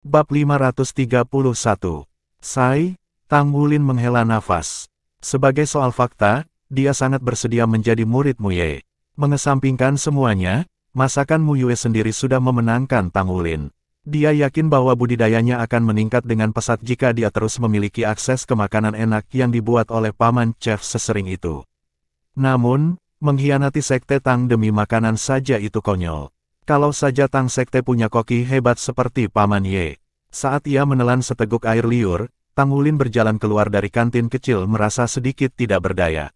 Bab 531. Sai, Tang Wulin menghela nafas. Sebagai soal fakta, dia sangat bersedia menjadi murid Mu Ye. Mengesampingkan semuanya, masakan Mu Yue sendiri sudah memenangkan Tang Wulin. Dia yakin bahwa budidayanya akan meningkat dengan pesat jika dia terus memiliki akses ke makanan enak yang dibuat oleh paman chef sesering itu. Namun, mengkhianati sekte Tang demi makanan saja itu konyol. Kalau saja Tang sekte punya koki hebat seperti paman Ye. Saat ia menelan seteguk air liur, Tang Wulin berjalan keluar dari kantin kecil merasa sedikit tidak berdaya.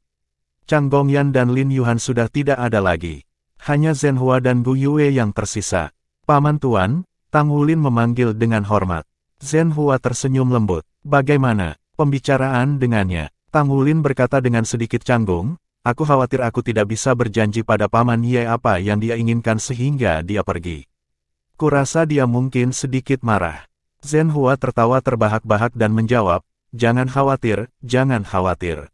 Chang Gongyan dan Lin Yuhan sudah tidak ada lagi. Hanya Zhen Hua dan Gu Yue yang tersisa. Paman Tuan, Tang Wulin memanggil dengan hormat. Zhen Hua tersenyum lembut. Bagaimana pembicaraan dengannya? Tang Wulin berkata dengan sedikit canggung, aku khawatir aku tidak bisa berjanji pada paman Ye apa yang dia inginkan sehingga dia pergi. Kurasa dia mungkin sedikit marah. Zhen Hua tertawa terbahak-bahak dan menjawab, jangan khawatir, jangan khawatir.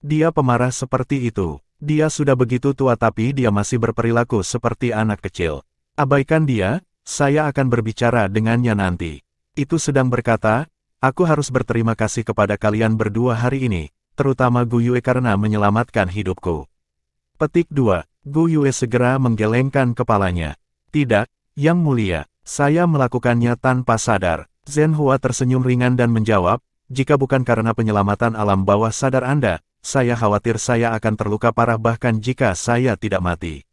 Dia pemarah seperti itu. Dia sudah begitu tua tapi dia masih berperilaku seperti anak kecil. Abaikan dia, saya akan berbicara dengannya nanti. Itu sedang berkata, aku harus berterima kasih kepada kalian berdua hari ini, terutama Gu Yue karena menyelamatkan hidupku. Petik 2. Gu Yue segera menggelengkan kepalanya. Tidak, Yang Mulia, saya melakukannya tanpa sadar. Zhen Hua tersenyum ringan dan menjawab, jika bukan karena penyelamatan alam bawah sadar Anda, saya khawatir saya akan terluka parah bahkan jika saya tidak mati.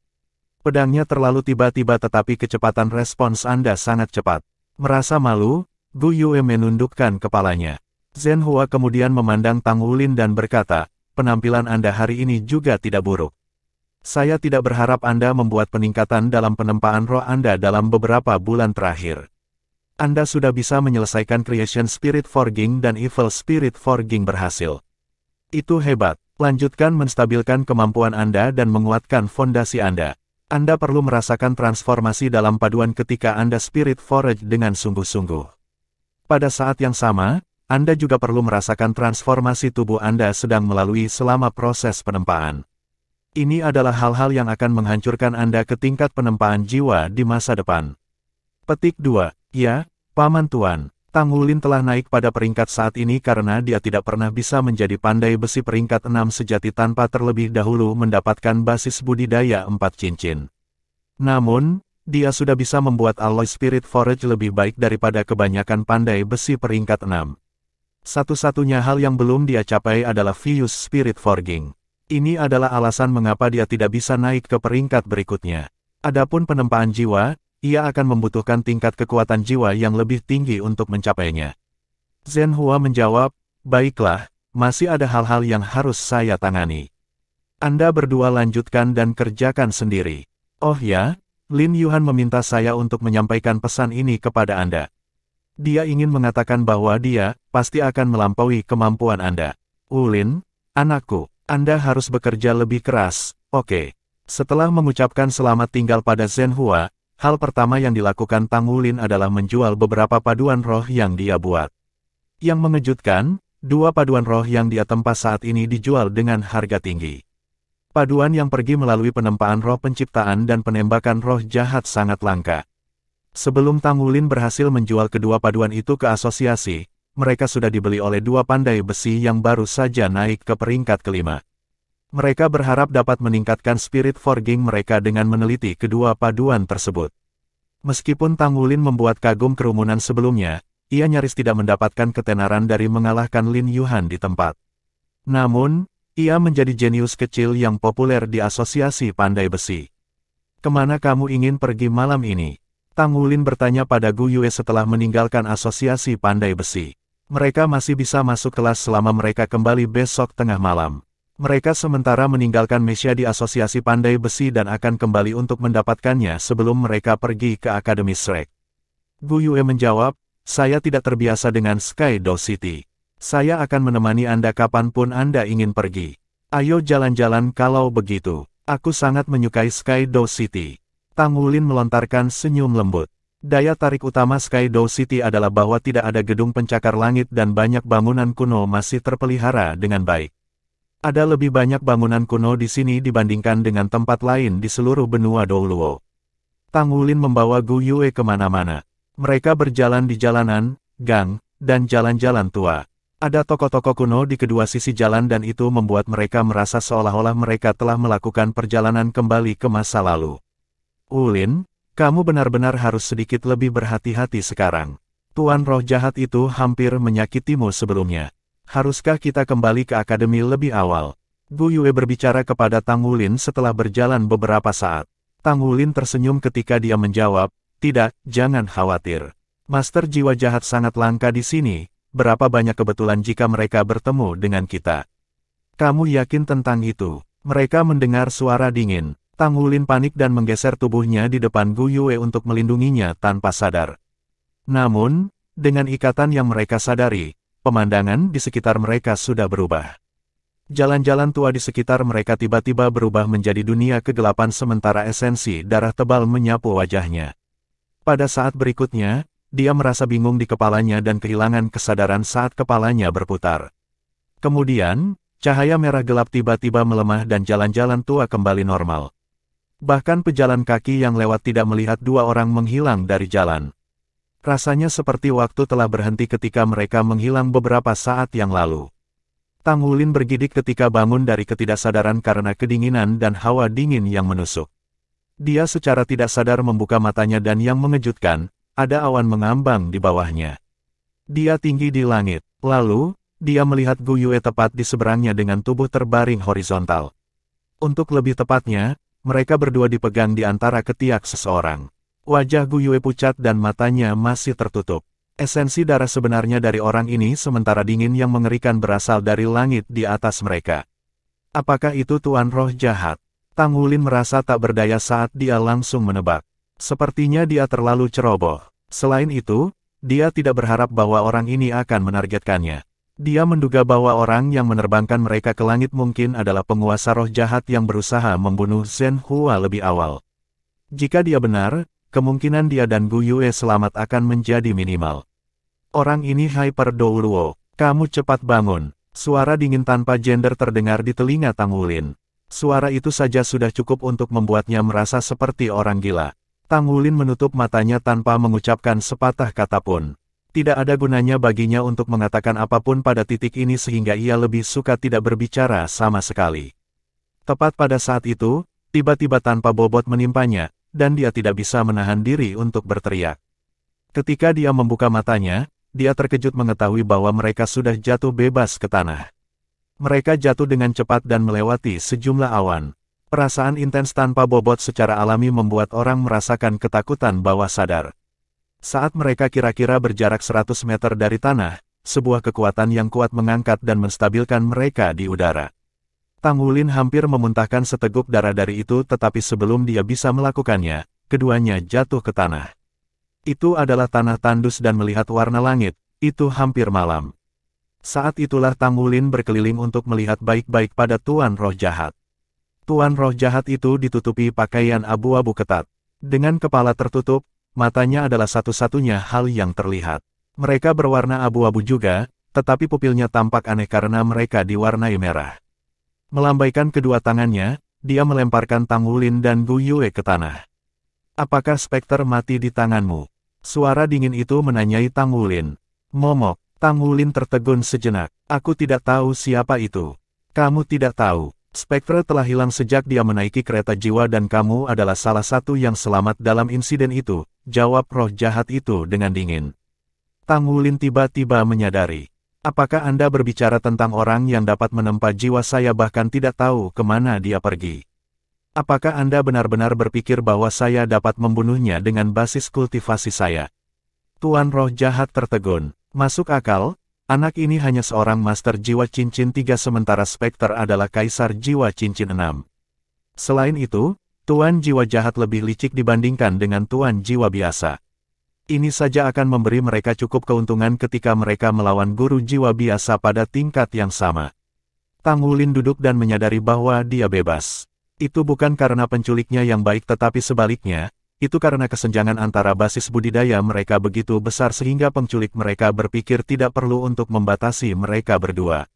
Pedangnya terlalu tiba-tiba tetapi kecepatan respons Anda sangat cepat. Merasa malu, Gu Yue menundukkan kepalanya. Zhen Hua kemudian memandang Tang Wulin dan berkata, penampilan Anda hari ini juga tidak buruk. Saya tidak berharap Anda membuat peningkatan dalam penempaan roh Anda dalam beberapa bulan terakhir. Anda sudah bisa menyelesaikan Creation Spirit Forging dan Evil Spirit Forging berhasil. Itu hebat. Lanjutkan menstabilkan kemampuan Anda dan menguatkan fondasi Anda. Anda perlu merasakan transformasi dalam paduan ketika Anda Spirit Forge dengan sungguh-sungguh. Pada saat yang sama, Anda juga perlu merasakan transformasi tubuh Anda sedang melalui selama proses penempaan. Ini adalah hal-hal yang akan menghancurkan Anda ke tingkat penempaan jiwa di masa depan. Petik 2. Ya, Paman Tuan. Tang Wulin telah naik pada peringkat saat ini karena dia tidak pernah bisa menjadi pandai besi peringkat 6 sejati tanpa terlebih dahulu mendapatkan basis budidaya 4 cincin. Namun, dia sudah bisa membuat alloy Spirit Forge lebih baik daripada kebanyakan pandai besi peringkat 6. Satu-satunya hal yang belum dia capai adalah Fuse Spirit Forging. Ini adalah alasan mengapa dia tidak bisa naik ke peringkat berikutnya. Adapun penempaan jiwa, ia akan membutuhkan tingkat kekuatan jiwa yang lebih tinggi untuk mencapainya. Zhen Hua menjawab, baiklah, masih ada hal-hal yang harus saya tangani. Anda berdua lanjutkan dan kerjakan sendiri. Oh ya, Lin Yuhan meminta saya untuk menyampaikan pesan ini kepada Anda. Dia ingin mengatakan bahwa dia pasti akan melampaui kemampuan Anda. Wulin, anakku, Anda harus bekerja lebih keras, oke. Setelah mengucapkan selamat tinggal pada Zhen Hua, hal pertama yang dilakukan Tang Wulin adalah menjual beberapa paduan roh yang dia buat. Yang mengejutkan, 2 paduan roh yang dia tempa saat ini dijual dengan harga tinggi. Paduan yang pergi melalui penempaan roh penciptaan dan penembakan roh jahat sangat langka. Sebelum Tang Wulin berhasil menjual kedua paduan itu ke asosiasi, mereka sudah dibeli oleh 2 pandai besi yang baru saja naik ke peringkat kelima. Mereka berharap dapat meningkatkan Spirit Forging mereka dengan meneliti kedua paduan tersebut. Meskipun Tang Wulin membuat kagum kerumunan sebelumnya, ia nyaris tidak mendapatkan ketenaran dari mengalahkan Lin Yuhan di tempat. Namun, ia menjadi jenius kecil yang populer di asosiasi pandai besi. Kemana kamu ingin pergi malam ini? Tang Wulin bertanya pada Gu Yue setelah meninggalkan asosiasi pandai besi. Mereka masih bisa masuk kelas selama mereka kembali besok tengah malam. Mereka sementara meninggalkan Mesya di asosiasi pandai besi dan akan kembali untuk mendapatkannya sebelum mereka pergi ke Akademi Shrek. Gu Yue menjawab, saya tidak terbiasa dengan Sky Dow City. Saya akan menemani Anda kapanpun Anda ingin pergi. Ayo jalan-jalan kalau begitu. Aku sangat menyukai Sky Dow City. Tang Wulin melontarkan senyum lembut. Daya tarik utama Sky Dow City adalah bahwa tidak ada gedung pencakar langit dan banyak bangunan kuno masih terpelihara dengan baik. Ada lebih banyak bangunan kuno di sini dibandingkan dengan tempat lain di seluruh benua Douluo. Tang Wulin membawa Gu Yue kemana-mana. Mereka berjalan di jalanan, gang, dan jalan-jalan tua. Ada toko-toko kuno di kedua sisi jalan dan itu membuat mereka merasa seolah-olah mereka telah melakukan perjalanan kembali ke masa lalu. Ulin, kamu benar-benar harus sedikit lebih berhati-hati sekarang. Tuan roh jahat itu hampir menyakitimu sebelumnya. Haruskah kita kembali ke akademi lebih awal? Gu Yue berbicara kepada Tang Wulin setelah berjalan beberapa saat. Tang Wulin tersenyum ketika dia menjawab, tidak, jangan khawatir. Master jiwa jahat sangat langka di sini, berapa banyak kebetulan jika mereka bertemu dengan kita. Kamu yakin tentang itu? Mereka mendengar suara dingin. Tang Wulin panik dan menggeser tubuhnya di depan Gu Yue untuk melindunginya tanpa sadar. Namun, dengan ikatan yang mereka sadari, pemandangan di sekitar mereka sudah berubah. Jalan-jalan tua di sekitar mereka tiba-tiba berubah menjadi dunia kegelapan sementara esensi darah tebal menyapu wajahnya. Pada saat berikutnya, dia merasa bingung di kepalanya dan kehilangan kesadaran saat kepalanya berputar. Kemudian, cahaya merah gelap tiba-tiba melemah dan jalan-jalan tua kembali normal. Bahkan pejalan kaki yang lewat tidak melihat dua orang menghilang dari jalan. Rasanya seperti waktu telah berhenti ketika mereka menghilang beberapa saat yang lalu. Tang Wulin bergidik ketika bangun dari ketidaksadaran karena kedinginan dan hawa dingin yang menusuk. Dia secara tidak sadar membuka matanya dan yang mengejutkan, ada awan mengambang di bawahnya. Dia tinggi di langit, lalu, dia melihat Gu Yue tepat di seberangnya dengan tubuh terbaring horizontal. Untuk lebih tepatnya, mereka berdua dipegang di antara ketiak seseorang. Wajah Gu Yue pucat dan matanya masih tertutup. Esensi darah sebenarnya dari orang ini sementara dingin yang mengerikan berasal dari langit di atas mereka. Apakah itu tuan roh jahat? Tang Wulin merasa tak berdaya saat dia langsung menebak. Sepertinya dia terlalu ceroboh. Selain itu, dia tidak berharap bahwa orang ini akan menargetkannya. Dia menduga bahwa orang yang menerbangkan mereka ke langit mungkin adalah penguasa roh jahat yang berusaha membunuh Zhen Hua lebih awal. Jika dia benar, kemungkinan dia dan Gu Yue selamat akan menjadi minimal. Orang ini Hyper Douluo, kamu cepat bangun. Suara dingin tanpa gender terdengar di telinga Tang Wulin. Suara itu saja sudah cukup untuk membuatnya merasa seperti orang gila. Tang Wulin menutup matanya tanpa mengucapkan sepatah kata pun. Tidak ada gunanya baginya untuk mengatakan apapun pada titik ini sehingga ia lebih suka tidak berbicara sama sekali. Tepat pada saat itu, tiba-tiba tanpa bobot menimpanya, dan dia tidak bisa menahan diri untuk berteriak. Ketika dia membuka matanya, dia terkejut mengetahui bahwa mereka sudah jatuh bebas ke tanah. Mereka jatuh dengan cepat dan melewati sejumlah awan. Perasaan intens tanpa bobot secara alami membuat orang merasakan ketakutan bawah sadar. Saat mereka kira-kira berjarak 100 meter dari tanah, sebuah kekuatan yang kuat mengangkat dan menstabilkan mereka di udara. Tang Wulin hampir memuntahkan seteguk darah dari itu tetapi sebelum dia bisa melakukannya, keduanya jatuh ke tanah. Itu adalah tanah tandus dan melihat warna langit, itu hampir malam. Saat itulah Tang Wulin berkeliling untuk melihat baik-baik pada tuan roh jahat. Tuan roh jahat itu ditutupi pakaian abu-abu ketat. Dengan kepala tertutup, matanya adalah satu-satunya hal yang terlihat. Mereka berwarna abu-abu juga, tetapi pupilnya tampak aneh karena mereka diwarnai merah. Melambaikan kedua tangannya, dia melemparkan Tang Wulin dan Gu Yue ke tanah. Apakah spekter mati di tanganmu? Suara dingin itu menanyai Tang Wulin. Momok, Tang Wulin tertegun sejenak. Aku tidak tahu siapa itu. Kamu tidak tahu. Spektre telah hilang sejak dia menaiki kereta jiwa dan kamu adalah salah satu yang selamat dalam insiden itu, jawab roh jahat itu dengan dingin. Tang Wulin tiba-tiba menyadari. Apakah Anda berbicara tentang orang yang dapat menempa jiwa saya bahkan tidak tahu kemana dia pergi? Apakah Anda benar-benar berpikir bahwa saya dapat membunuhnya dengan basis kultivasi saya? Tuan roh jahat tertegun. Masuk akal, anak ini hanya seorang master jiwa cincin 3 sementara Spekter adalah kaisar jiwa cincin 6. Selain itu, tuan jiwa jahat lebih licik dibandingkan dengan tuan jiwa biasa. Ini saja akan memberi mereka cukup keuntungan ketika mereka melawan guru jiwa biasa pada tingkat yang sama. Tang Wulin duduk dan menyadari bahwa dia bebas. Itu bukan karena penculiknya yang baik tetapi sebaliknya, itu karena kesenjangan antara basis budidaya mereka begitu besar sehingga penculik mereka berpikir tidak perlu untuk membatasi mereka berdua.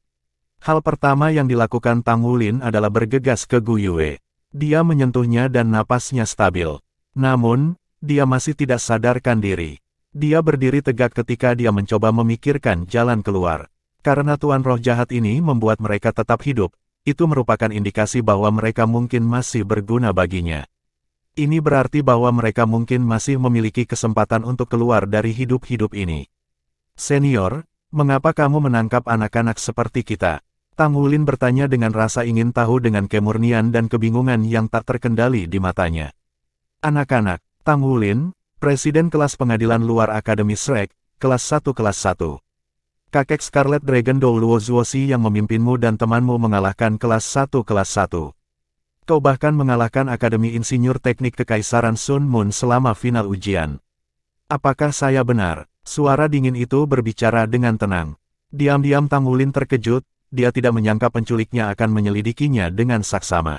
Hal pertama yang dilakukan Tang Wulin adalah bergegas ke Gu Yue. Dia menyentuhnya dan napasnya stabil. Namun, dia masih tidak sadarkan diri. Dia berdiri tegak ketika dia mencoba memikirkan jalan keluar. Karena tuan roh jahat ini membuat mereka tetap hidup, itu merupakan indikasi bahwa mereka mungkin masih berguna baginya. Ini berarti bahwa mereka mungkin masih memiliki kesempatan untuk keluar dari hidup-hidup ini. Senior, mengapa kamu menangkap anak-anak seperti kita? Tang Wulin bertanya dengan rasa ingin tahu dengan kemurnian dan kebingungan yang tak terkendali di matanya. Anak-anak, Tang Wulin, Presiden kelas pengadilan luar Akademi Shrek, kelas 1 kelas 1. Kakek Scarlet Dragon Dou Luo Zuoxi yang memimpinmu dan temanmu mengalahkan kelas 1 kelas 1. Kau bahkan mengalahkan Akademi Insinyur Teknik Kekaisaran Sun Moon selama final ujian. Apakah saya benar? Suara dingin itu berbicara dengan tenang. Diam-diam Tang Wulin terkejut, dia tidak menyangka penculiknya akan menyelidikinya dengan saksama.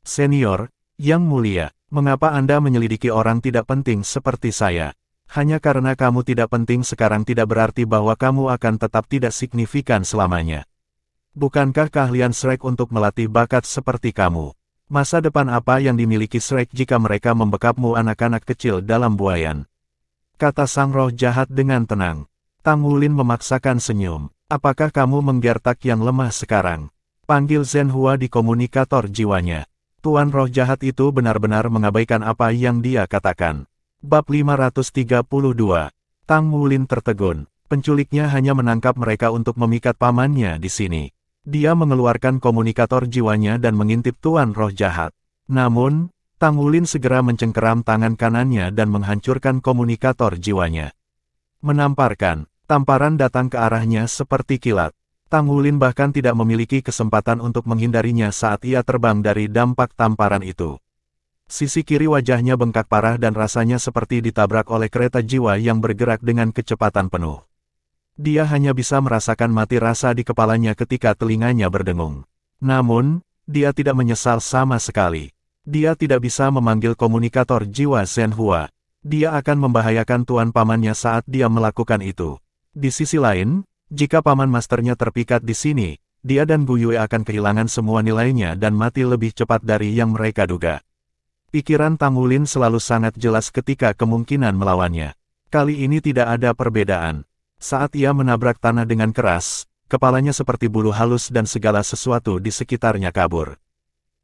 Senior, Yang Mulia, mengapa Anda menyelidiki orang tidak penting seperti saya? Hanya karena kamu tidak penting sekarang tidak berarti bahwa kamu akan tetap tidak signifikan selamanya. Bukankah keahlian Shrek untuk melatih bakat seperti kamu? Masa depan apa yang dimiliki Shrek jika mereka membekapmu anak-anak kecil dalam buayan? Kata sang roh jahat dengan tenang. Tang Wulin memaksakan senyum. Apakah kamu menggertak yang lemah sekarang? Panggil Zhenhua di komunikator jiwanya. Tuan roh jahat itu benar-benar mengabaikan apa yang dia katakan. Bab 532. Tang Wulin tertegun. Penculiknya hanya menangkap mereka untuk memikat pamannya di sini. Dia mengeluarkan komunikator jiwanya dan mengintip tuan roh jahat. Namun, Tang Wulin segera mencengkeram tangan kanannya dan menghancurkan komunikator jiwanya. Menamparkan, tamparan datang ke arahnya seperti kilat. Tang Wulin bahkan tidak memiliki kesempatan untuk menghindarinya saat ia terbang dari dampak tamparan itu. Sisi kiri wajahnya bengkak parah dan rasanya seperti ditabrak oleh kereta jiwa yang bergerak dengan kecepatan penuh. Dia hanya bisa merasakan mati rasa di kepalanya ketika telinganya berdengung. Namun, dia tidak menyesal sama sekali. Dia tidak bisa memanggil komunikator jiwa Zhenhua. Dia akan membahayakan tuan pamannya saat dia melakukan itu. Di sisi lain, jika paman masternya terpikat di sini, dia dan Gu Yue akan kehilangan semua nilainya dan mati lebih cepat dari yang mereka duga. Pikiran Tang Wulin selalu sangat jelas ketika kemungkinan melawannya. Kali ini tidak ada perbedaan. Saat ia menabrak tanah dengan keras, kepalanya seperti bulu halus dan segala sesuatu di sekitarnya kabur.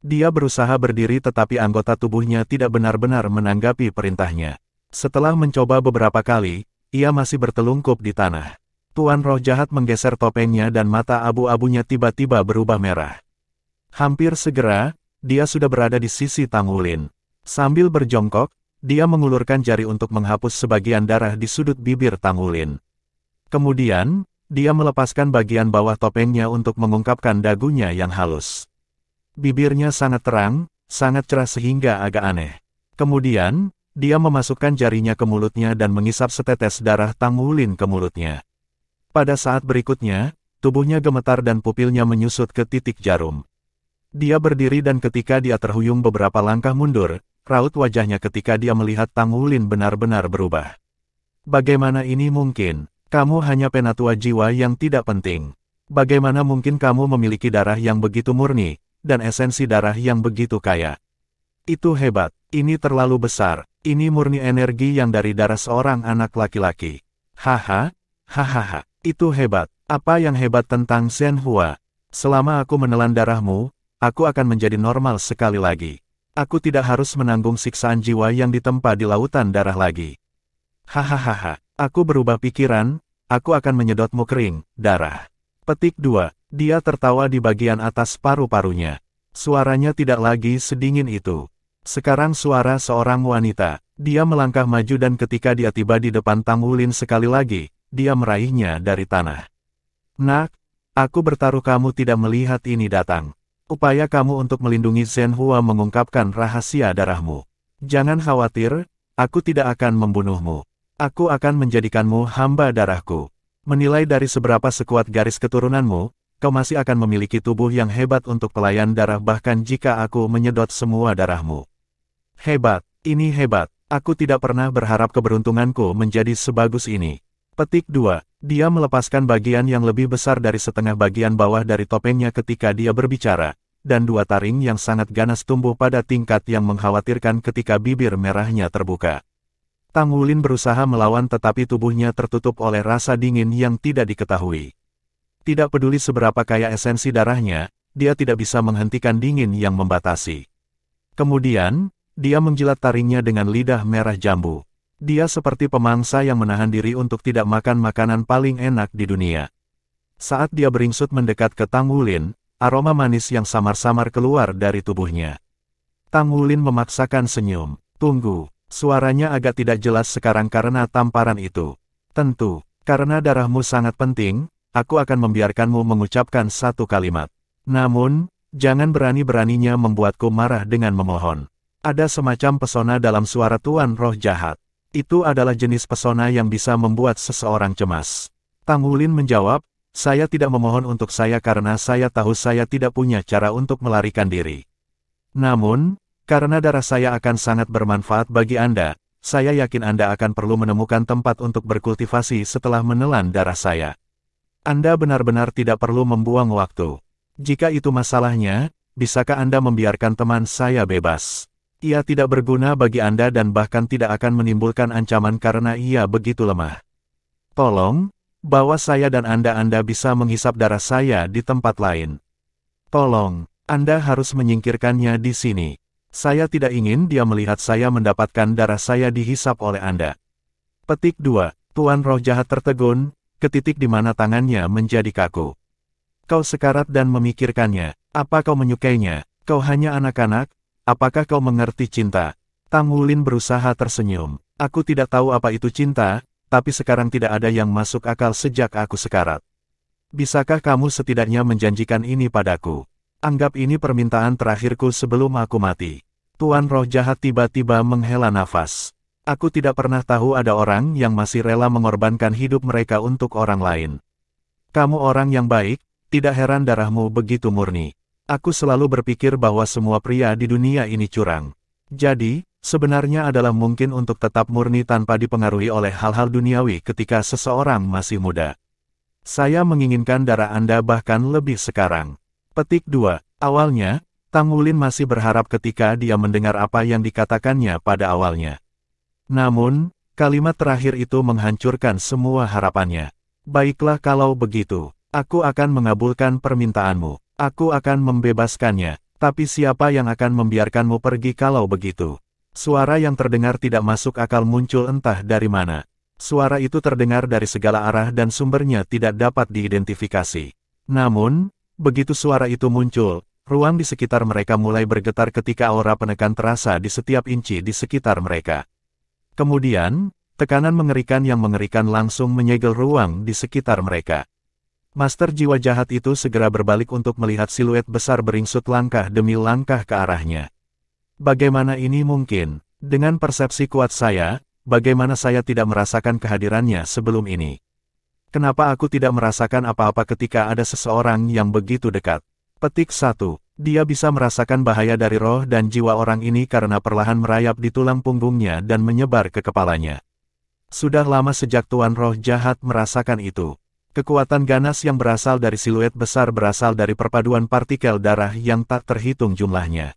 Dia berusaha berdiri tetapi anggota tubuhnya tidak benar-benar menanggapi perintahnya. Setelah mencoba beberapa kali, ia masih bertelungkup di tanah. Tuan roh jahat menggeser topengnya dan mata abu-abunya tiba-tiba berubah merah. Hampir segera, dia sudah berada di sisi Tang Wulin. Sambil berjongkok, dia mengulurkan jari untuk menghapus sebagian darah di sudut bibir Tang Wulin. Kemudian, dia melepaskan bagian bawah topengnya untuk mengungkapkan dagunya yang halus. Bibirnya sangat terang, sangat cerah sehingga agak aneh. Kemudian, dia memasukkan jarinya ke mulutnya dan mengisap setetes darah Tang Wulin ke mulutnya. Pada saat berikutnya, tubuhnya gemetar dan pupilnya menyusut ke titik jarum. Dia berdiri dan ketika dia terhuyung beberapa langkah mundur, raut wajahnya ketika dia melihat Tang Wulin benar-benar berubah. Bagaimana ini mungkin? Kamu hanya penatua jiwa yang tidak penting. Bagaimana mungkin kamu memiliki darah yang begitu murni, dan esensi darah yang begitu kaya? Itu hebat, ini terlalu besar, ini murni energi yang dari darah seorang anak laki-laki. Haha, hahaha. Itu hebat. Apa yang hebat tentang Zhenhua? Selama aku menelan darahmu, aku akan menjadi normal sekali lagi. Aku tidak harus menanggung siksaan jiwa yang ditempa di lautan darah lagi. Hahaha, aku berubah pikiran, aku akan menyedotmu kering, darah. Petik 2. Dia tertawa di bagian atas paru-parunya. Suaranya tidak lagi sedingin itu. Sekarang suara seorang wanita. Dia melangkah maju dan ketika dia tiba di depan Tang Wulin sekali lagi, dia meraihnya dari tanah. Nak, aku bertaruh kamu tidak melihat ini datang. Upaya kamu untuk melindungi Zhenhua mengungkapkan rahasia darahmu. Jangan khawatir, aku tidak akan membunuhmu. Aku akan menjadikanmu hamba darahku. Menilai dari seberapa sekuat garis keturunanmu, kau masih akan memiliki tubuh yang hebat untuk pelayan darah bahkan jika aku menyedot semua darahmu. Hebat, ini hebat. Aku tidak pernah berharap keberuntunganku menjadi sebagus ini. Petik 2. Dia melepaskan bagian yang lebih besar dari setengah bagian bawah dari topengnya ketika dia berbicara, dan dua taring yang sangat ganas tumbuh pada tingkat yang mengkhawatirkan ketika bibir merahnya terbuka. Tang Wulin berusaha melawan tetapi tubuhnya tertutup oleh rasa dingin yang tidak diketahui. Tidak peduli seberapa kaya esensi darahnya, dia tidak bisa menghentikan dingin yang membatasi. Kemudian, dia menjilat taringnya dengan lidah merah jambu. Dia seperti pemangsa yang menahan diri untuk tidak makan makanan paling enak di dunia. Saat dia beringsut mendekat ke Tang Wulin, aroma manis yang samar-samar keluar dari tubuhnya. Tang Wulin memaksakan senyum. Tunggu. Suaranya agak tidak jelas sekarang karena tamparan itu. Tentu, karena darahmu sangat penting, aku akan membiarkanmu mengucapkan satu kalimat. Namun, jangan berani-beraninya membuatku marah dengan memohon. Ada semacam pesona dalam suara Tuan Roh Jahat. Itu adalah jenis pesona yang bisa membuat seseorang cemas. Tang Wulin menjawab, saya tidak memohon untuk saya karena saya tahu saya tidak punya cara untuk melarikan diri. Namun, karena darah saya akan sangat bermanfaat bagi Anda, saya yakin Anda akan perlu menemukan tempat untuk berkultivasi setelah menelan darah saya. Anda benar-benar tidak perlu membuang waktu. Jika itu masalahnya, bisakah Anda membiarkan teman saya bebas? Ia tidak berguna bagi Anda dan bahkan tidak akan menimbulkan ancaman karena ia begitu lemah. Tolong, bawa saya dan Anda bisa menghisap darah saya di tempat lain. Tolong, Anda harus menyingkirkannya di sini. Saya tidak ingin dia melihat saya mendapatkan darah saya dihisap oleh Anda. Petik 2. Tuan Roh Jahat tertegun, ke titik di mana tangannya menjadi kaku. Kau sekarat dan memikirkannya. Apa kau menyukainya? Kau hanya anak-anak? Apakah kau mengerti cinta? Tang Wulin berusaha tersenyum. Aku tidak tahu apa itu cinta, tapi sekarang tidak ada yang masuk akal sejak aku sekarat. Bisakah kamu setidaknya menjanjikan ini padaku? Anggap ini permintaan terakhirku sebelum aku mati. Tuan Roh Jahat tiba-tiba menghela nafas. Aku tidak pernah tahu ada orang yang masih rela mengorbankan hidup mereka untuk orang lain. Kamu orang yang baik, tidak heran darahmu begitu murni. Aku selalu berpikir bahwa semua pria di dunia ini curang. Jadi, sebenarnya adalah mungkin untuk tetap murni tanpa dipengaruhi oleh hal-hal duniawi ketika seseorang masih muda. Saya menginginkan darah Anda bahkan lebih sekarang. Petik 2. Awalnya, Tang Wulin masih berharap ketika dia mendengar apa yang dikatakannya pada awalnya. Namun, kalimat terakhir itu menghancurkan semua harapannya. Baiklah kalau begitu, aku akan mengabulkan permintaanmu. Aku akan membebaskannya, tapi siapa yang akan membiarkanmu pergi kalau begitu? Suara yang terdengar tidak masuk akal muncul entah dari mana. Suara itu terdengar dari segala arah dan sumbernya tidak dapat diidentifikasi. Namun, begitu suara itu muncul, ruang di sekitar mereka mulai bergetar ketika aura penekan terasa di setiap inci di sekitar mereka. Kemudian, tekanan mengerikan yang mengerikan langsung menyegel ruang di sekitar mereka. Master jiwa jahat itu segera berbalik untuk melihat siluet besar beringsut langkah demi langkah ke arahnya. Bagaimana ini mungkin? Dengan persepsi kuat saya, bagaimana saya tidak merasakan kehadirannya sebelum ini? Kenapa aku tidak merasakan apa-apa ketika ada seseorang yang begitu dekat? Petik 1. Dia bisa merasakan bahaya dari roh dan jiwa orang ini karena perlahan merayap di tulang punggungnya dan menyebar ke kepalanya. Sudah lama sejak Tuan Roh Jahat merasakan itu. Kekuatan ganas yang berasal dari siluet besar berasal dari perpaduan partikel darah yang tak terhitung jumlahnya.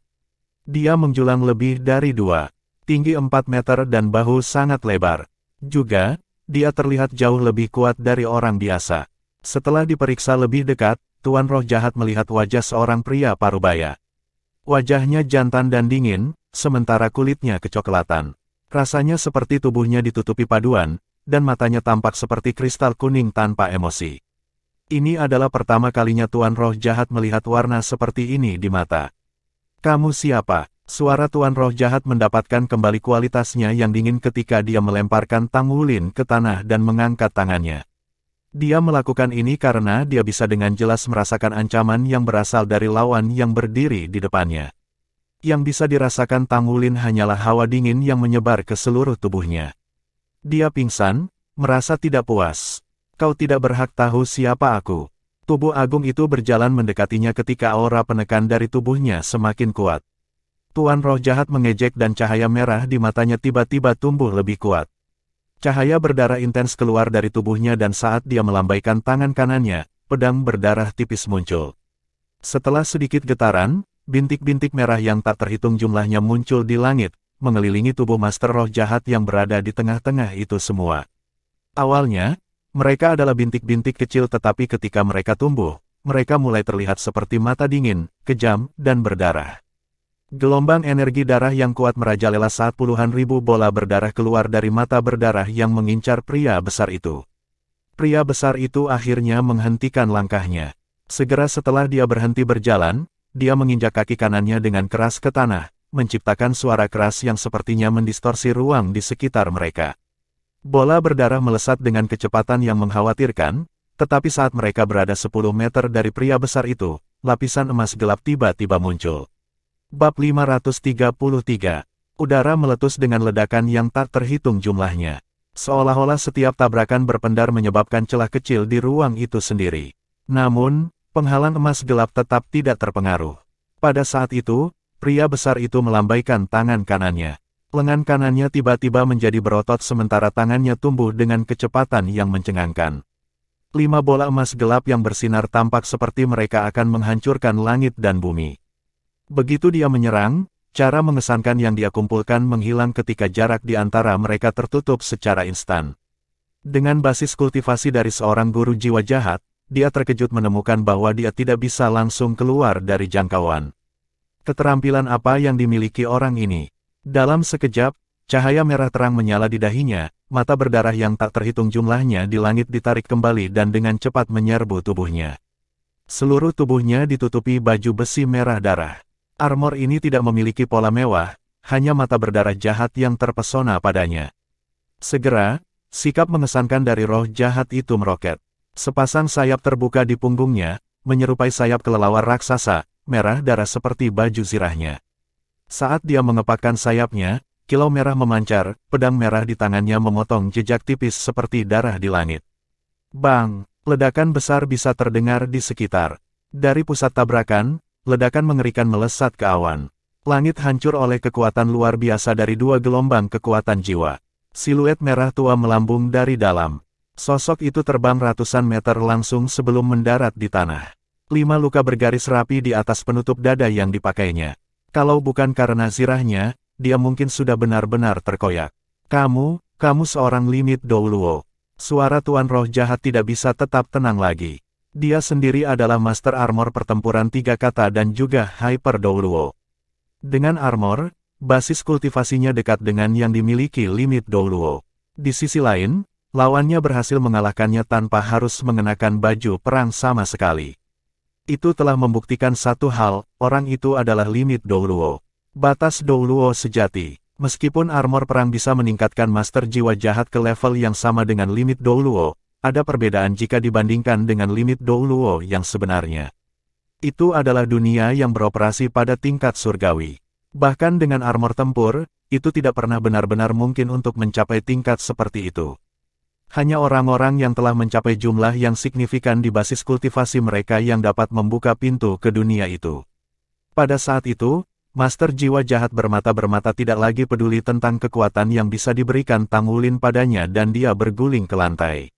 Dia menjulang lebih dari 2, tinggi 4 meter dan bahu sangat lebar. Juga, dia terlihat jauh lebih kuat dari orang biasa. Setelah diperiksa lebih dekat, Tuan Roh Jahat melihat wajah seorang pria parubaya. Wajahnya jantan dan dingin, sementara kulitnya kecoklatan. Rasanya seperti tubuhnya ditutupi paduan, dan matanya tampak seperti kristal kuning tanpa emosi. Ini adalah pertama kalinya Tuan Roh Jahat melihat warna seperti ini di mata. Kamu siapa? Suara Tuan Roh Jahat mendapatkan kembali kualitasnya yang dingin ketika dia melemparkan Tang Wulin ke tanah dan mengangkat tangannya. Dia melakukan ini karena dia bisa dengan jelas merasakan ancaman yang berasal dari lawan yang berdiri di depannya. Yang bisa dirasakan Tang Wulin hanyalah hawa dingin yang menyebar ke seluruh tubuhnya. Dia pingsan, merasa tidak puas. Kau tidak berhak tahu siapa aku. Tubuh agung itu berjalan mendekatinya ketika aura penekan dari tubuhnya semakin kuat. Tuan Roh Jahat mengejek dan cahaya merah di matanya tiba-tiba tumbuh lebih kuat. Cahaya berdarah intens keluar dari tubuhnya dan saat dia melambaikan tangan kanannya, pedang berdarah tipis muncul. Setelah sedikit getaran, bintik-bintik merah yang tak terhitung jumlahnya muncul di langit, mengelilingi tubuh Master Roh Jahat yang berada di tengah-tengah itu semua. Awalnya, mereka adalah bintik-bintik kecil tetapi ketika mereka tumbuh, mereka mulai terlihat seperti mata dingin, kejam, dan berdarah. Gelombang energi darah yang kuat merajalela saat puluhan ribu bola berdarah keluar dari mata berdarah yang mengincar pria besar itu. Pria besar itu akhirnya menghentikan langkahnya. Segera setelah dia berhenti berjalan, dia menginjak kaki kanannya dengan keras ke tanah, menciptakan suara keras yang sepertinya mendistorsi ruang di sekitar mereka. Bola berdarah melesat dengan kecepatan yang mengkhawatirkan, tetapi saat mereka berada 10 meter dari pria besar itu, lapisan emas gelap tiba-tiba muncul. Bab 533. Udara meletus dengan ledakan yang tak terhitung jumlahnya. Seolah-olah setiap tabrakan berpendar menyebabkan celah kecil di ruang itu sendiri. Namun, penghalang emas gelap tetap tidak terpengaruh. Pada saat itu, pria besar itu melambaikan tangan kanannya. Lengan kanannya tiba-tiba menjadi berotot sementara tangannya tumbuh dengan kecepatan yang mencengangkan. 5 bola emas gelap yang bersinar tampak seperti mereka akan menghancurkan langit dan bumi. Begitu dia menyerang, cara mengesankan yang dia kumpulkan menghilang ketika jarak di antara mereka tertutup secara instan. Dengan basis kultivasi dari seorang guru jiwa jahat, dia terkejut menemukan bahwa dia tidak bisa langsung keluar dari jangkauan. Keterampilan apa yang dimiliki orang ini? Dalam sekejap, cahaya merah terang menyala di dahinya, mata berdarah yang tak terhitung jumlahnya di langit ditarik kembali dan dengan cepat menyerbu tubuhnya. Seluruh tubuhnya ditutupi baju besi merah darah. Armor ini tidak memiliki pola mewah, hanya mata berdarah jahat yang terpesona padanya. Segera, sikap mengesankan dari roh jahat itu meroket. Sepasang sayap terbuka di punggungnya, menyerupai sayap kelelawar raksasa, merah darah seperti baju zirahnya. Saat dia mengepakkan sayapnya, kilau merah memancar, pedang merah di tangannya memotong jejak tipis seperti darah di langit. Bang! Ledakan besar bisa terdengar di sekitar. Dari pusat tabrakan, ledakan mengerikan melesat ke awan. Langit hancur oleh kekuatan luar biasa dari 2 gelombang kekuatan jiwa. Siluet merah tua melambung dari dalam. Sosok itu terbang ratusan meter langsung sebelum mendarat di tanah. 5 luka bergaris rapi di atas penutup dada yang dipakainya. Kalau bukan karena zirahnya, dia mungkin sudah benar-benar terkoyak. Kamu seorang Limit Douluo. Suara Tuan Roh Jahat tidak bisa tetap tenang lagi. Dia sendiri adalah Master Armor Pertempuran 3 Kata dan juga Hyper Douluo. Dengan armor, basis kultivasinya dekat dengan yang dimiliki Limit Douluo. Di sisi lain, lawannya berhasil mengalahkannya tanpa harus mengenakan baju perang sama sekali. Itu telah membuktikan satu hal, orang itu adalah Limit Douluo. Batas Douluo sejati. Meskipun armor perang bisa meningkatkan Master Jiwa Jahat ke level yang sama dengan Limit Douluo, ada perbedaan jika dibandingkan dengan Limit Douluo yang sebenarnya. Itu adalah dunia yang beroperasi pada tingkat surgawi. Bahkan dengan armor tempur, itu tidak pernah benar-benar mungkin untuk mencapai tingkat seperti itu. Hanya orang-orang yang telah mencapai jumlah yang signifikan di basis kultivasi mereka yang dapat membuka pintu ke dunia itu. Pada saat itu, Master Jiwa Jahat bermata-bermata tidak lagi peduli tentang kekuatan yang bisa diberikan Tang Wulin padanya dan dia berguling ke lantai.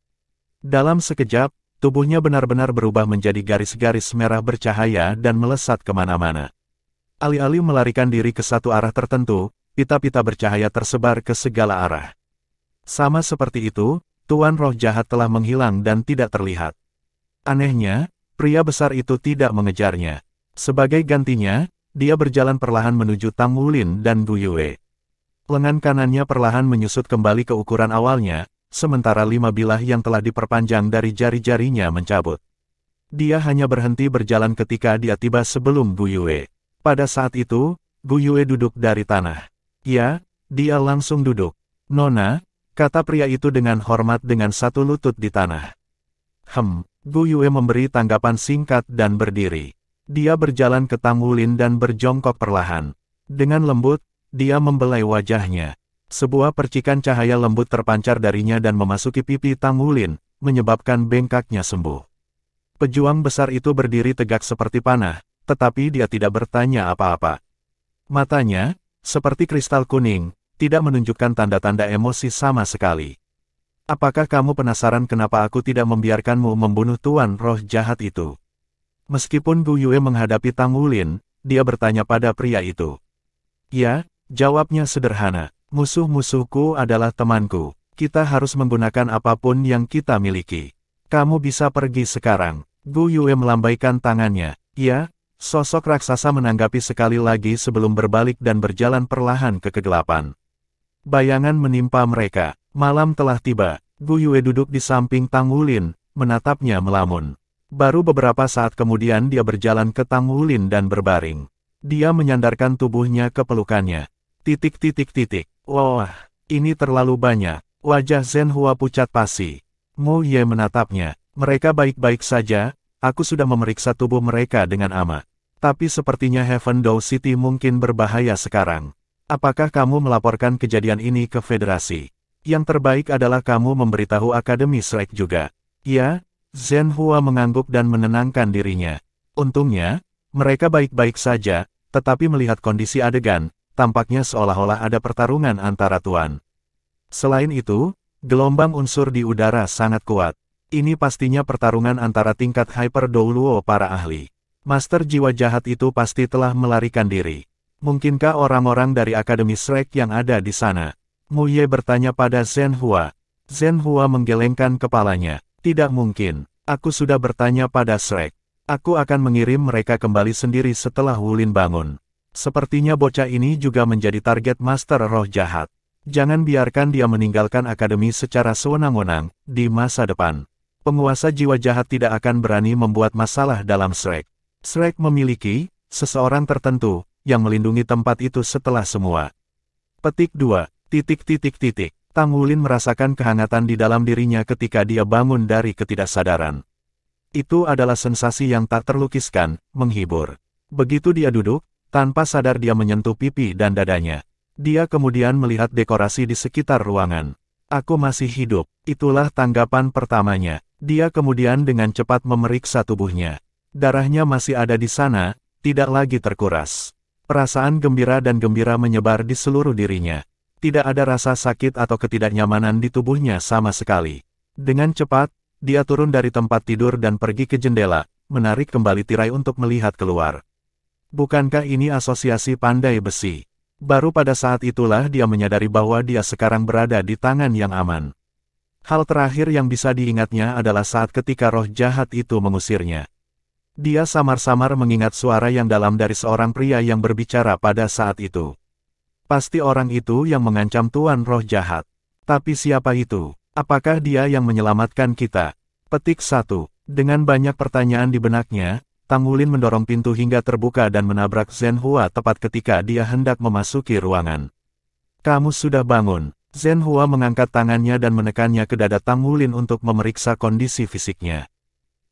Dalam sekejap, tubuhnya benar-benar berubah menjadi garis-garis merah bercahaya dan melesat kemana-mana. Alih-alih melarikan diri ke satu arah tertentu, pita-pita bercahaya tersebar ke segala arah. Sama seperti itu, Tuan Roh Jahat telah menghilang dan tidak terlihat. Anehnya, pria besar itu tidak mengejarnya. Sebagai gantinya, dia berjalan perlahan menuju Tang Wulin dan Gu Yue. Lengan kanannya perlahan menyusut kembali ke ukuran awalnya, sementara 5 bilah yang telah diperpanjang dari jari-jarinya mencabut. Dia hanya berhenti berjalan ketika dia tiba sebelum Gu Yue. Pada saat itu, Gu Yue duduk dari tanah. Ya, dia langsung duduk. Nona, kata pria itu dengan hormat dengan satu lutut di tanah. Gu Yue memberi tanggapan singkat dan berdiri. Dia berjalan ke Tang Wulin dan berjongkok perlahan. Dengan lembut, dia membelai wajahnya. Sebuah percikan cahaya lembut terpancar darinya dan memasuki pipi Tang Wulin, menyebabkan bengkaknya sembuh. Pejuang besar itu berdiri tegak seperti panah, tetapi dia tidak bertanya apa-apa. Matanya, seperti kristal kuning, tidak menunjukkan tanda-tanda emosi sama sekali. Apakah kamu penasaran kenapa aku tidak membiarkanmu membunuh Tuan Roh Jahat itu? Meskipun Gu Yue menghadapi Tang Wulin, dia bertanya pada pria itu. Ya, Jawabnya sederhana. Musuh-musuhku adalah temanku. Kita harus menggunakan apapun yang kita miliki. Kamu bisa pergi sekarang. Gu Yue melambaikan tangannya. Iya, sosok raksasa menanggapi sekali lagi sebelum berbalik dan berjalan perlahan ke kegelapan. Bayangan menimpa mereka. Malam telah tiba. Gu Yue duduk di samping Tang Wulin, menatapnya melamun. Baru beberapa saat kemudian dia berjalan ke Tang Wulin dan berbaring. Dia menyandarkan tubuhnya ke pelukannya. Wah, ini terlalu banyak. Wajah Zhen Hua pucat pasi. Mo Ye menatapnya. Mereka baik-baik saja, aku sudah memeriksa tubuh mereka dengan amat. Tapi sepertinya Heaven Dou City mungkin berbahaya sekarang. Apakah kamu melaporkan kejadian ini ke Federasi? Yang terbaik adalah kamu memberitahu Akademi Shrek juga. Ya, Zhen Hua mengangguk dan menenangkan dirinya. Untungnya, mereka baik-baik saja, tetapi melihat kondisi adegan, tampaknya seolah-olah ada pertarungan antara tuan. Selain itu, gelombang unsur di udara sangat kuat. Ini pastinya pertarungan antara tingkat Hyper Douluo para ahli. Master jiwa jahat itu pasti telah melarikan diri. Mungkinkah orang-orang dari Akademi Shrek yang ada di sana? Mu Ye bertanya pada Zhen Hua. Zhen Hua menggelengkan kepalanya. Tidak mungkin. Aku sudah bertanya pada Shrek. Aku akan mengirim mereka kembali sendiri setelah Wulin bangun. Sepertinya bocah ini juga menjadi target Master Roh Jahat. Jangan biarkan dia meninggalkan akademi secara sewenang-wenang di masa depan. Penguasa jiwa jahat tidak akan berani membuat masalah dalam Shrek. Shrek memiliki seseorang tertentu yang melindungi tempat itu setelah semua. Petik 2. Tang Wulin merasakan kehangatan di dalam dirinya ketika dia bangun dari ketidaksadaran. Itu adalah sensasi yang tak terlukiskan, menghibur. Begitu dia duduk, tanpa sadar dia menyentuh pipi dan dadanya. Dia kemudian melihat dekorasi di sekitar ruangan. Aku masih hidup, itulah tanggapan pertamanya. Dia kemudian dengan cepat memeriksa tubuhnya. Darahnya masih ada di sana, tidak lagi terkuras. Perasaan gembira dan gembira menyebar di seluruh dirinya. Tidak ada rasa sakit atau ketidaknyamanan di tubuhnya sama sekali. Dengan cepat, dia turun dari tempat tidur dan pergi ke jendela, menarik kembali tirai untuk melihat keluar. Bukankah ini asosiasi pandai besi? Baru pada saat itulah dia menyadari bahwa dia sekarang berada di tangan yang aman. Hal terakhir yang bisa diingatnya adalah saat ketika roh jahat itu mengusirnya. Dia samar-samar mengingat suara yang dalam dari seorang pria yang berbicara pada saat itu. Pasti orang itu yang mengancam tuan roh jahat. Tapi siapa itu? Apakah dia yang menyelamatkan kita? Petik 1. Dengan banyak pertanyaan di benaknya, Tang Wulin mendorong pintu hingga terbuka dan menabrak Zhen Hua tepat ketika dia hendak memasuki ruangan. Kamu sudah bangun. Zhen Hua mengangkat tangannya dan menekannya ke dada Tang Wulin untuk memeriksa kondisi fisiknya.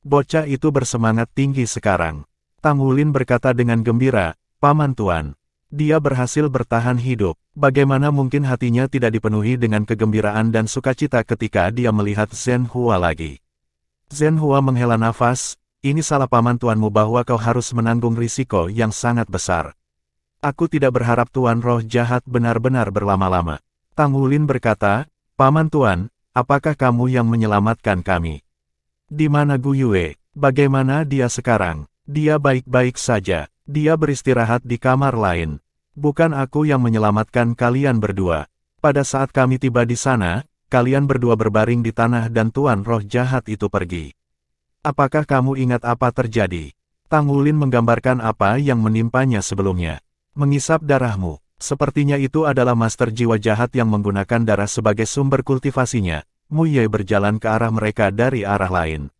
Bocah itu bersemangat tinggi sekarang. Tang Wulin berkata dengan gembira, Paman Tuan. Dia berhasil bertahan hidup. Bagaimana mungkin hatinya tidak dipenuhi dengan kegembiraan dan sukacita ketika dia melihat Zhen Hua lagi. Zhen Hua menghela nafas. Ini salah paman tuanmu bahwa kau harus menanggung risiko yang sangat besar. Aku tidak berharap tuan roh jahat benar-benar berlama-lama. Tang Wulin berkata, Paman tuan, apakah kamu yang menyelamatkan kami? Di mana Gu Yue? Bagaimana dia sekarang? Dia baik-baik saja. Dia beristirahat di kamar lain. Bukan aku yang menyelamatkan kalian berdua. Pada saat kami tiba di sana, kalian berdua berbaring di tanah dan tuan roh jahat itu pergi. Apakah kamu ingat apa terjadi? Tang Wulin menggambarkan apa yang menimpanya sebelumnya. Mengisap darahmu. Sepertinya itu adalah master jiwa jahat yang menggunakan darah sebagai sumber kultivasinya. Mu Ye berjalan ke arah mereka dari arah lain.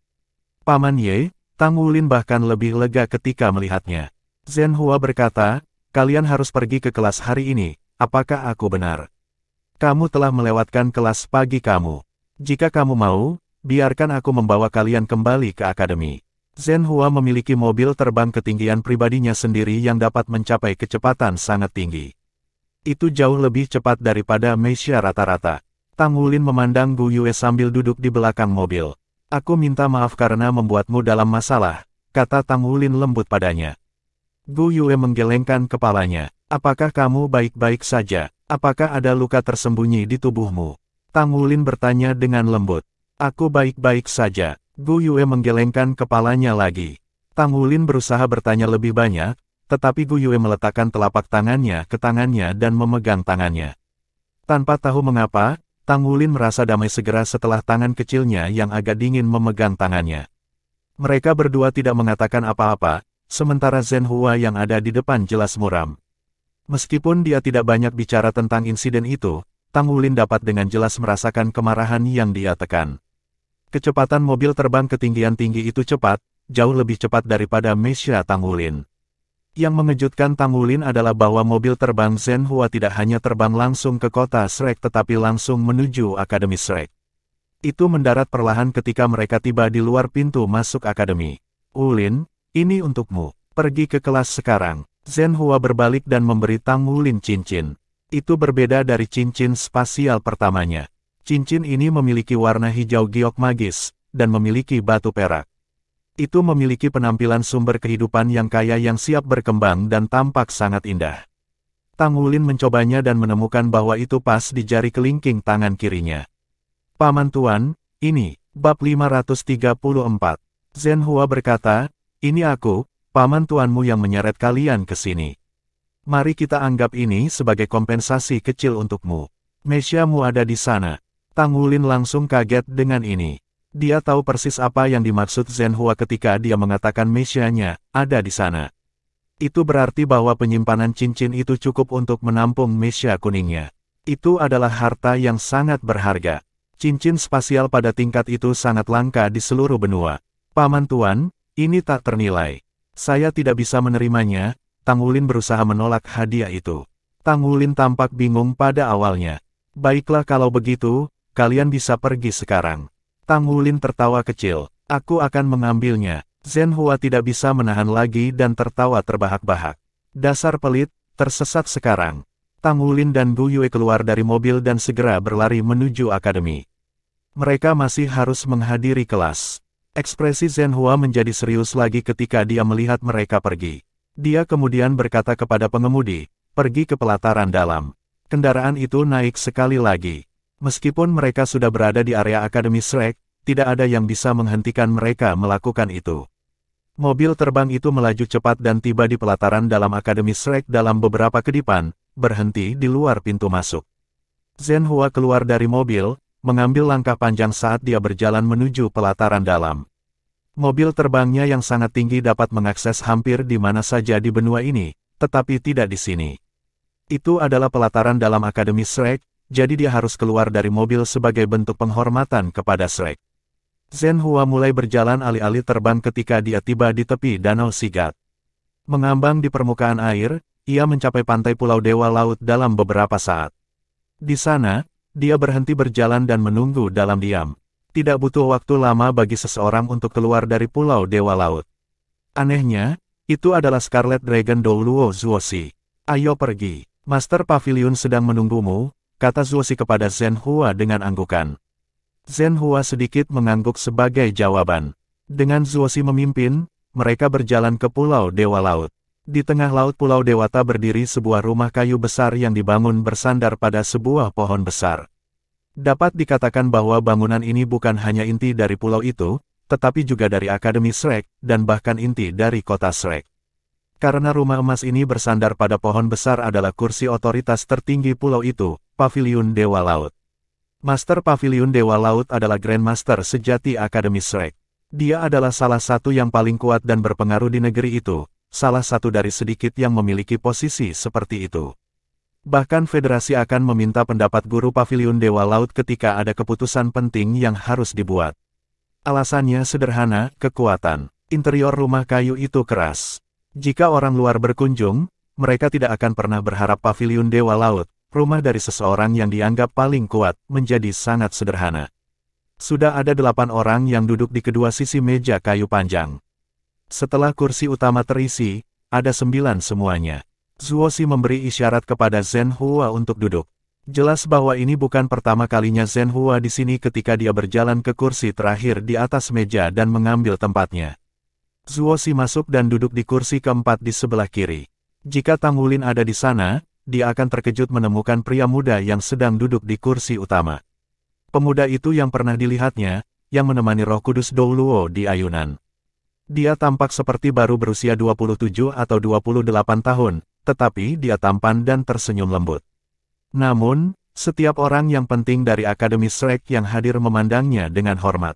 Paman Ye, Tang Wulin bahkan lebih lega ketika melihatnya. Zhen Hua berkata, kalian harus pergi ke kelas hari ini. Apakah aku benar? Kamu telah melewatkan kelas pagi kamu. Jika kamu mau, biarkan aku membawa kalian kembali ke akademi. Zhen Hua memiliki mobil terbang ketinggian pribadinya sendiri yang dapat mencapai kecepatan sangat tinggi. Itu jauh lebih cepat daripada Meisha rata-rata. Tang Wulin memandang Gu Yue sambil duduk di belakang mobil. Aku minta maaf karena membuatmu dalam masalah, kata Tang Wulin lembut padanya. Gu Yue menggelengkan kepalanya. Apakah kamu baik-baik saja? Apakah ada luka tersembunyi di tubuhmu? Tang Wulin bertanya dengan lembut. Aku baik-baik saja. Gu Yue menggelengkan kepalanya lagi. Tang Wulin berusaha bertanya lebih banyak, tetapi Gu Yue meletakkan telapak tangannya ke tangannya dan memegang tangannya. Tanpa tahu mengapa, Tang Wulin merasa damai segera setelah tangan kecilnya yang agak dingin memegang tangannya. Mereka berdua tidak mengatakan apa-apa, sementara Zhen Hua yang ada di depan jelas muram. Meskipun dia tidak banyak bicara tentang insiden itu, Tang Wulin dapat dengan jelas merasakan kemarahan yang dia tekan. Kecepatan mobil terbang ketinggian tinggi itu cepat, jauh lebih cepat daripada Meisha Tang Wulin. Yang mengejutkan Tang Wulin adalah bahwa mobil terbang Zhen Hua tidak hanya terbang langsung ke kota Shrek tetapi langsung menuju Akademi Shrek. Itu mendarat perlahan ketika mereka tiba di luar pintu masuk akademi. "Wulin, ini untukmu. Pergi ke kelas sekarang." Zhen Hua berbalik dan memberi Tang Wulin cincin. Itu berbeda dari cincin spasial pertamanya. Cincin ini memiliki warna hijau giok magis, dan memiliki batu perak. Itu memiliki penampilan sumber kehidupan yang kaya yang siap berkembang dan tampak sangat indah. Tang Wulin mencobanya dan menemukan bahwa itu pas di jari kelingking tangan kirinya. "Paman Tuan, ini, bab 534. Zhen Hua berkata, "Ini aku, paman tuanmu yang menyeret kalian ke sini. Mari kita anggap ini sebagai kompensasi kecil untukmu. Meisha-mu ada di sana." Tang Wulin langsung kaget dengan ini. Dia tahu persis apa yang dimaksud Zhen Hua ketika dia mengatakan Meisha-nya ada di sana. Itu berarti bahwa penyimpanan cincin itu cukup untuk menampung Meisha kuningnya. Itu adalah harta yang sangat berharga. Cincin spasial pada tingkat itu sangat langka di seluruh benua. "Paman Tuan, ini tak ternilai. Saya tidak bisa menerimanya." Tang Wulin berusaha menolak hadiah itu. Tang Wulin tampak bingung pada awalnya. "Baiklah kalau begitu, kalian bisa pergi sekarang." Tang Wulin tertawa kecil. "Aku akan mengambilnya." Zhen Hua tidak bisa menahan lagi dan tertawa terbahak-bahak. "Dasar pelit, tersesat sekarang." Tang Wulin dan Gu Yue keluar dari mobil dan segera berlari menuju akademi. Mereka masih harus menghadiri kelas. Ekspresi Zhen Hua menjadi serius lagi ketika dia melihat mereka pergi. Dia kemudian berkata kepada pengemudi, "Pergi ke pelataran dalam." Kendaraan itu naik sekali lagi. Meskipun mereka sudah berada di area Akademi Shrek, tidak ada yang bisa menghentikan mereka melakukan itu. Mobil terbang itu melaju cepat dan tiba di pelataran dalam Akademi Shrek dalam beberapa kedipan, berhenti di luar pintu masuk. Zhen Hua keluar dari mobil, mengambil langkah panjang saat dia berjalan menuju pelataran dalam. Mobil terbangnya yang sangat tinggi dapat mengakses hampir di mana saja di benua ini, tetapi tidak di sini. Itu adalah pelataran dalam Akademi Shrek, jadi dia harus keluar dari mobil sebagai bentuk penghormatan kepada Shrek. Zhen Hua mulai berjalan alih-alih terbang ketika dia tiba di tepi Danau Sigat. Mengambang di permukaan air, ia mencapai pantai Pulau Dewa Laut dalam beberapa saat. Di sana, dia berhenti berjalan dan menunggu dalam diam. Tidak butuh waktu lama bagi seseorang untuk keluar dari Pulau Dewa Laut. Anehnya, itu adalah Scarlet Dragon Dou Luo Zuoxi. "Ayo pergi. Master Pavilion sedang menunggumu," kata Zuoxi kepada Zhen Hua dengan anggukan. Zhen Hua sedikit mengangguk sebagai jawaban. Dengan Zuoxi memimpin, mereka berjalan ke Pulau Dewa Laut. Di tengah laut Pulau Dewata berdiri sebuah rumah kayu besar yang dibangun bersandar pada sebuah pohon besar. Dapat dikatakan bahwa bangunan ini bukan hanya inti dari pulau itu, tetapi juga dari Akademi Shrek, dan bahkan inti dari kota Shrek. Karena rumah emas ini bersandar pada pohon besar adalah kursi otoritas tertinggi pulau itu, Pavilion Dewa Laut. Master Pavilion Dewa Laut adalah Grandmaster sejati Akademi Shrek. Dia adalah salah satu yang paling kuat dan berpengaruh di negeri itu, salah satu dari sedikit yang memiliki posisi seperti itu. Bahkan Federasi akan meminta pendapat guru Pavilion Dewa Laut ketika ada keputusan penting yang harus dibuat. Alasannya sederhana, kekuatan. Interior rumah kayu itu keras. Jika orang luar berkunjung, mereka tidak akan pernah berharap Pavilion Dewa Laut, rumah dari seseorang yang dianggap paling kuat, menjadi sangat sederhana. Sudah ada 8 orang yang duduk di kedua sisi meja kayu panjang. Setelah kursi utama terisi, ada 9 semuanya. Zuoxi memberi isyarat kepada Zhen Hua untuk duduk. Jelas bahwa ini bukan pertama kalinya Zhen Hua di sini ketika dia berjalan ke kursi terakhir di atas meja dan mengambil tempatnya. Zuoxi masuk dan duduk di kursi keempat di sebelah kiri. Jika Tang Wulin ada di sana, dia akan terkejut menemukan pria muda yang sedang duduk di kursi utama. Pemuda itu yang pernah dilihatnya, yang menemani Roh Kudus Dou Luo di ayunan. Dia tampak seperti baru berusia 27 atau 28 tahun, tetapi dia tampan dan tersenyum lembut. Namun, setiap orang yang penting dari Akademi Shrek yang hadir memandangnya dengan hormat.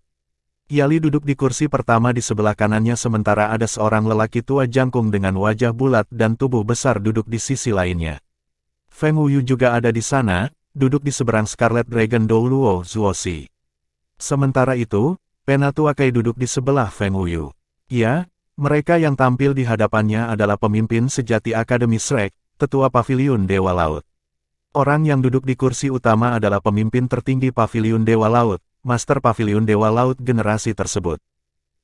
Yali duduk di kursi pertama di sebelah kanannya sementara ada seorang lelaki tua jangkung dengan wajah bulat dan tubuh besar duduk di sisi lainnya. Feng Wuyu juga ada di sana, duduk di seberang Scarlet Dragon Douluo Zuoxi. Sementara itu, Penatua Kai duduk di sebelah Feng Wuyu. Ya, mereka yang tampil di hadapannya adalah pemimpin sejati Akademi Shrek, Tetua Paviliun Dewa Laut. Orang yang duduk di kursi utama adalah pemimpin tertinggi Paviliun Dewa Laut, Master Paviliun Dewa Laut generasi tersebut.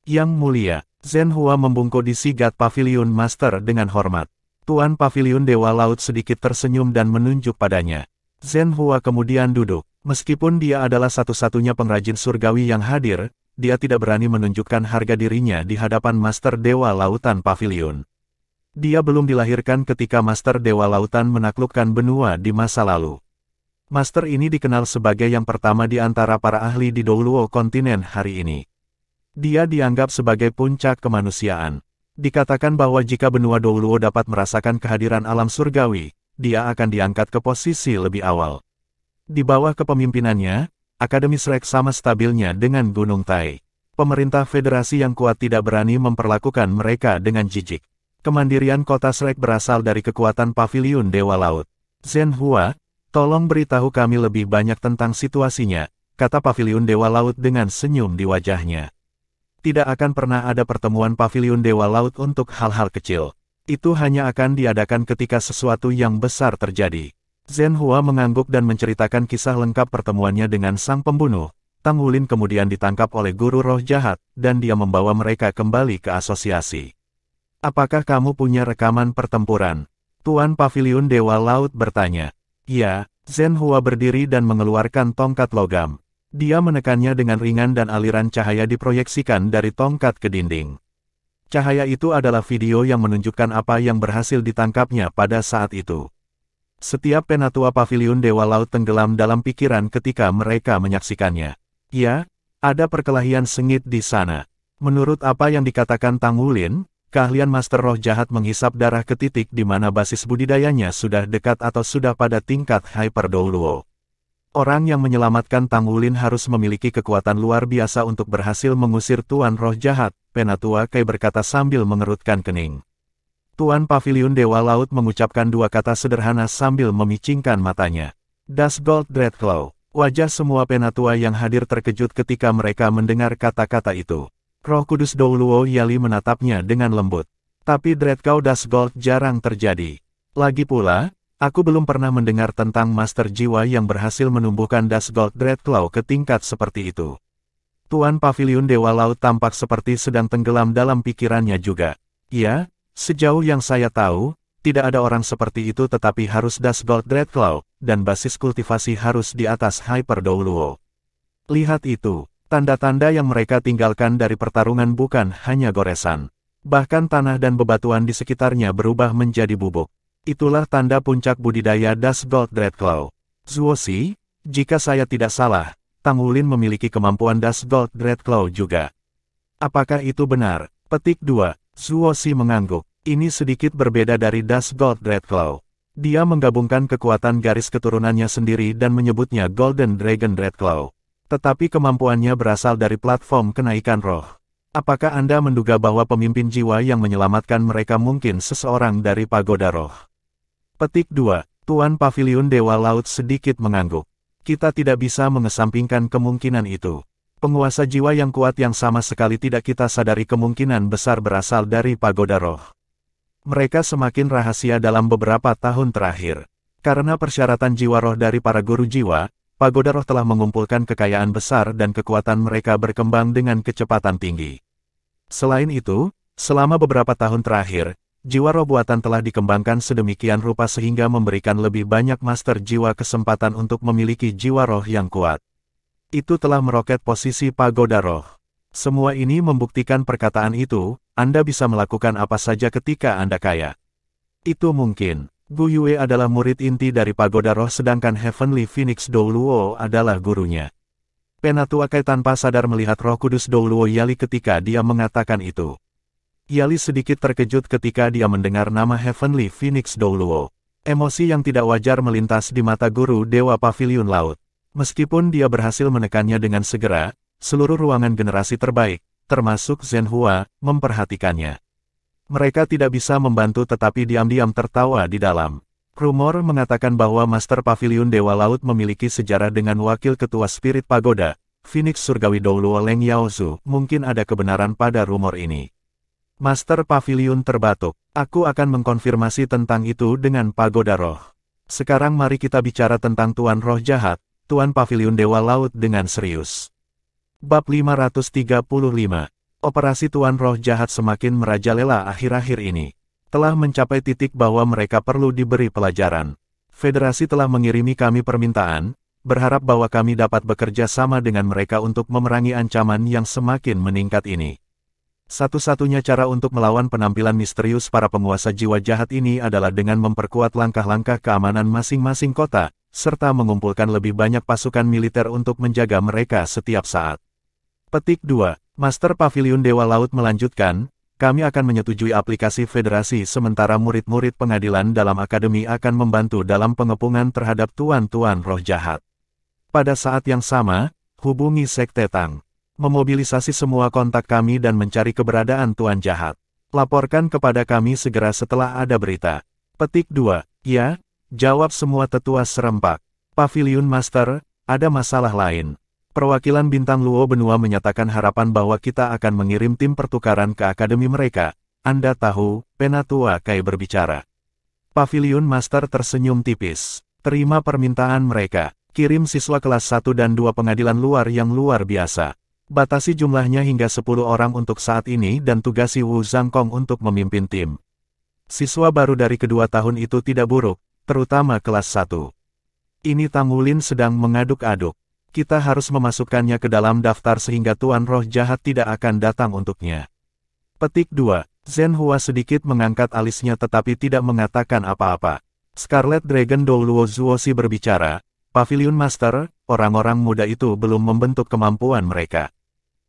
Yang mulia, Zhen Hua membungkuk di sigat Paviliun Master dengan hormat. Tuan Paviliun Dewa Laut sedikit tersenyum dan menunjuk padanya. Zhen Hua kemudian duduk. Meskipun dia adalah satu-satunya pengrajin surgawi yang hadir, dia tidak berani menunjukkan harga dirinya di hadapan Master Dewa Lautan Paviliun. Dia belum dilahirkan ketika Master Dewa Lautan menaklukkan benua di masa lalu. Master ini dikenal sebagai yang pertama di antara para ahli di Douluo kontinen hari ini. Dia dianggap sebagai puncak kemanusiaan. Dikatakan bahwa jika benua Douluo dapat merasakan kehadiran alam surgawi, dia akan diangkat ke posisi lebih awal. Di bawah kepemimpinannya, Akademi Shrek sama stabilnya dengan Gunung Tai. Pemerintah federasi yang kuat tidak berani memperlakukan mereka dengan jijik. Kemandirian kota Shrek berasal dari kekuatan Paviliun Dewa Laut. Zhen Hua, tolong beritahu kami lebih banyak tentang situasinya, kata Paviliun Dewa Laut dengan senyum di wajahnya. Tidak akan pernah ada pertemuan Paviliun Dewa Laut untuk hal-hal kecil. Itu hanya akan diadakan ketika sesuatu yang besar terjadi. Zhen Hua mengangguk dan menceritakan kisah lengkap pertemuannya dengan sang pembunuh. Tang Wulin kemudian ditangkap oleh guru roh jahat, dan dia membawa mereka kembali ke asosiasi. Apakah kamu punya rekaman pertempuran? Tuan Paviliun Dewa Laut bertanya. Ya, Zhen Hua berdiri dan mengeluarkan tongkat logam. Dia menekannya dengan ringan dan aliran cahaya diproyeksikan dari tongkat ke dinding. Cahaya itu adalah video yang menunjukkan apa yang berhasil ditangkapnya pada saat itu. Setiap penatua Paviliun Dewa Laut tenggelam dalam pikiran ketika mereka menyaksikannya. Ya, ada perkelahian sengit di sana. Menurut apa yang dikatakan Tang Wulin, keahlian Master Roh Jahat menghisap darah ke titik di mana basis budidayanya sudah dekat atau sudah pada tingkat Hyper Douluo. Orang yang menyelamatkan Tang Wulin harus memiliki kekuatan luar biasa untuk berhasil mengusir Tuan Roh Jahat, Penatua Kai berkata sambil mengerutkan kening. Tuan Paviliun Dewa Laut mengucapkan dua kata sederhana sambil memicingkan matanya. Das Gold Dreadclaw. Wajah semua penatua yang hadir terkejut ketika mereka mendengar kata-kata itu. Roh Kudus Douluo Yali menatapnya dengan lembut. Tapi Dreadclaw Das Gold jarang terjadi. Lagi pula, aku belum pernah mendengar tentang Master Jiwa yang berhasil menumbuhkan Das Gold Dreadclaw ke tingkat seperti itu. Tuan Paviliun Dewa Laut tampak seperti sedang tenggelam dalam pikirannya juga. Ya, sejauh yang saya tahu, tidak ada orang seperti itu tetapi harus Das Gold Dreadclaw, dan basis kultivasi harus di atas Hyper Douluo. Lihat itu, tanda-tanda yang mereka tinggalkan dari pertarungan bukan hanya goresan. Bahkan tanah dan bebatuan di sekitarnya berubah menjadi bubuk. Itulah tanda puncak budidaya Das Gold Dreadclaw. Zuoxi, jika saya tidak salah, Tang Wulin memiliki kemampuan Das Gold Dreadclaw juga. Apakah itu benar? Petik 2. Zuoxi mengangguk. Ini sedikit berbeda dari Das Gold Dreadclaw. Dia menggabungkan kekuatan garis keturunannya sendiri dan menyebutnya Golden Dragon Dreadclaw. Tetapi kemampuannya berasal dari platform kenaikan roh. Apakah Anda menduga bahwa pemimpin jiwa yang menyelamatkan mereka mungkin seseorang dari Pagoda Roh? Petik 2. Tuan Paviliun Dewa Laut sedikit mengangguk. Kita tidak bisa mengesampingkan kemungkinan itu. Penguasa jiwa yang kuat yang sama sekali tidak kita sadari kemungkinan besar berasal dari Pagoda Roh. Mereka semakin rahasia dalam beberapa tahun terakhir. Karena persyaratan jiwa roh dari para guru jiwa, Pagoda Roh telah mengumpulkan kekayaan besar dan kekuatan mereka berkembang dengan kecepatan tinggi. Selain itu, selama beberapa tahun terakhir, jiwa roh buatan telah dikembangkan sedemikian rupa sehingga memberikan lebih banyak master jiwa kesempatan untuk memiliki jiwa roh yang kuat. Itu telah meroket posisi Pagoda Roh. Semua ini membuktikan perkataan itu, Anda bisa melakukan apa saja ketika Anda kaya. Itu mungkin. Gu Yue adalah murid inti dari Pagoda Roh sedangkan Heavenly Phoenix Douluo adalah gurunya. Penatua Kai tanpa sadar melihat Roh Kudus Douluo Yali ketika dia mengatakan itu. Yali sedikit terkejut ketika dia mendengar nama Heavenly Phoenix Douluo. Emosi yang tidak wajar melintas di mata guru Dewa Paviliun Laut. Meskipun dia berhasil menekannya dengan segera, seluruh ruangan generasi terbaik, termasuk Zhenhua, memperhatikannya. Mereka tidak bisa membantu tetapi diam-diam tertawa di dalam. Rumor mengatakan bahwa Master Paviliun Dewa Laut memiliki sejarah dengan Wakil Ketua Spirit Pagoda, Phoenix Surgawi Douluo Leng Yaozu. Mungkin ada kebenaran pada rumor ini. Master Paviliun terbatuk. Aku akan mengkonfirmasi tentang itu dengan Pagoda Roh. Sekarang mari kita bicara tentang Tuan Roh Jahat, Tuan Paviliun Dewa Laut dengan serius. Bab 535. Operasi Tuan Roh Jahat semakin merajalela akhir-akhir ini. Telah mencapai titik bahwa mereka perlu diberi pelajaran. Federasi telah mengirimi kami permintaan, berharap bahwa kami dapat bekerja sama dengan mereka untuk memerangi ancaman yang semakin meningkat ini. Satu-satunya cara untuk melawan penampilan misterius para penguasa jiwa jahat ini adalah dengan memperkuat langkah-langkah keamanan masing-masing kota, serta mengumpulkan lebih banyak pasukan militer untuk menjaga mereka setiap saat. Petik 2. Master Paviliun Dewa Laut melanjutkan, kami akan menyetujui aplikasi federasi sementara murid-murid pengadilan dalam akademi akan membantu dalam pengepungan terhadap tuan-tuan roh jahat. Pada saat yang sama, hubungi Sekte Tang. Memobilisasi semua kontak kami dan mencari keberadaan tuan jahat. Laporkan kepada kami segera setelah ada berita. Petik 2. Ya, jawab semua tetua serempak. Paviliun Master, ada masalah lain. Perwakilan Bintang Luo Benua menyatakan harapan bahwa kita akan mengirim tim pertukaran ke akademi mereka. Anda tahu, Penatua Kai berbicara. Paviliun Master tersenyum tipis. Terima permintaan mereka. Kirim siswa kelas 1 dan 2 pengadilan luar yang luar biasa. Batasi jumlahnya hingga 10 orang untuk saat ini dan tugasi Wu Zhangkong untuk memimpin tim. Siswa baru dari kedua tahun itu tidak buruk, terutama kelas 1. Ini Tang Wulin sedang mengaduk-aduk. Kita harus memasukkannya ke dalam daftar sehingga Tuan Roh Jahat tidak akan datang untuknya. Petik 2. Zhenhua sedikit mengangkat alisnya tetapi tidak mengatakan apa-apa. Scarlet Dragon Douluo Zuosi berbicara, Paviliun Master, orang-orang muda itu belum membentuk kemampuan mereka.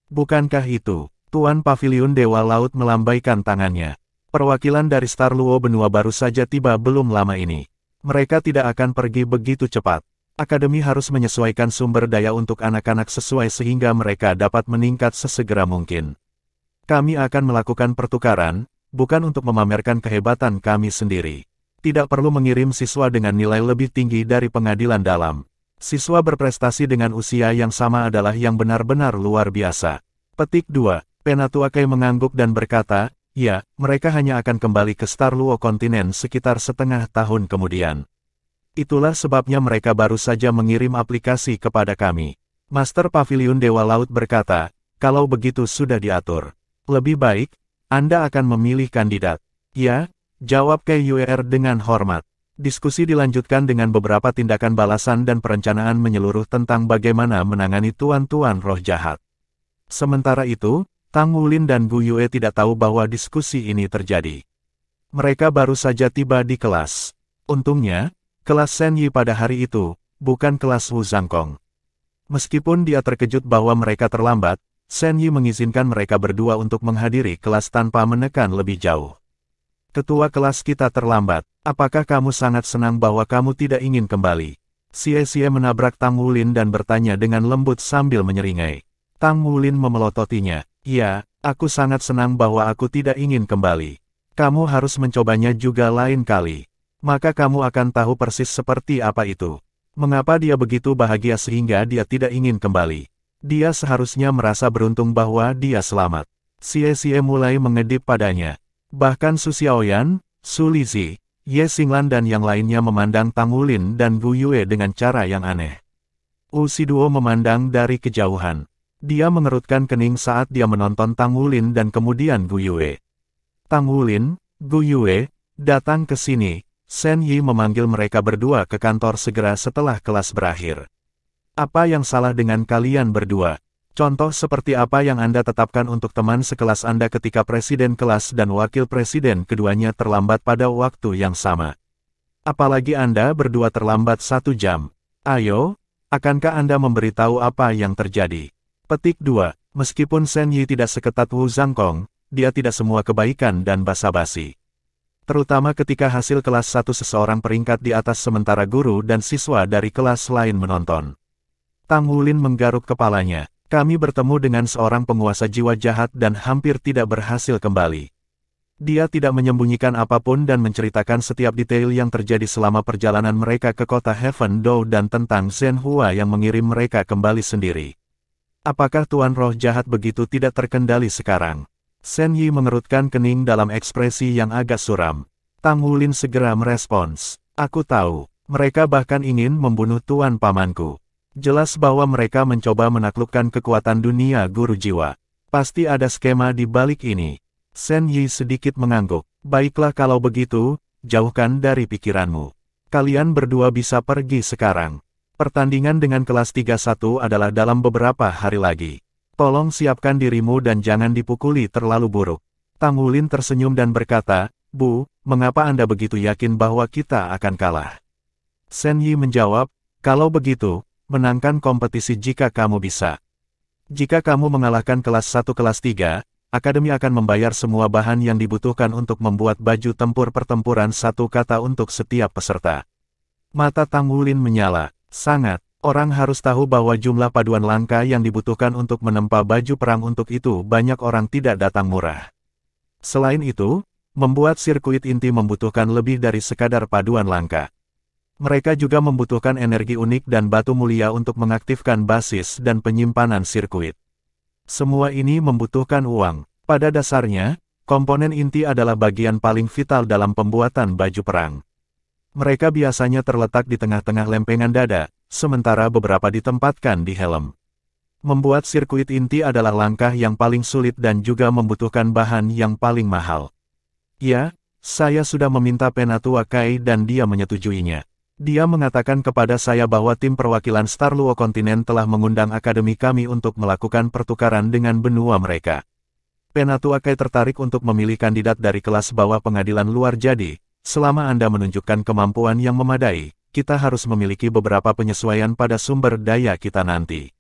Bukankah itu? Tuan Paviliun Dewa Laut melambaikan tangannya. Perwakilan dari Star Luo Benua baru saja tiba belum lama ini. Mereka tidak akan pergi begitu cepat. Akademi harus menyesuaikan sumber daya untuk anak-anak sesuai sehingga mereka dapat meningkat sesegera mungkin. Kami akan melakukan pertukaran, bukan untuk memamerkan kehebatan kami sendiri. Tidak perlu mengirim siswa dengan nilai lebih tinggi dari pengadilan dalam. Siswa berprestasi dengan usia yang sama adalah yang benar-benar luar biasa. Petik 2. Penatua Kai mengangguk dan berkata, ya, mereka hanya akan kembali ke Star Luo kontinen sekitar setengah tahun kemudian. Itulah sebabnya mereka baru saja mengirim aplikasi kepada kami. Master Paviliun Dewa Laut berkata, kalau begitu sudah diatur. Lebih baik, Anda akan memilih kandidat. Ya, jawab Kai Yuer dengan hormat. Diskusi dilanjutkan dengan beberapa tindakan balasan dan perencanaan menyeluruh tentang bagaimana menangani tuan-tuan roh jahat. Sementara itu, Tang Wulin dan Gu Yue tidak tahu bahwa diskusi ini terjadi. Mereka baru saja tiba di kelas. Untungnya, kelas Shen Yi pada hari itu, bukan kelas Wu Zhangkong. Meskipun dia terkejut bahwa mereka terlambat, Shen Yi mengizinkan mereka berdua untuk menghadiri kelas tanpa menekan lebih jauh. Ketua kelas kita terlambat. Apakah kamu sangat senang bahwa kamu tidak ingin kembali? Xie menabrak Tang Wulin dan bertanya dengan lembut sambil menyeringai. Tang Wulin memelototinya. Ya, aku sangat senang bahwa aku tidak ingin kembali. Kamu harus mencobanya juga lain kali. Maka kamu akan tahu persis seperti apa itu. Mengapa dia begitu bahagia sehingga dia tidak ingin kembali. Dia seharusnya merasa beruntung bahwa dia selamat. Xie mulai mengedip padanya. Bahkan Su Xiaoyan, Su Lizi, Ye Xinglan dan yang lainnya memandang Tang Wulin dan Gu Yue dengan cara yang aneh. Wu Siduo memandang dari kejauhan. Dia mengerutkan kening saat dia menonton Tang Wulin dan kemudian Gu Yue. Tang Wulin, Gu Yue, datang ke sini. Shen Yi memanggil mereka berdua ke kantor segera setelah kelas berakhir. Apa yang salah dengan kalian berdua? Contoh seperti apa yang Anda tetapkan untuk teman sekelas Anda ketika presiden kelas dan wakil presiden keduanya terlambat pada waktu yang sama? Apalagi Anda berdua terlambat 1 jam. Ayo, akankah Anda memberitahu apa yang terjadi? Petik 2. Meskipun Shen Yi tidak seketat Wu Zhangkong, dia tidak semua kebaikan dan basa-basi. Terutama ketika hasil kelas 1 seseorang peringkat di atas sementara guru dan siswa dari kelas lain menonton. Tang Wulin menggaruk kepalanya. Kami bertemu dengan seorang penguasa jiwa jahat dan hampir tidak berhasil kembali. Dia tidak menyembunyikan apapun dan menceritakan setiap detail yang terjadi selama perjalanan mereka ke kota Heaven Dou dan tentang Zhen Hua yang mengirim mereka kembali sendiri. Apakah Tuan Roh Jahat begitu tidak terkendali sekarang? Shen Yi mengerutkan kening dalam ekspresi yang agak suram. Tang Wulin segera merespons. Aku tahu, mereka bahkan ingin membunuh Tuan Pamanku. Jelas bahwa mereka mencoba menaklukkan kekuatan dunia guru jiwa. Pasti ada skema di balik ini. Shen Yi sedikit mengangguk. Baiklah kalau begitu, jauhkan dari pikiranmu. Kalian berdua bisa pergi sekarang. Pertandingan dengan kelas 31 adalah dalam beberapa hari lagi. Tolong siapkan dirimu dan jangan dipukuli terlalu buruk. Tang Wulin tersenyum dan berkata, Bu, mengapa Anda begitu yakin bahwa kita akan kalah? Shen Yi menjawab, kalau begitu, menangkan kompetisi jika kamu bisa. Jika kamu mengalahkan kelas 1 kelas 3, Akademi akan membayar semua bahan yang dibutuhkan untuk membuat baju tempur pertempuran 1 kata untuk setiap peserta. Mata Tang Wulin menyala. Sangat. Orang harus tahu bahwa jumlah paduan langka yang dibutuhkan untuk menempa baju perang untuk itu banyak orang tidak datang murah. Selain itu, membuat sirkuit inti membutuhkan lebih dari sekadar paduan langka. Mereka juga membutuhkan energi unik dan batu mulia untuk mengaktifkan basis dan penyimpanan sirkuit. Semua ini membutuhkan uang. Pada dasarnya, komponen inti adalah bagian paling vital dalam pembuatan baju perang. Mereka biasanya terletak di tengah-tengah lempengan dada, sementara beberapa ditempatkan di helm. Membuat sirkuit inti adalah langkah yang paling sulit dan juga membutuhkan bahan yang paling mahal. Ya, saya sudah meminta Penatua Kai dan dia menyetujuinya. Dia mengatakan kepada saya bahwa tim perwakilan Star Luo Kontinen telah mengundang akademi kami untuk melakukan pertukaran dengan benua mereka. Penatua Kai tertarik untuk memilih kandidat dari kelas bawah pengadilan luar jadi, selama Anda menunjukkan kemampuan yang memadai, kita harus memiliki beberapa penyesuaian pada sumber daya kita nanti.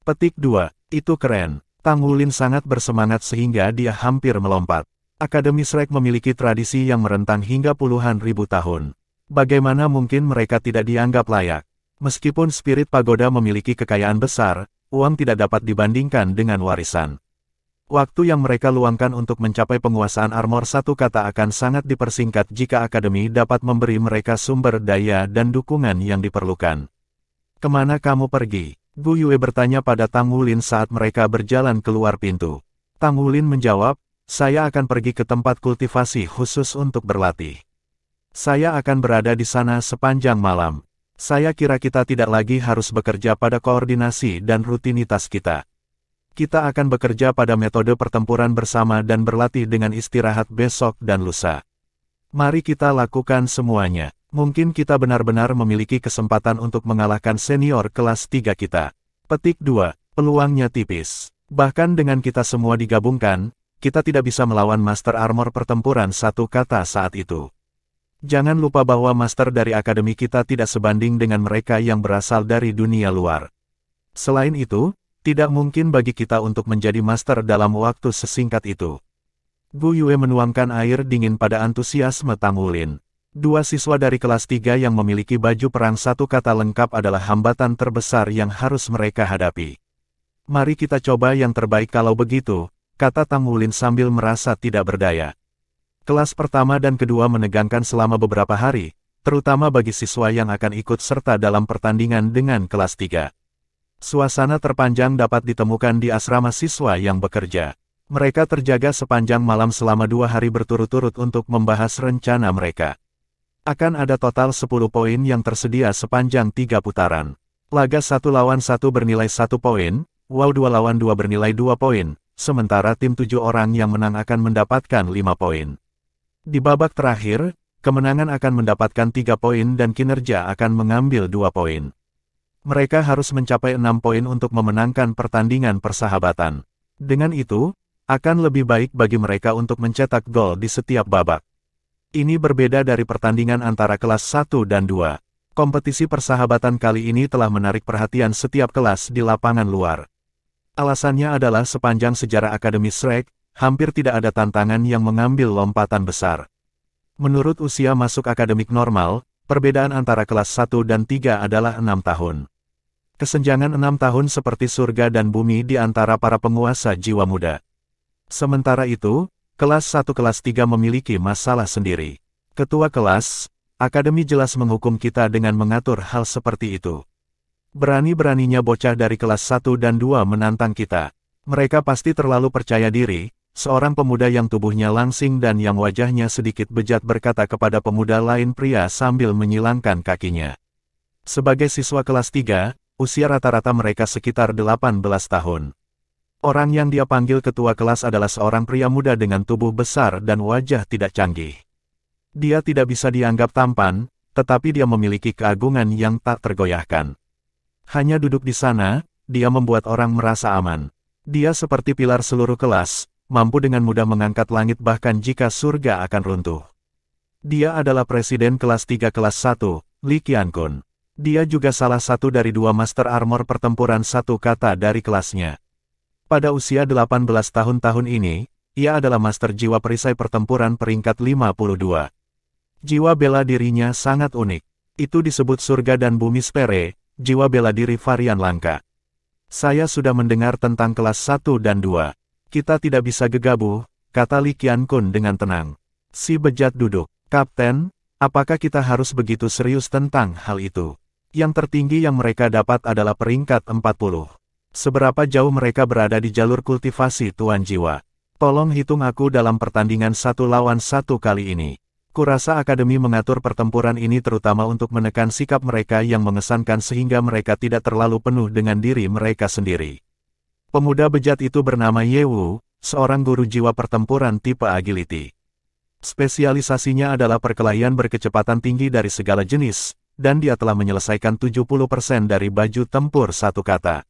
Petik 2. Itu keren. Tang Wulin sangat bersemangat sehingga dia hampir melompat. Akademi Shrek memiliki tradisi yang merentang hingga puluhan ribu tahun. Bagaimana mungkin mereka tidak dianggap layak? Meskipun spirit pagoda memiliki kekayaan besar, uang tidak dapat dibandingkan dengan warisan. Waktu yang mereka luangkan untuk mencapai penguasaan armor 1 kata akan sangat dipersingkat jika akademi dapat memberi mereka sumber daya dan dukungan yang diperlukan. Kemana kamu pergi? Gu Yue bertanya pada Tang Wulin saat mereka berjalan keluar pintu. Tang Wulin menjawab, saya akan pergi ke tempat kultivasi khusus untuk berlatih. Saya akan berada di sana sepanjang malam. Saya kira kita tidak lagi harus bekerja pada koordinasi dan rutinitas kita. Kita akan bekerja pada metode pertempuran bersama dan berlatih dengan istirahat besok dan lusa. Mari kita lakukan semuanya. Mungkin kita benar-benar memiliki kesempatan untuk mengalahkan senior kelas 3 kita. Petik 2. Peluangnya tipis. Bahkan dengan kita semua digabungkan, kita tidak bisa melawan Master Armor pertempuran 1 kata saat itu. Jangan lupa bahwa master dari akademi kita tidak sebanding dengan mereka yang berasal dari dunia luar. Selain itu, tidak mungkin bagi kita untuk menjadi master dalam waktu sesingkat itu. Gu Yue menuangkan air dingin pada antusiasme Tang Wulin. 2 siswa dari kelas 3 yang memiliki baju perang 1 kata lengkap adalah hambatan terbesar yang harus mereka hadapi. Mari kita coba yang terbaik kalau begitu, kata Tang Wulin sambil merasa tidak berdaya. Kelas pertama dan kedua menegangkan selama beberapa hari, terutama bagi siswa yang akan ikut serta dalam pertandingan dengan kelas 3. Suasana terpanjang dapat ditemukan di asrama siswa yang bekerja. Mereka terjaga sepanjang malam selama 2 hari berturut-turut untuk membahas rencana mereka. Akan ada total 10 poin yang tersedia sepanjang 3 putaran. Laga 1 lawan 1 bernilai 1 poin, WoW 2 lawan 2 bernilai 2 poin, sementara tim 7 orang yang menang akan mendapatkan 5 poin. Di babak terakhir, kemenangan akan mendapatkan 3 poin dan kinerja akan mengambil 2 poin. Mereka harus mencapai 6 poin untuk memenangkan pertandingan persahabatan. Dengan itu, akan lebih baik bagi mereka untuk mencetak gol di setiap babak. Ini berbeda dari pertandingan antara kelas 1 dan 2. Kompetisi persahabatan kali ini telah menarik perhatian setiap kelas di lapangan luar. Alasannya adalah sepanjang sejarah Akademi Shrek, hampir tidak ada tantangan yang mengambil lompatan besar. Menurut usia masuk akademik normal, perbedaan antara kelas 1 dan 3 adalah 6 tahun. Kesenjangan 6 tahun seperti surga dan bumi di antara para penguasa jiwa muda. Sementara itu, kelas 1 kelas 3 memiliki masalah sendiri. Ketua kelas, akademi jelas menghukum kita dengan mengatur hal seperti itu. Berani-beraninya bocah dari kelas 1 dan 2 menantang kita. Mereka pasti terlalu percaya diri. Seorang pemuda yang tubuhnya langsing dan yang wajahnya sedikit bejat berkata kepada pemuda lain pria sambil menyilangkan kakinya. Sebagai siswa kelas 3, usia rata-rata mereka sekitar 18 tahun. Orang yang dia panggil ketua kelas adalah seorang pria muda dengan tubuh besar dan wajah tidak canggih. Dia tidak bisa dianggap tampan, tetapi dia memiliki keagungan yang tak tergoyahkan. Hanya duduk di sana, dia membuat orang merasa aman. Dia seperti pilar seluruh kelas, mampu dengan mudah mengangkat langit bahkan jika surga akan runtuh. Dia adalah presiden kelas 3 kelas 1, Li Qiankun. Dia juga salah satu dari 2 master armor pertempuran satu kata dari kelasnya. Pada usia 18 tahun ini, ia adalah master jiwa perisai pertempuran peringkat 52. Jiwa bela dirinya sangat unik. Itu disebut surga dan bumi spere, jiwa bela diri varian langka. Saya sudah mendengar tentang kelas 1 dan 2. Kita tidak bisa gegabah, kata Li Qiankun dengan tenang. Si bejat duduk. Kapten, apakah kita harus begitu serius tentang hal itu? Yang tertinggi yang mereka dapat adalah peringkat 40. Seberapa jauh mereka berada di jalur kultivasi Tuan Jiwa? Tolong hitung aku dalam pertandingan 1 lawan 1 kali ini. Kurasa akademi mengatur pertempuran ini terutama untuk menekan sikap mereka yang mengesankan sehingga mereka tidak terlalu penuh dengan diri mereka sendiri. Pemuda bejat itu bernama Ye Wu, seorang guru jiwa pertempuran tipe agility. Spesialisasinya adalah perkelahian berkecepatan tinggi dari segala jenis, dan dia telah menyelesaikan 70% dari baju tempur satu kata.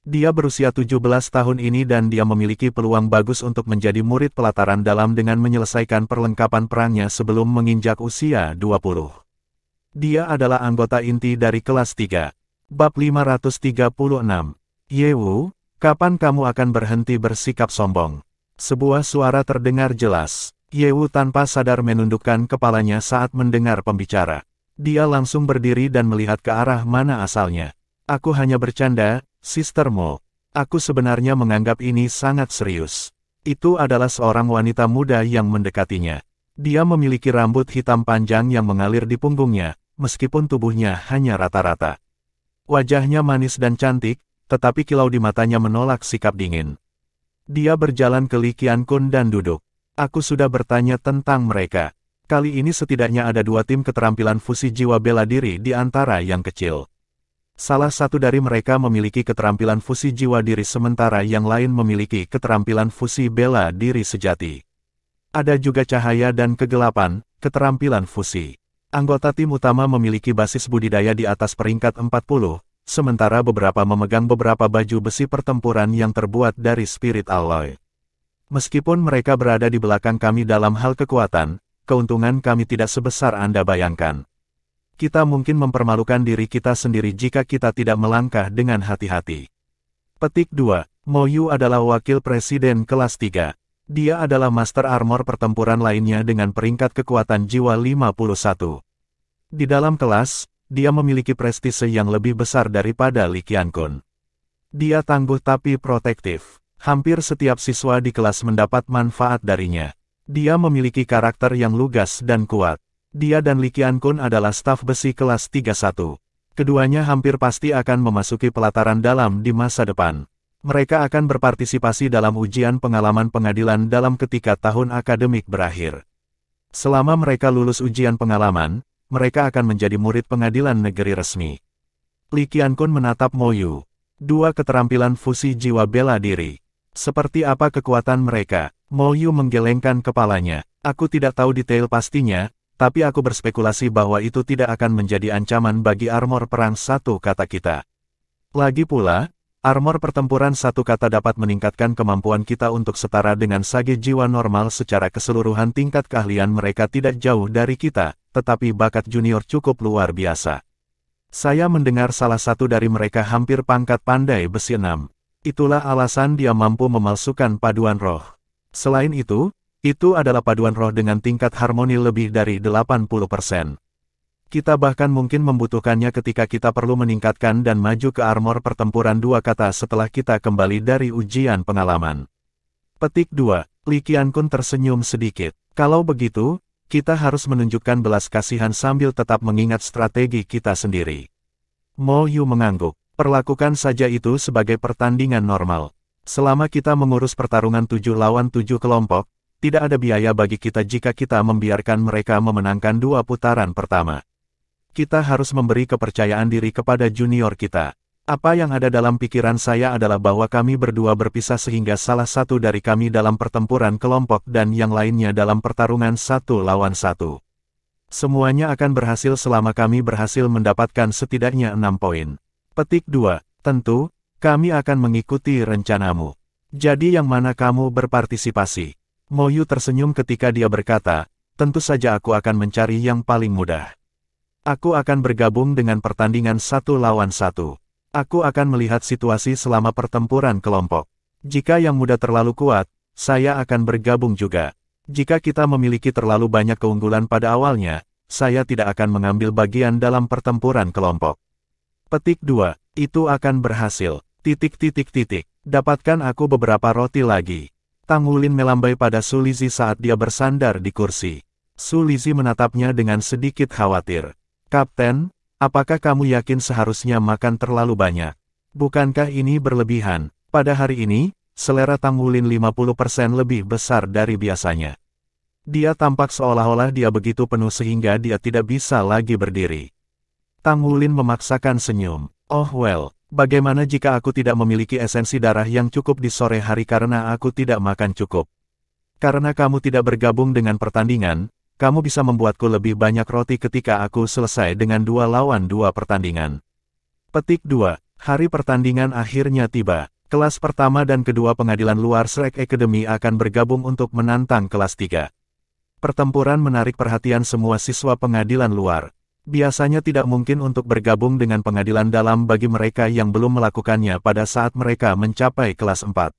Dia berusia 17 tahun ini dan dia memiliki peluang bagus untuk menjadi murid pelataran dalam dengan menyelesaikan perlengkapan perangnya sebelum menginjak usia 20. Dia adalah anggota inti dari kelas 3. Bab 536. Ye Wu, kapan kamu akan berhenti bersikap sombong? Sebuah suara terdengar jelas. Ye Wu tanpa sadar menundukkan kepalanya saat mendengar pembicara. Dia langsung berdiri dan melihat ke arah mana asalnya. Aku hanya bercanda, Sister Mo. Aku sebenarnya menganggap ini sangat serius. Itu adalah seorang wanita muda yang mendekatinya. Dia memiliki rambut hitam panjang yang mengalir di punggungnya, meskipun tubuhnya hanya rata-rata. Wajahnya manis dan cantik, tetapi kilau di matanya menolak sikap dingin. Dia berjalan ke Li Qiankun dan duduk. Aku sudah bertanya tentang mereka. Kali ini setidaknya ada 2 tim keterampilan fusi jiwa bela diri di antara yang kecil. Salah satu dari mereka memiliki keterampilan fusi jiwa diri sementara yang lain memiliki keterampilan fusi bela diri sejati. Ada juga cahaya dan kegelapan, keterampilan fusi. Anggota tim utama memiliki basis budidaya di atas peringkat 40, sementara beberapa memegang beberapa baju besi pertempuran yang terbuat dari spirit alloy. Meskipun mereka berada di belakang kami dalam hal kekuatan, keuntungan kami tidak sebesar Anda bayangkan. Kita mungkin mempermalukan diri kita sendiri jika kita tidak melangkah dengan hati-hati. Petik 2. Mo Yu adalah wakil presiden kelas 3. Dia adalah master armor pertempuran lainnya dengan peringkat kekuatan jiwa 51. Di dalam kelas, dia memiliki prestise yang lebih besar daripada Li Qiankun. Dia tangguh tapi protektif. Hampir setiap siswa di kelas mendapat manfaat darinya. Dia memiliki karakter yang lugas dan kuat. Dia dan Li Qiankun adalah staf besi kelas 31. Keduanya hampir pasti akan memasuki pelataran dalam di masa depan. Mereka akan berpartisipasi dalam ujian pengalaman pengadilan dalam ketika tahun akademik berakhir. Selama mereka lulus ujian pengalaman, mereka akan menjadi murid pengadilan negeri resmi. Li Qiankun menatap Mo Yu. 2 keterampilan fusi jiwa bela diri. Seperti apa kekuatan mereka? Mo Yu menggelengkan kepalanya. Aku tidak tahu detail pastinya, tapi aku berspekulasi bahwa itu tidak akan menjadi ancaman bagi armor perang satu kata kita. Lagi pula, armor pertempuran satu kata dapat meningkatkan kemampuan kita untuk setara dengan sage jiwa normal secara keseluruhan. Tingkat keahlian mereka tidak jauh dari kita, tetapi bakat junior cukup luar biasa. Saya mendengar salah satu dari mereka hampir pangkat pandai besi 6. Itulah alasan dia mampu memalsukan paduan roh. Selain itu adalah paduan roh dengan tingkat harmoni lebih dari 80%. Kita bahkan mungkin membutuhkannya ketika kita perlu meningkatkan dan maju ke armor pertempuran 2 kata setelah kita kembali dari ujian pengalaman. Petik 2. Li Qiankun tersenyum sedikit. Kalau begitu, kita harus menunjukkan belas kasihan sambil tetap mengingat strategi kita sendiri. Mo Yu mengangguk. Perlakukan saja itu sebagai pertandingan normal. Selama kita mengurus pertarungan 7 lawan 7 kelompok, tidak ada biaya bagi kita jika kita membiarkan mereka memenangkan 2 putaran pertama. Kita harus memberi kepercayaan diri kepada junior kita. Apa yang ada dalam pikiran saya adalah bahwa kami berdua berpisah sehingga salah satu dari kami dalam pertempuran kelompok dan yang lainnya dalam pertarungan 1 lawan 1. Semuanya akan berhasil selama kami berhasil mendapatkan setidaknya 6 poin. Petik 2. Tentu, kami akan mengikuti rencanamu. Jadi yang mana kamu berpartisipasi? Mo Yu tersenyum ketika dia berkata, tentu saja aku akan mencari yang paling mudah. Aku akan bergabung dengan pertandingan 1 lawan 1. Aku akan melihat situasi selama pertempuran kelompok. Jika yang muda terlalu kuat, saya akan bergabung juga. Jika kita memiliki terlalu banyak keunggulan pada awalnya, saya tidak akan mengambil bagian dalam pertempuran kelompok. Petik 2. Itu akan berhasil. ... Dapatkan aku beberapa roti lagi. Tang Wulin melambai pada Su Lizhi saat dia bersandar di kursi. Su Lizhi menatapnya dengan sedikit khawatir. Kapten, apakah kamu yakin seharusnya makan terlalu banyak? Bukankah ini berlebihan? Pada hari ini, selera Tang Wulin 50% lebih besar dari biasanya. Dia tampak seolah-olah dia begitu penuh sehingga dia tidak bisa lagi berdiri. Tang Wulin memaksakan senyum. Oh well, bagaimana jika aku tidak memiliki esensi darah yang cukup di sore hari karena aku tidak makan cukup? Karena kamu tidak bergabung dengan pertandingan, kamu bisa membuatku lebih banyak roti ketika aku selesai dengan 2 lawan 2 pertandingan. Petik 2. Hari pertandingan akhirnya tiba. Kelas pertama dan kedua pengadilan luar Shrek Academy akan bergabung untuk menantang kelas 3. Pertempuran menarik perhatian semua siswa pengadilan luar. Biasanya tidak mungkin untuk bergabung dengan pengadilan dalam bagi mereka yang belum melakukannya pada saat mereka mencapai kelas 4.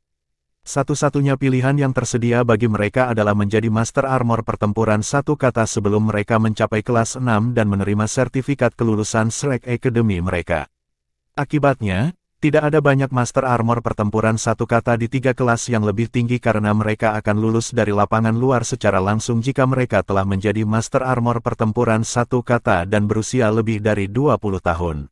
Satu-satunya pilihan yang tersedia bagi mereka adalah menjadi Master Armor pertempuran 1 kata sebelum mereka mencapai kelas 6 dan menerima sertifikat kelulusan Shrek Academy mereka. Akibatnya, tidak ada banyak Master Armor pertempuran 1 kata di 3 kelas yang lebih tinggi karena mereka akan lulus dari lapangan luar secara langsung jika mereka telah menjadi Master Armor pertempuran 1 kata dan berusia lebih dari 20 tahun.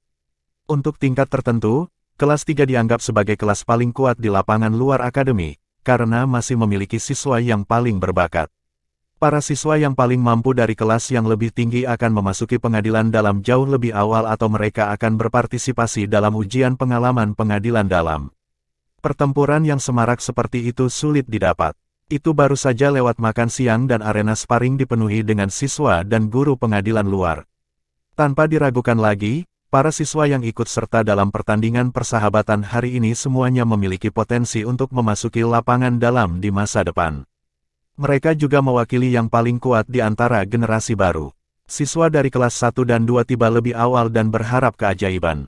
Untuk tingkat tertentu, kelas 3 dianggap sebagai kelas paling kuat di lapangan luar akademi, karena masih memiliki siswa yang paling berbakat. Para siswa yang paling mampu dari kelas yang lebih tinggi akan memasuki pengadilan dalam jauh lebih awal atau mereka akan berpartisipasi dalam ujian pengalaman pengadilan dalam. Pertempuran yang semarak seperti itu sulit didapat. Itu baru saja lewat makan siang dan arena sparring dipenuhi dengan siswa dan guru pengadilan luar. Tanpa diragukan lagi, para siswa yang ikut serta dalam pertandingan persahabatan hari ini semuanya memiliki potensi untuk memasuki lapangan dalam di masa depan. Mereka juga mewakili yang paling kuat di antara generasi baru. Siswa dari kelas 1 dan 2 tiba lebih awal dan berharap keajaiban.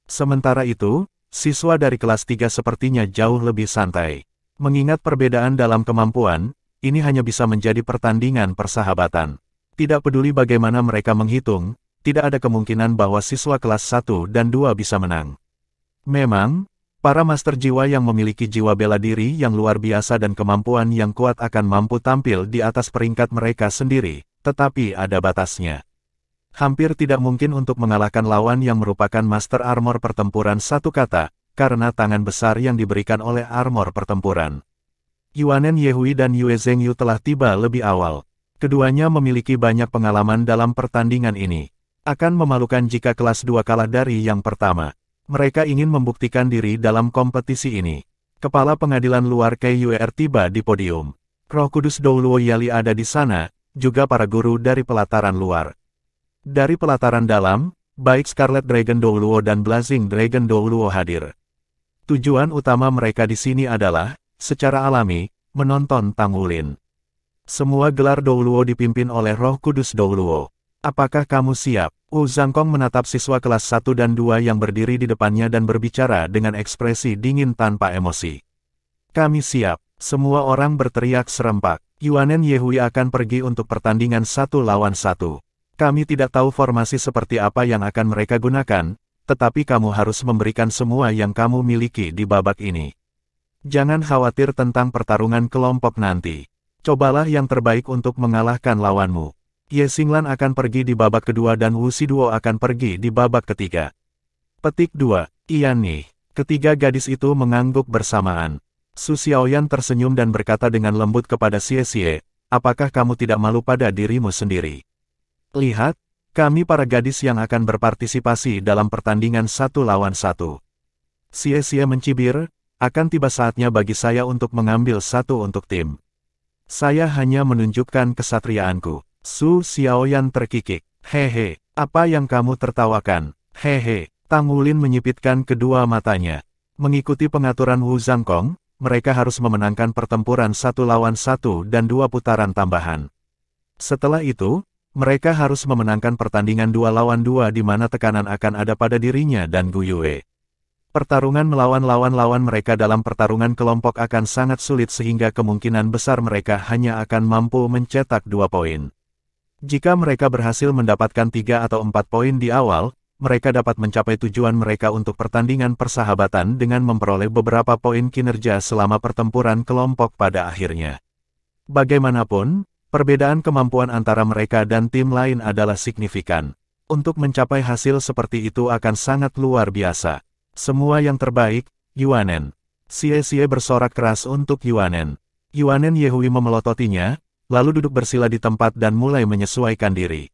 Sementara itu, siswa dari kelas 3 sepertinya jauh lebih santai. Mengingat perbedaan dalam kemampuan, ini hanya bisa menjadi pertandingan persahabatan. Tidak peduli bagaimana mereka menghitung, tidak ada kemungkinan bahwa siswa kelas 1 dan 2 bisa menang. Memang, para master jiwa yang memiliki jiwa bela diri yang luar biasa dan kemampuan yang kuat akan mampu tampil di atas peringkat mereka sendiri, tetapi ada batasnya. Hampir tidak mungkin untuk mengalahkan lawan yang merupakan Master Armor pertempuran 1 kata, karena tangan besar yang diberikan oleh armor pertempuran. Yuanen Yehui dan Yue Zhengyu telah tiba lebih awal. Keduanya memiliki banyak pengalaman dalam pertandingan ini. Akan memalukan jika kelas 2 kalah dari yang pertama. Mereka ingin membuktikan diri dalam kompetisi ini. Kepala pengadilan luar KUR tiba di podium. Roh Kudus Douluo Yali ada di sana, juga para guru dari pelataran luar. Dari pelataran dalam, baik Scarlet Dragon Douluo dan Blazing Dragon Douluo hadir. Tujuan utama mereka di sini adalah, secara alami, menonton Tang Wulin. Semua gelar Douluo dipimpin oleh Roh Kudus Douluo. Apakah kamu siap? Wu Zhangkong menatap siswa kelas 1 dan 2 yang berdiri di depannya dan berbicara dengan ekspresi dingin tanpa emosi. Kami siap. Semua orang berteriak serempak. Yuanen Yehui akan pergi untuk pertandingan 1 lawan 1. Kami tidak tahu formasi seperti apa yang akan mereka gunakan, tetapi kamu harus memberikan semua yang kamu miliki di babak ini. Jangan khawatir tentang pertarungan kelompok nanti. Cobalah yang terbaik untuk mengalahkan lawanmu. Ye Xinglan akan pergi di babak kedua dan Wu Shiduo akan pergi di babak ketiga. Petik 2. Iya nih. Ketiga gadis itu mengangguk bersamaan. Su Xiaoyan tersenyum dan berkata dengan lembut kepada Xie Xie, apakah kamu tidak malu pada dirimu sendiri? Lihat, kami para gadis yang akan berpartisipasi dalam pertandingan 1 lawan 1. Xie Xie mencibir, akan tiba saatnya bagi saya untuk mengambil 1 untuk tim. Saya hanya menunjukkan kesatriaanku. Su Xiaoyan terkikik. Hehe, apa yang kamu tertawakan? Hehe, Tang Wulin menyipitkan kedua matanya. Mengikuti pengaturan Wu Zhangkong, mereka harus memenangkan pertempuran 1 lawan 1 dan 2 putaran tambahan. Setelah itu, mereka harus memenangkan pertandingan 2 lawan 2 di mana tekanan akan ada pada dirinya dan Gu Yue. Pertarungan melawan lawan-lawan mereka dalam pertarungan kelompok akan sangat sulit sehingga kemungkinan besar mereka hanya akan mampu mencetak 2 poin. Jika mereka berhasil mendapatkan 3 atau 4 poin di awal, mereka dapat mencapai tujuan mereka untuk pertandingan persahabatan dengan memperoleh beberapa poin kinerja selama pertempuran kelompok pada akhirnya. Bagaimanapun, perbedaan kemampuan antara mereka dan tim lain adalah signifikan. Untuk mencapai hasil seperti itu akan sangat luar biasa. Semua yang terbaik, Yuanen. Xie Xie bersorak keras untuk Yuanen. Yuanen Yehui memelototinya, lalu duduk bersila di tempat dan mulai menyesuaikan diri.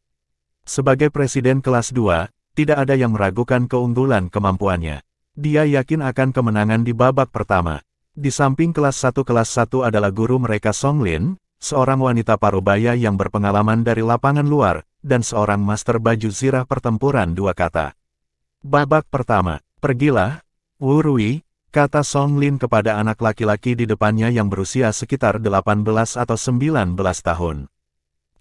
Sebagai presiden kelas 2, tidak ada yang meragukan keunggulan kemampuannya. Dia yakin akan kemenangan di babak pertama. Di samping kelas 1 adalah guru mereka Song Lin, seorang wanita parubaya yang berpengalaman dari lapangan luar, dan seorang master baju zirah pertempuran 2 kata. Babak pertama. Pergilah, Wu Rui, kata Song Lin kepada anak laki-laki di depannya yang berusia sekitar 18 atau 19 tahun.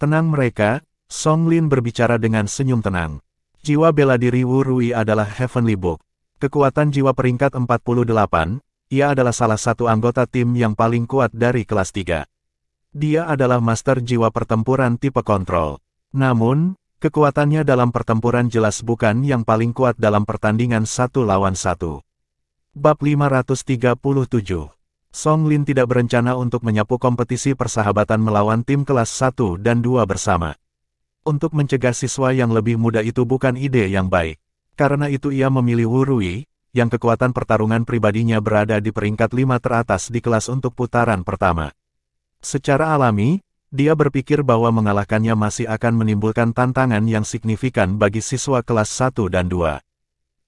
Tenang mereka, Song Lin berbicara dengan senyum tenang. Jiwa bela diri Wu Rui adalah Heavenly Book. Kekuatan jiwa peringkat 48, ia adalah salah satu anggota tim yang paling kuat dari kelas 3. Dia adalah master jiwa pertempuran tipe kontrol. Namun, kekuatannya dalam pertempuran jelas bukan yang paling kuat dalam pertandingan 1 lawan 1. Bab 537. Song Lin tidak berencana untuk menyapu kompetisi persahabatan melawan tim kelas 1 dan 2 bersama. Untuk mencegah siswa yang lebih muda itu bukan ide yang baik. Karena itu ia memilih Wu Rui, yang kekuatan pertarungan pribadinya berada di peringkat 5 teratas di kelas untuk putaran pertama. Secara alami, dia berpikir bahwa mengalahkannya masih akan menimbulkan tantangan yang signifikan bagi siswa kelas 1 dan 2.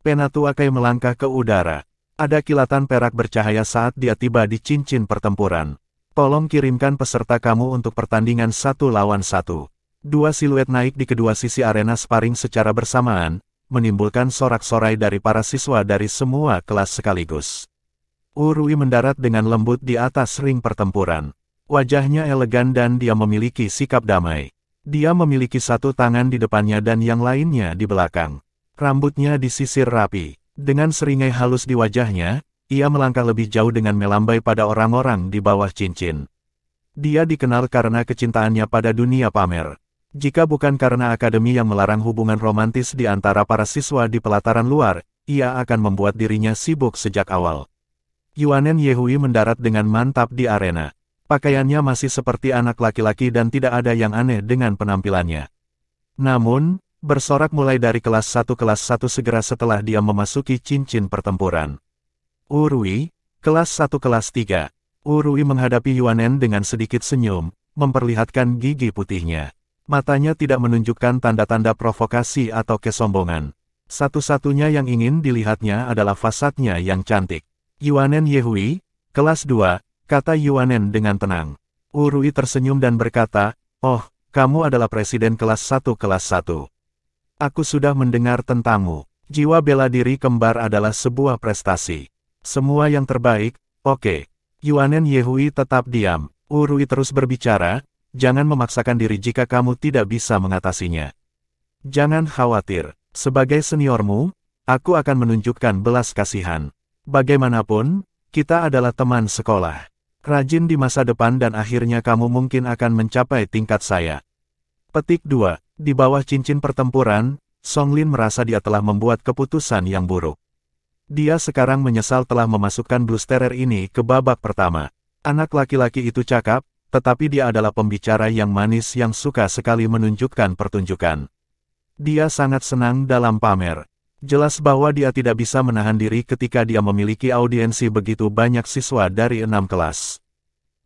Penatu Akai melangkah ke udara. Ada kilatan perak bercahaya saat dia tiba di cincin pertempuran. Tolong kirimkan peserta kamu untuk pertandingan 1 lawan 1. 2 siluet naik di kedua sisi arena sparring secara bersamaan, menimbulkan sorak-sorai dari para siswa dari semua kelas sekaligus. Wu Rui mendarat dengan lembut di atas ring pertempuran. Wajahnya elegan dan dia memiliki sikap damai. Dia memiliki satu tangan di depannya dan yang lainnya di belakang. Rambutnya disisir rapi. Dengan seringai halus di wajahnya, ia melangkah lebih jauh dengan melambai pada orang-orang di bawah cincin. Dia dikenal karena kecintaannya pada dunia pamer. Jika bukan karena akademi yang melarang hubungan romantis di antara para siswa di pelataran luar, ia akan membuat dirinya sibuk sejak awal. Yuanen Yehui mendarat dengan mantap di arena. Pakaiannya masih seperti anak laki-laki dan tidak ada yang aneh dengan penampilannya. Namun, bersorak mulai dari kelas 1 segera setelah dia memasuki cincin pertempuran. Wu Rui, kelas 1 kelas 3. Wu Rui menghadapi Yuanen dengan sedikit senyum, memperlihatkan gigi putihnya. Matanya tidak menunjukkan tanda-tanda provokasi atau kesombongan. Satu-satunya yang ingin dilihatnya adalah fasadnya yang cantik. Yuanen Yehui, kelas 2. Kata Yuanen dengan tenang. Wu Rui tersenyum dan berkata, oh, kamu adalah presiden kelas 1 kelas 1. Aku sudah mendengar tentangmu. Jiwa bela diri kembar adalah sebuah prestasi. Semua yang terbaik, oke. Yuanen Yehui tetap diam. Wu Rui terus berbicara, jangan memaksakan diri jika kamu tidak bisa mengatasinya. Jangan khawatir, sebagai seniormu, aku akan menunjukkan belas kasihan. Bagaimanapun, kita adalah teman sekolah. Rajin di masa depan dan akhirnya kamu mungkin akan mencapai tingkat saya. Petik 2. Di bawah cincin pertempuran, Song Lin merasa dia telah membuat keputusan yang buruk. Dia sekarang menyesal telah memasukkan Bluesterer ini ke babak pertama. Anak laki-laki itu cakap, tetapi dia adalah pembicara yang manis yang suka sekali menunjukkan pertunjukan. Dia sangat senang dalam pamer. Jelas bahwa dia tidak bisa menahan diri ketika dia memiliki audiensi begitu banyak siswa dari 6 kelas.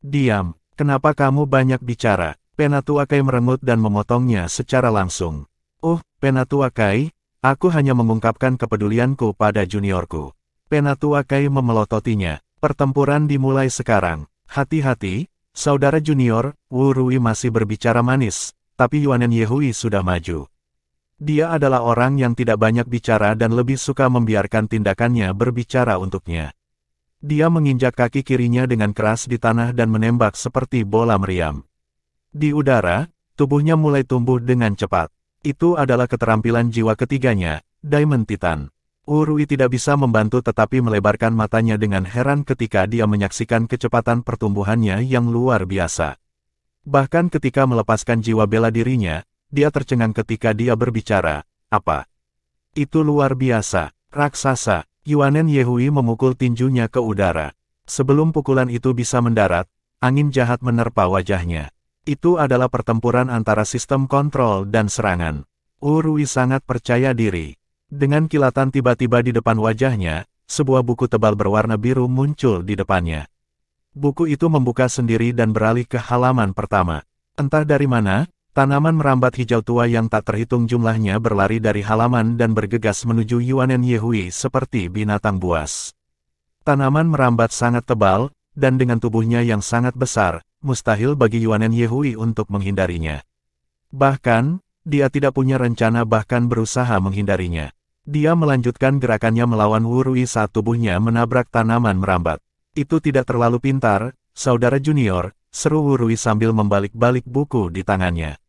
Diam, kenapa kamu banyak bicara? Penatuakai merengut dan memotongnya secara langsung. Penatuakai, aku hanya mengungkapkan kepedulianku pada juniorku. Penatuakai memelototinya. Pertempuran dimulai sekarang. Hati-hati, saudara junior, Wu Rui masih berbicara manis, tapi Yuanen Yehui sudah maju. Dia adalah orang yang tidak banyak bicara dan lebih suka membiarkan tindakannya berbicara untuknya. Dia menginjak kaki kirinya dengan keras di tanah dan menembak seperti bola meriam. Di udara, tubuhnya mulai tumbuh dengan cepat. Itu adalah keterampilan jiwa ketiganya, Diamond Titan. Wu Rui tidak bisa membantu tetapi melebarkan matanya dengan heran ketika dia menyaksikan kecepatan pertumbuhannya yang luar biasa. Bahkan ketika melepaskan jiwa bela dirinya, dia tercengang ketika dia berbicara, apa? Itu luar biasa, raksasa. Yuanen Yehui memukul tinjunya ke udara. Sebelum pukulan itu bisa mendarat, angin jahat menerpa wajahnya. Itu adalah pertempuran antara sistem kontrol dan serangan. Wu Rui sangat percaya diri. Dengan kilatan tiba-tiba di depan wajahnya, sebuah buku tebal berwarna biru muncul di depannya. Buku itu membuka sendiri dan beralih ke halaman pertama. Entah dari mana, tanaman merambat hijau tua yang tak terhitung jumlahnya berlari dari halaman dan bergegas menuju Yuanen Yehui seperti binatang buas. Tanaman merambat sangat tebal, dan dengan tubuhnya yang sangat besar, mustahil bagi Yuanen Yehui untuk menghindarinya. Bahkan, dia tidak punya rencana bahkan berusaha menghindarinya. Dia melanjutkan gerakannya melawan Wu Rui saat tubuhnya menabrak tanaman merambat. Itu tidak terlalu pintar, saudara junior, seru Wu Rui sambil membalik-balik buku di tangannya.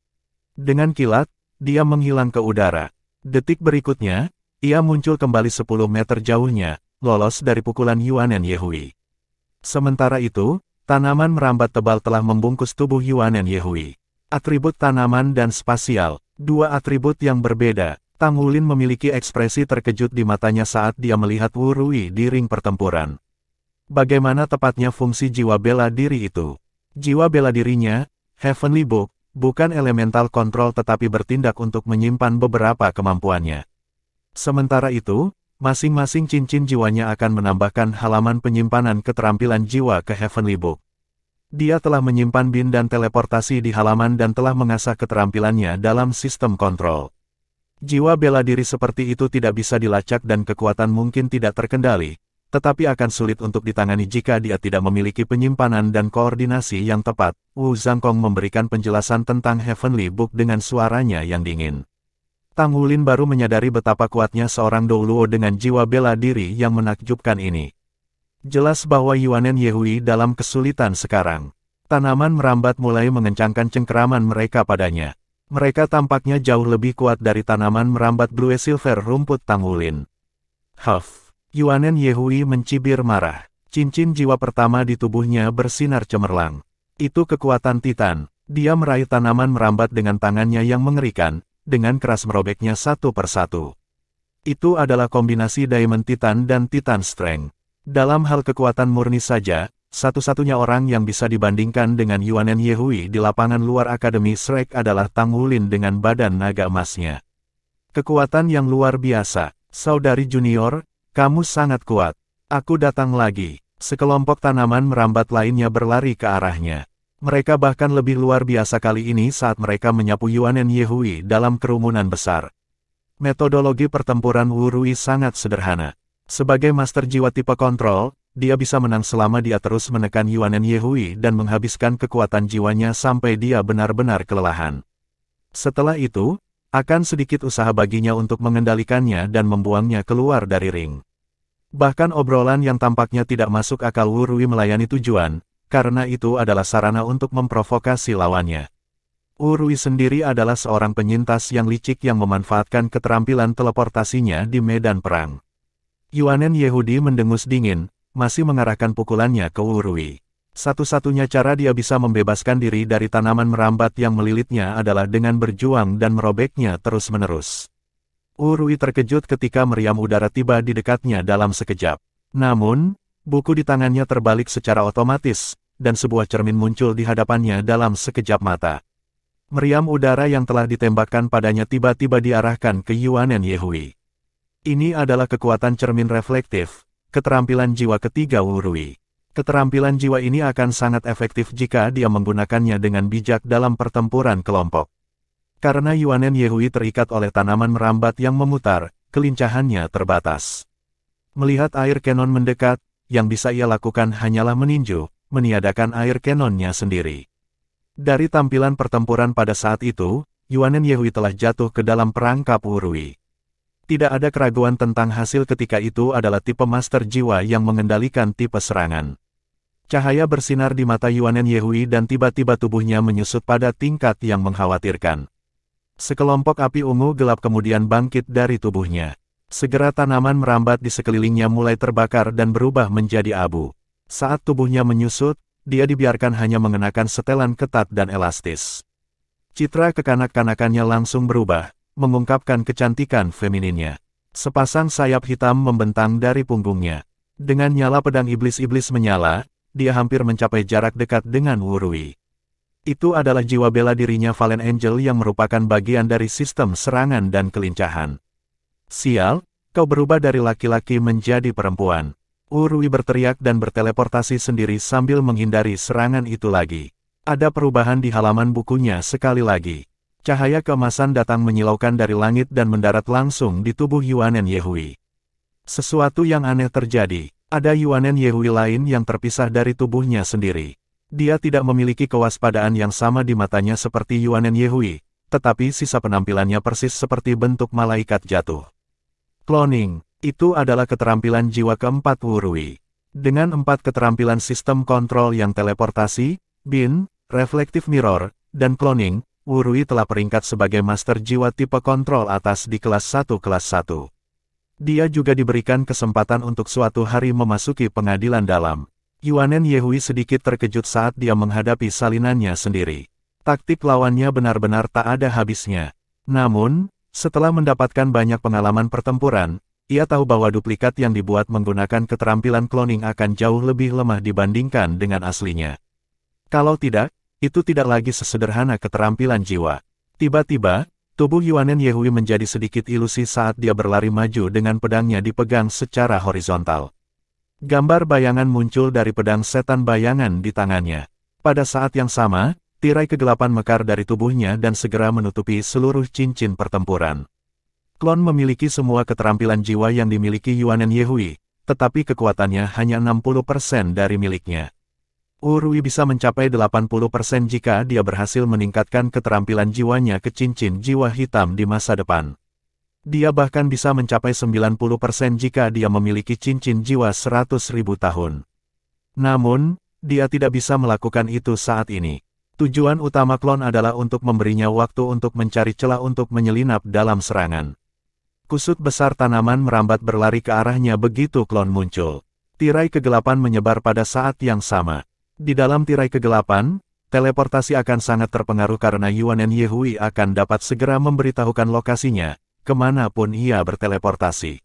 Dengan kilat, dia menghilang ke udara. Detik berikutnya, ia muncul kembali 10 meter jauhnya, lolos dari pukulan Yuanen Yehui. Sementara itu, tanaman merambat tebal telah membungkus tubuh Yuanen Yehui. Atribut tanaman dan spasial, dua atribut yang berbeda. Tang Wulin memiliki ekspresi terkejut di matanya saat dia melihat Wu Rui di ring pertempuran. Bagaimana tepatnya fungsi jiwa bela diri itu? Jiwa bela dirinya, Heavenly Book, bukan elemental kontrol tetapi bertindak untuk menyimpan beberapa kemampuannya. Sementara itu, masing-masing cincin jiwanya akan menambahkan halaman penyimpanan keterampilan jiwa ke Heavenly Book. Dia telah menyimpan bin dan teleportasi di halaman dan telah mengasah keterampilannya dalam sistem kontrol. Jiwa bela diri seperti itu tidak bisa dilacak dan kekuatan mungkin tidak terkendali, tetapi akan sulit untuk ditangani jika dia tidak memiliki penyimpanan dan koordinasi yang tepat. Wu Zhangkong memberikan penjelasan tentang Heavenly Book dengan suaranya yang dingin. Tang Wulin baru menyadari betapa kuatnya seorang Douluo dengan jiwa bela diri yang menakjubkan ini. Jelas bahwa Yuanen Yehui dalam kesulitan sekarang. Tanaman merambat mulai mengencangkan cengkeraman mereka padanya. Mereka tampaknya jauh lebih kuat dari tanaman merambat Blue Silver rumput Tang Wulin. Huff. Yuanen Yehui mencibir marah. Cincin jiwa pertama di tubuhnya bersinar cemerlang. Itu kekuatan Titan. Dia meraih tanaman merambat dengan tangannya yang mengerikan, dengan keras merobeknya satu persatu. Itu adalah kombinasi Diamond Titan dan Titan Strength. Dalam hal kekuatan murni saja, satu-satunya orang yang bisa dibandingkan dengan Yuanen Yehui di lapangan luar Akademi Shrek adalah Tang Wulin dengan badan naga emasnya. Kekuatan yang luar biasa. Saudari junior, kamu sangat kuat. Aku datang lagi. Sekelompok tanaman merambat lainnya berlari ke arahnya. Mereka bahkan lebih luar biasa kali ini saat mereka menyapu Yuanen Yehui dalam kerumunan besar. Metodologi pertempuran Wu Rui sangat sederhana. Sebagai master jiwa tipe kontrol, dia bisa menang selama dia terus menekan Yuanen Yehui dan menghabiskan kekuatan jiwanya sampai dia benar-benar kelelahan. Setelah itu, akan sedikit usaha baginya untuk mengendalikannya dan membuangnya keluar dari ring. Bahkan obrolan yang tampaknya tidak masuk akal Wu Rui melayani tujuan, karena itu adalah sarana untuk memprovokasi lawannya. Wu Rui sendiri adalah seorang penyintas yang licik yang memanfaatkan keterampilan teleportasinya di medan perang. Yuanen Yehudi mendengus dingin, masih mengarahkan pukulannya ke Wu Rui. Satu-satunya cara dia bisa membebaskan diri dari tanaman merambat yang melilitnya adalah dengan berjuang dan merobeknya terus-menerus. Urui terkejut ketika meriam udara tiba di dekatnya dalam sekejap. Namun, buku di tangannya terbalik secara otomatis, dan sebuah cermin muncul di hadapannya dalam sekejap mata. Meriam udara yang telah ditembakkan padanya tiba-tiba diarahkan ke Yuanen Yehui. Ini adalah kekuatan cermin reflektif, keterampilan jiwa ketiga Urui. Keterampilan jiwa ini akan sangat efektif jika dia menggunakannya dengan bijak dalam pertempuran kelompok. Karena Yuanen Yehui terikat oleh tanaman merambat yang memutar, kelincahannya terbatas. Melihat air canon mendekat, yang bisa ia lakukan hanyalah meninju, meniadakan air canonnya sendiri. Dari tampilan pertempuran pada saat itu, Yuanen Yehui telah jatuh ke dalam perangkap Urui. Tidak ada keraguan tentang hasil ketika itu adalah tipe master jiwa yang mengendalikan tipe serangan. Cahaya bersinar di mata Yuanen Yehui dan tiba-tiba tubuhnya menyusut pada tingkat yang mengkhawatirkan. Sekelompok api ungu gelap kemudian bangkit dari tubuhnya. Segera tanaman merambat di sekelilingnya mulai terbakar dan berubah menjadi abu. Saat tubuhnya menyusut, dia dibiarkan hanya mengenakan setelan ketat dan elastis. Citra kekanak-kanakannya langsung berubah, mengungkapkan kecantikan femininnya. Sepasang sayap hitam membentang dari punggungnya. Dengan nyala pedang iblis-iblis menyala, dia hampir mencapai jarak dekat dengan Urui. Itu adalah jiwa bela dirinya Fallen Angel yang merupakan bagian dari sistem serangan dan kelincahan. Sial, kau berubah dari laki-laki menjadi perempuan. Urui berteriak dan berteleportasi sendiri sambil menghindari serangan itu lagi. Ada perubahan di halaman bukunya sekali lagi. Cahaya keemasan datang menyilaukan dari langit dan mendarat langsung di tubuh Yuanen Yehui. Sesuatu yang aneh terjadi. Ada Yuanen Yehui lain yang terpisah dari tubuhnya sendiri. Dia tidak memiliki kewaspadaan yang sama di matanya seperti Yuanen Yehui, tetapi sisa penampilannya persis seperti bentuk malaikat jatuh. Cloning, itu adalah keterampilan jiwa keempat Urui. Dengan 4 keterampilan sistem kontrol yang teleportasi, bin, reflective mirror, dan cloning, Urui telah peringkat sebagai master jiwa tipe kontrol atas di kelas 1 kelas 1. Dia juga diberikan kesempatan untuk suatu hari memasuki pengadilan dalam. Yuanen Yehui sedikit terkejut saat dia menghadapi salinannya sendiri. Taktik lawannya benar-benar tak ada habisnya. Namun, setelah mendapatkan banyak pengalaman pertempuran, ia tahu bahwa duplikat yang dibuat menggunakan keterampilan cloning akan jauh lebih lemah dibandingkan dengan aslinya. Kalau tidak, itu tidak lagi sesederhana keterampilan jiwa. Tiba-tiba, tubuh Yuanen Yehui menjadi sedikit ilusi saat dia berlari maju dengan pedangnya dipegang secara horizontal. Gambar bayangan muncul dari pedang setan bayangan di tangannya. Pada saat yang sama, tirai kegelapan mekar dari tubuhnya dan segera menutupi seluruh cincin pertempuran. Klon memiliki semua keterampilan jiwa yang dimiliki Yuanen Yehui, tetapi kekuatannya hanya 60% dari miliknya. Urui bisa mencapai 80% jika dia berhasil meningkatkan keterampilan jiwanya ke cincin jiwa hitam di masa depan. Dia bahkan bisa mencapai 90% jika dia memiliki cincin jiwa 100.000 tahun. Namun, dia tidak bisa melakukan itu saat ini. Tujuan utama klon adalah untuk memberinya waktu untuk mencari celah untuk menyelinap dalam serangan. Kusut besar tanaman merambat berlari ke arahnya begitu klon muncul. Tirai kegelapan menyebar pada saat yang sama. Di dalam tirai kegelapan, teleportasi akan sangat terpengaruh karena Yuanen Yehui akan dapat segera memberitahukan lokasinya, kemanapun ia berteleportasi.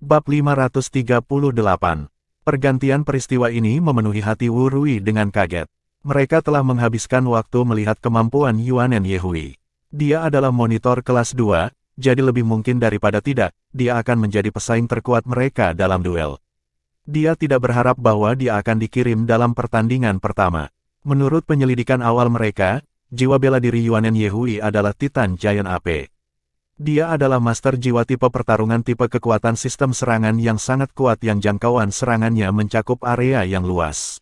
Bab 538. Pergantian peristiwa ini memenuhi hati Urui dengan kaget. Mereka telah menghabiskan waktu melihat kemampuan Yuanen Yehui. Dia adalah monitor kelas 2, jadi lebih mungkin daripada tidak, dia akan menjadi pesaing terkuat mereka dalam duel. Dia tidak berharap bahwa dia akan dikirim dalam pertandingan pertama. Menurut penyelidikan awal mereka, jiwa bela diri Yuanen Yehui adalah Titan Giant AP. Dia adalah master jiwa tipe pertarungan tipe kekuatan sistem serangan yang sangat kuat yang jangkauan serangannya mencakup area yang luas.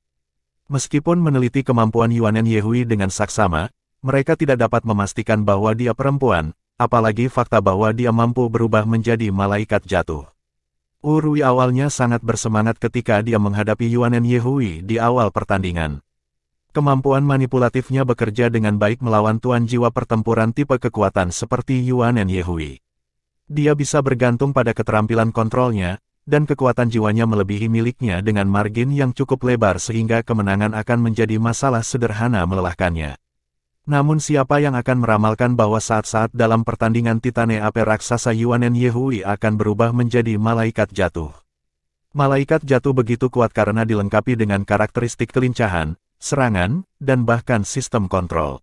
Meskipun meneliti kemampuan Yuanen Yehui dengan saksama, mereka tidak dapat memastikan bahwa dia perempuan, apalagi fakta bahwa dia mampu berubah menjadi malaikat jatuh. Urui awalnya sangat bersemangat ketika dia menghadapi Yuanen Yehui di awal pertandingan. Kemampuan manipulatifnya bekerja dengan baik melawan tuan jiwa pertempuran tipe kekuatan seperti Yuanen Yehui. Dia bisa bergantung pada keterampilan kontrolnya, dan kekuatan jiwanya melebihi miliknya dengan margin yang cukup lebar sehingga kemenangan akan menjadi masalah sederhana melelahkannya. Namun siapa yang akan meramalkan bahwa saat-saat dalam pertandingan Titane Ape raksasa Yuanen Yehui akan berubah menjadi malaikat jatuh. Malaikat jatuh begitu kuat karena dilengkapi dengan karakteristik kelincahan, serangan, dan bahkan sistem kontrol.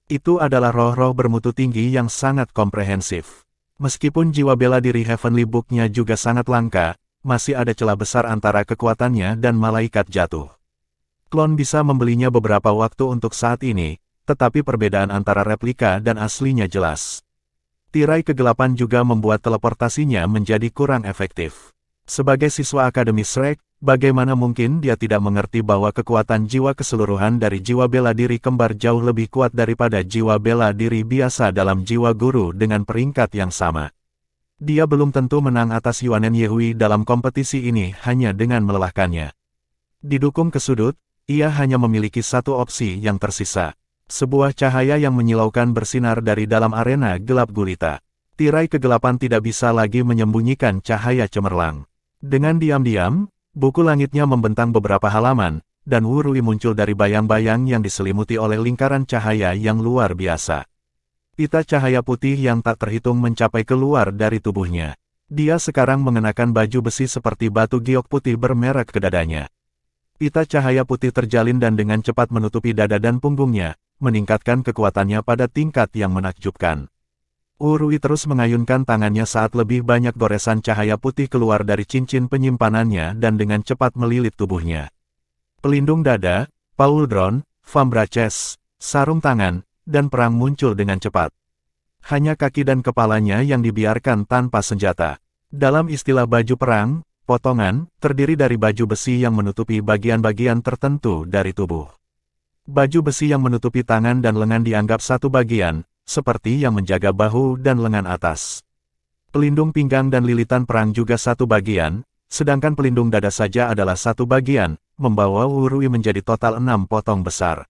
Itu adalah roh-roh bermutu tinggi yang sangat komprehensif. Meskipun jiwa bela diri Heavenly Book-nya juga sangat langka, masih ada celah besar antara kekuatannya dan malaikat jatuh. Klon bisa membelinya beberapa waktu untuk saat ini, tetapi perbedaan antara replika dan aslinya jelas. Tirai kegelapan juga membuat teleportasinya menjadi kurang efektif. Sebagai siswa Akademi Shrek, bagaimana mungkin dia tidak mengerti bahwa kekuatan jiwa keseluruhan dari jiwa bela diri kembar jauh lebih kuat daripada jiwa bela diri biasa dalam jiwa guru dengan peringkat yang sama. Dia belum tentu menang atas Yuanen Yehui dalam kompetisi ini hanya dengan melelahkannya. Didukung ke sudut, ia hanya memiliki satu opsi yang tersisa. Sebuah cahaya yang menyilaukan bersinar dari dalam arena gelap gulita. Tirai kegelapan tidak bisa lagi menyembunyikan cahaya cemerlang. Dengan diam-diam, buku langitnya membentang beberapa halaman, dan Wu Rui muncul dari bayang-bayang yang diselimuti oleh lingkaran cahaya yang luar biasa. Pita cahaya putih yang tak terhitung mencapai keluar dari tubuhnya. Dia sekarang mengenakan baju besi seperti batu giok putih bermerek ke dadanya. Pita cahaya putih terjalin dan dengan cepat menutupi dada dan punggungnya, meningkatkan kekuatannya pada tingkat yang menakjubkan. Urui terus mengayunkan tangannya saat lebih banyak goresan cahaya putih keluar dari cincin penyimpanannya dan dengan cepat melilit tubuhnya. Pelindung dada, pauldron, fambraces, sarung tangan, dan perang muncul dengan cepat. Hanya kaki dan kepalanya yang dibiarkan tanpa senjata. Dalam istilah baju perang, potongan, terdiri dari baju besi yang menutupi bagian-bagian tertentu dari tubuh. Baju besi yang menutupi tangan dan lengan dianggap satu bagian, seperti yang menjaga bahu dan lengan atas. Pelindung pinggang dan lilitan perang juga satu bagian, sedangkan pelindung dada saja adalah satu bagian, membawa Urui menjadi total 6 potong besar.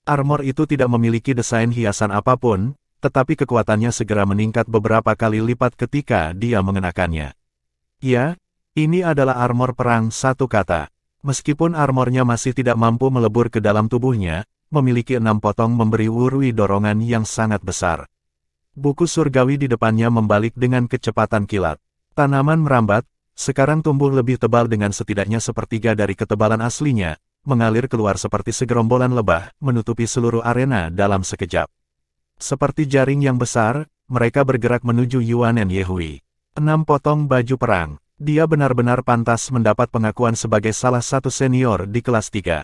Armor itu tidak memiliki desain hiasan apapun, tetapi kekuatannya segera meningkat beberapa kali lipat ketika dia mengenakannya. Ya, ini adalah armor perang satu kata. Meskipun armornya masih tidak mampu melebur ke dalam tubuhnya, memiliki 6 potong memberi Urui dorongan yang sangat besar. Buku surgawi di depannya membalik dengan kecepatan kilat. Tanaman merambat, sekarang tumbuh lebih tebal dengan setidaknya sepertiga dari ketebalan aslinya, mengalir keluar seperti segerombolan lebah, menutupi seluruh arena dalam sekejap. Seperti jaring yang besar, mereka bergerak menuju Yuanen Yehui. 6 potong baju perang. Dia benar-benar pantas mendapat pengakuan sebagai salah satu senior di kelas 3.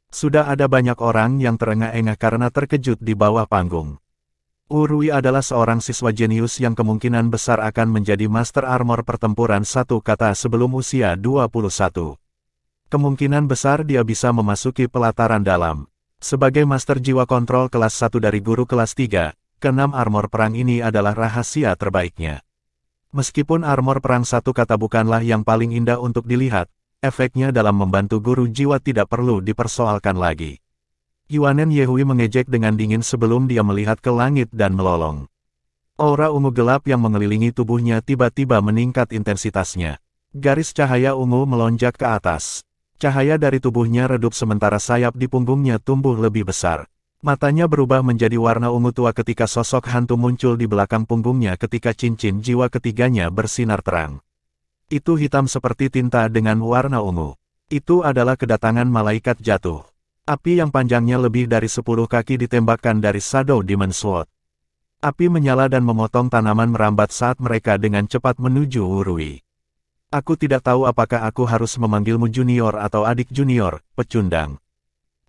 Sudah ada banyak orang yang terengah-engah karena terkejut di bawah panggung. Urui adalah seorang siswa jenius yang kemungkinan besar akan menjadi master armor pertempuran satu kata sebelum usia 21. Kemungkinan besar dia bisa memasuki pelataran dalam. Sebagai master jiwa kontrol kelas 1 dari guru kelas 3, ke-6 armor perang ini adalah rahasia terbaiknya. Meskipun armor perang satu kata bukanlah yang paling indah untuk dilihat, efeknya dalam membantu guru jiwa tidak perlu dipersoalkan lagi. Yuanen Yehui mengejek dengan dingin sebelum dia melihat ke langit dan melolong. Aura ungu gelap yang mengelilingi tubuhnya tiba-tiba meningkat intensitasnya. Garis cahaya ungu melonjak ke atas. Cahaya dari tubuhnya redup sementara sayap di punggungnya tumbuh lebih besar. Matanya berubah menjadi warna ungu tua ketika sosok hantu muncul di belakang punggungnya ketika cincin jiwa ketiganya bersinar terang. Itu hitam seperti tinta dengan warna ungu. Itu adalah kedatangan malaikat jatuh. Api yang panjangnya lebih dari 10 kaki ditembakkan dari Shadow Demon Sword. Api menyala dan memotong tanaman merambat saat mereka dengan cepat menuju Urui. Aku tidak tahu apakah aku harus memanggilmu junior atau adik junior, pecundang.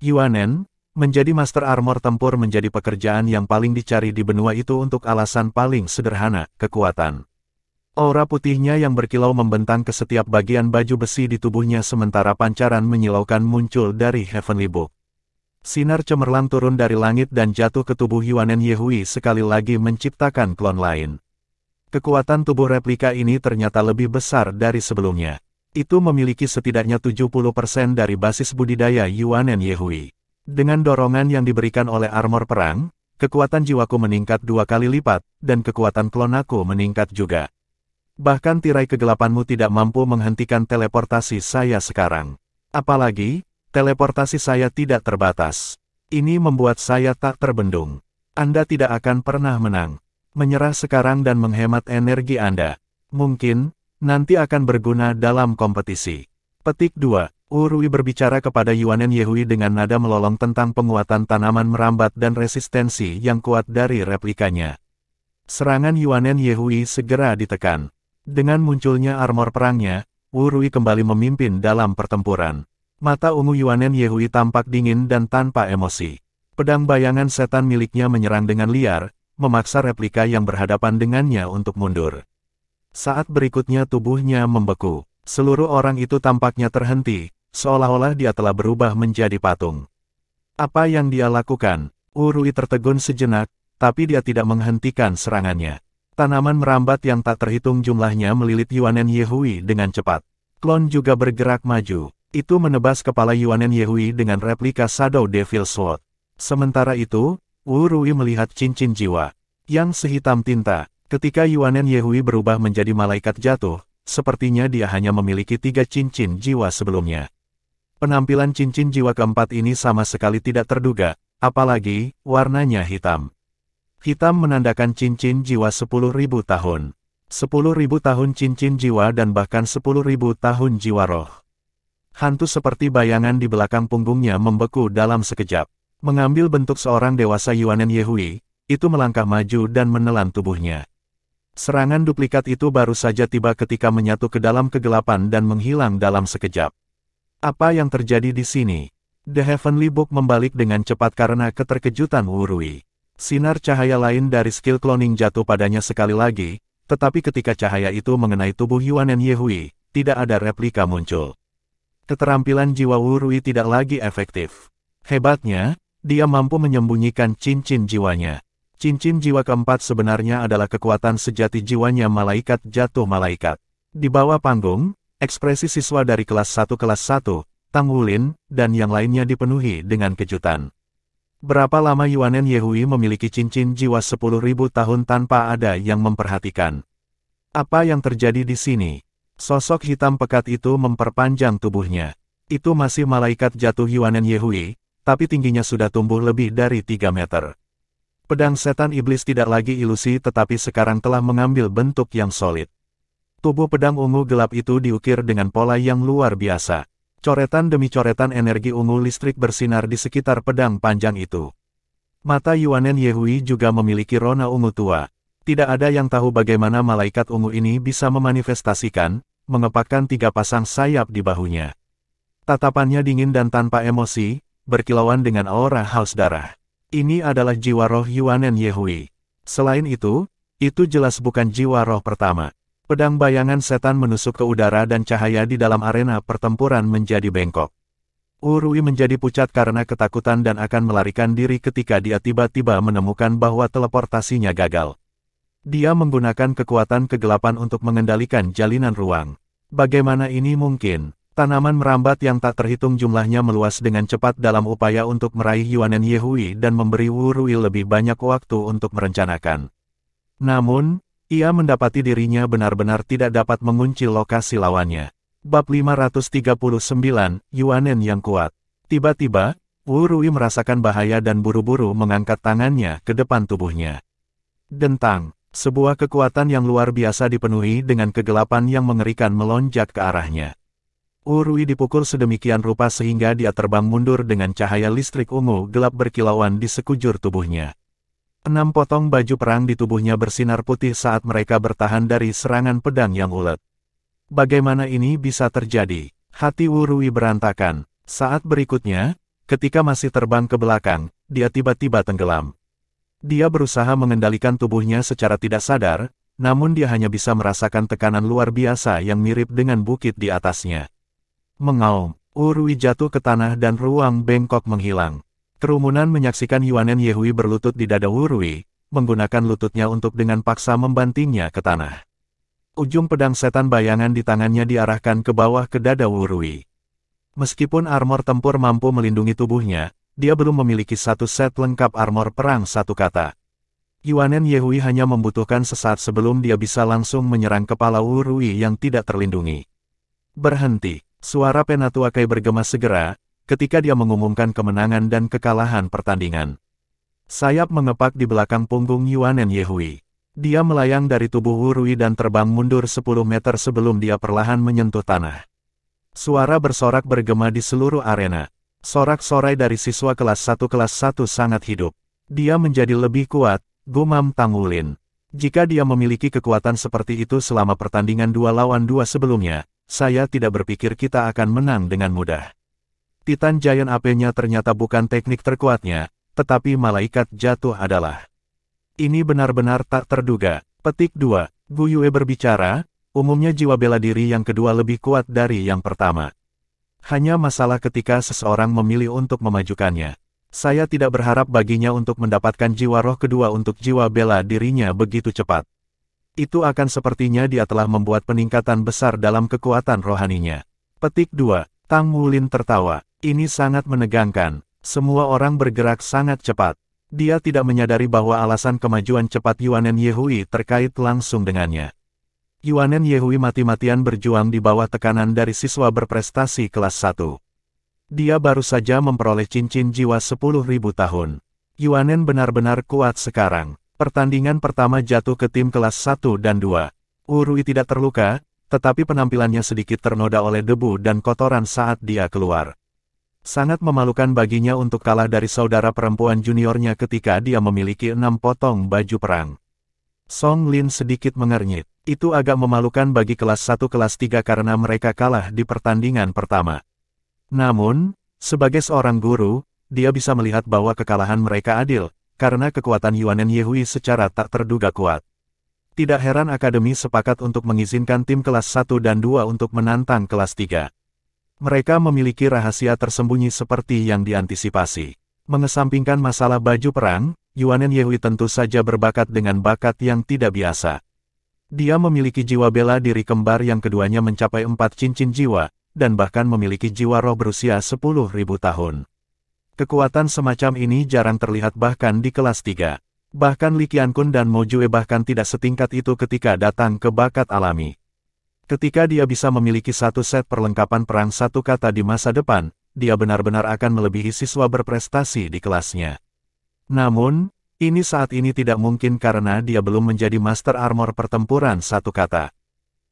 Yuanen, menjadi master armor tempur menjadi pekerjaan yang paling dicari di benua itu untuk alasan paling sederhana, kekuatan. Aura putihnya yang berkilau membentang ke setiap bagian baju besi di tubuhnya sementara pancaran menyilaukan muncul dari Heavenly Book. Sinar cemerlang turun dari langit dan jatuh ke tubuh Yuanen Yehui sekali lagi menciptakan klon lain. Kekuatan tubuh replika ini ternyata lebih besar dari sebelumnya. Itu memiliki setidaknya 70% dari basis budidaya Yuanen Yehui. Dengan dorongan yang diberikan oleh armor perang, kekuatan jiwaku meningkat 2 kali lipat, dan kekuatan klon aku meningkat juga. Bahkan tirai kegelapanmu tidak mampu menghentikan teleportasi saya sekarang. Apalagi, teleportasi saya tidak terbatas. Ini membuat saya tak terbendung. Anda tidak akan pernah menang. Menyerah sekarang dan menghemat energi Anda. Mungkin, nanti akan berguna dalam kompetisi. Petik 2. Urui berbicara kepada Yuanen Yehui dengan nada melolong tentang penguatan tanaman merambat dan resistensi yang kuat dari replikanya. Serangan Yuanen Yehui segera ditekan. Dengan munculnya armor perangnya, Urui kembali memimpin dalam pertempuran. Mata ungu Yuanen Yehui tampak dingin dan tanpa emosi. Pedang bayangan setan miliknya menyerang dengan liar, memaksa replika yang berhadapan dengannya untuk mundur. Saat berikutnya tubuhnya membeku. Seluruh orang itu tampaknya terhenti, seolah-olah dia telah berubah menjadi patung. Apa yang dia lakukan? Urui tertegun sejenak, tapi dia tidak menghentikan serangannya. Tanaman merambat yang tak terhitung jumlahnya melilit Yuanen Yehui dengan cepat. Klon juga bergerak maju. Itu menebas kepala Yuanen Yehui dengan replika Shadow Devil Sword. Sementara itu, Urui melihat cincin jiwa yang sehitam tinta. Ketika Yuanen Yehui berubah menjadi malaikat jatuh, sepertinya dia hanya memiliki 3 cincin jiwa sebelumnya. Penampilan cincin jiwa keempat ini sama sekali tidak terduga, apalagi warnanya hitam. Hitam menandakan cincin jiwa 10.000 tahun. 10.000 tahun cincin jiwa dan bahkan 10.000 tahun jiwa roh. Hantu seperti bayangan di belakang punggungnya membeku dalam sekejap. Mengambil bentuk seorang dewasa Yuanen Yehui, itu melangkah maju dan menelan tubuhnya. Serangan duplikat itu baru saja tiba ketika menyatu ke dalam kegelapan dan menghilang dalam sekejap. Apa yang terjadi di sini? The Heavenly Book membalik dengan cepat karena keterkejutan Urui. Sinar cahaya lain dari skill cloning jatuh padanya sekali lagi, tetapi ketika cahaya itu mengenai tubuh Yuanen Yehui, tidak ada replika muncul. Keterampilan jiwa Urui tidak lagi efektif. Hebatnya, dia mampu menyembunyikan cincin jiwanya. Cincin jiwa keempat sebenarnya adalah kekuatan sejati jiwanya malaikat jatuh malaikat. Di bawah panggung, ekspresi siswa dari kelas 1 Tang Wulin, dan yang lainnya dipenuhi dengan kejutan. Berapa lama Yuanen Yehui memiliki cincin jiwa 10.000 tahun tanpa ada yang memperhatikan? Apa yang terjadi di sini? Sosok hitam pekat itu memperpanjang tubuhnya. Itu masih malaikat jatuh Yuanen Yehui, tapi tingginya sudah tumbuh lebih dari 3 meter. Pedang setan iblis tidak lagi ilusi tetapi sekarang telah mengambil bentuk yang solid. Tubuh pedang ungu gelap itu diukir dengan pola yang luar biasa. Coretan demi coretan energi ungu listrik bersinar di sekitar pedang panjang itu. Mata Yuanen Yehui juga memiliki rona ungu tua. Tidak ada yang tahu bagaimana malaikat ungu ini bisa memanifestasikan, mengepakkan 3 pasang sayap di bahunya. Tatapannya dingin dan tanpa emosi, berkilauan dengan aura haus darah. Ini adalah jiwa roh Yuanen Yehui. Selain itu jelas bukan jiwa roh pertama. Pedang bayangan setan menusuk ke udara dan cahaya di dalam arena pertempuran menjadi bengkok. Urui menjadi pucat karena ketakutan dan akan melarikan diri ketika dia tiba-tiba menemukan bahwa teleportasinya gagal. Dia menggunakan kekuatan kegelapan untuk mengendalikan jalinan ruang. Bagaimana ini mungkin? Tanaman merambat yang tak terhitung jumlahnya meluas dengan cepat dalam upaya untuk meraih Yuanen Yehui dan memberi Urui lebih banyak waktu untuk merencanakan. Namun, ia mendapati dirinya benar-benar tidak dapat mengunci lokasi lawannya. Bab 539, Yuanen yang kuat. Tiba-tiba, Urui merasakan bahaya dan buru-buru mengangkat tangannya ke depan tubuhnya. Dentang, sebuah kekuatan yang luar biasa dipenuhi dengan kegelapan yang mengerikan melonjak ke arahnya. Urui dipukul sedemikian rupa sehingga dia terbang mundur dengan cahaya listrik ungu gelap berkilauan di sekujur tubuhnya. 6 potong baju perang di tubuhnya bersinar putih saat mereka bertahan dari serangan pedang yang ulet. Bagaimana ini bisa terjadi? Hati Urui berantakan. Saat berikutnya, ketika masih terbang ke belakang, dia tiba-tiba tenggelam. Dia berusaha mengendalikan tubuhnya secara tidak sadar, namun dia hanya bisa merasakan tekanan luar biasa yang mirip dengan bukit di atasnya. Mengaum, Urui jatuh ke tanah dan ruang bengkok menghilang. Kerumunan menyaksikan Yuanen Yehui berlutut di dada Urui, menggunakan lututnya untuk dengan paksa membantingnya ke tanah. Ujung pedang setan bayangan di tangannya diarahkan ke bawah ke dada Urui. Meskipun armor tempur mampu melindungi tubuhnya, dia belum memiliki satu set lengkap armor perang satu kata. Yuanen Yehui hanya membutuhkan sesaat sebelum dia bisa langsung menyerang kepala Wu Rui yang tidak terlindungi. Berhenti, suara Penatuakai bergema segera, ketika dia mengumumkan kemenangan dan kekalahan pertandingan. Sayap mengepak di belakang punggung Yuanen Yehui. Dia melayang dari tubuh Wu Rui dan terbang mundur 10 meter sebelum dia perlahan menyentuh tanah. Suara bersorak bergema di seluruh arena. Sorak-sorai dari siswa kelas 1 sangat hidup. Dia menjadi lebih kuat, gumam Tang Wulin. Jika dia memiliki kekuatan seperti itu selama pertandingan 2 lawan 2 sebelumnya, saya tidak berpikir kita akan menang dengan mudah. Titan Giant AP-nya ternyata bukan teknik terkuatnya, tetapi malaikat jatuh adalah. Ini benar-benar tak terduga. Petik 2. Gu Yue berbicara, umumnya jiwa bela diri yang kedua lebih kuat dari yang pertama. Hanya masalah ketika seseorang memilih untuk memajukannya. Saya tidak berharap baginya untuk mendapatkan jiwa roh kedua untuk jiwa bela dirinya begitu cepat. Itu akan sepertinya dia telah membuat peningkatan besar dalam kekuatan rohaninya. Petik 2. Tang Wulin tertawa. Ini sangat menegangkan. Semua orang bergerak sangat cepat. Dia tidak menyadari bahwa alasan kemajuan cepat Yuanen Yehui terkait langsung dengannya. Yuanen Yehui mati-matian berjuang di bawah tekanan dari siswa berprestasi kelas 1. Dia baru saja memperoleh cincin jiwa 10.000 tahun. Yuanen benar-benar kuat sekarang. Pertandingan pertama jatuh ke tim kelas 1 dan 2. Wu Rui tidak terluka, tetapi penampilannya sedikit ternoda oleh debu dan kotoran saat dia keluar. Sangat memalukan baginya untuk kalah dari saudara perempuan juniornya ketika dia memiliki 6 potong baju perang. Song Lin sedikit mengernyit. Itu agak memalukan bagi kelas 1 kelas 3 karena mereka kalah di pertandingan pertama. Namun, sebagai seorang guru, dia bisa melihat bahwa kekalahan mereka adil, karena kekuatan Yuanen Yehui secara tak terduga kuat. Tidak heran Akademi sepakat untuk mengizinkan tim kelas 1 dan 2 untuk menantang kelas 3. Mereka memiliki rahasia tersembunyi seperti yang diantisipasi. Mengesampingkan masalah baju perang, Yuanen Yehui tentu saja berbakat dengan bakat yang tidak biasa. Dia memiliki jiwa bela diri kembar yang keduanya mencapai 4 cincin jiwa, dan bahkan memiliki jiwa roh berusia 10.000 tahun. Kekuatan semacam ini jarang terlihat bahkan di kelas 3. Bahkan Li Qiankun dan Mo Jue bahkan tidak setingkat itu ketika datang ke bakat alami. Ketika dia bisa memiliki satu set perlengkapan perang satu kata di masa depan, dia benar-benar akan melebihi siswa berprestasi di kelasnya. Namun, ini saat ini tidak mungkin karena dia belum menjadi master armor pertempuran satu kata.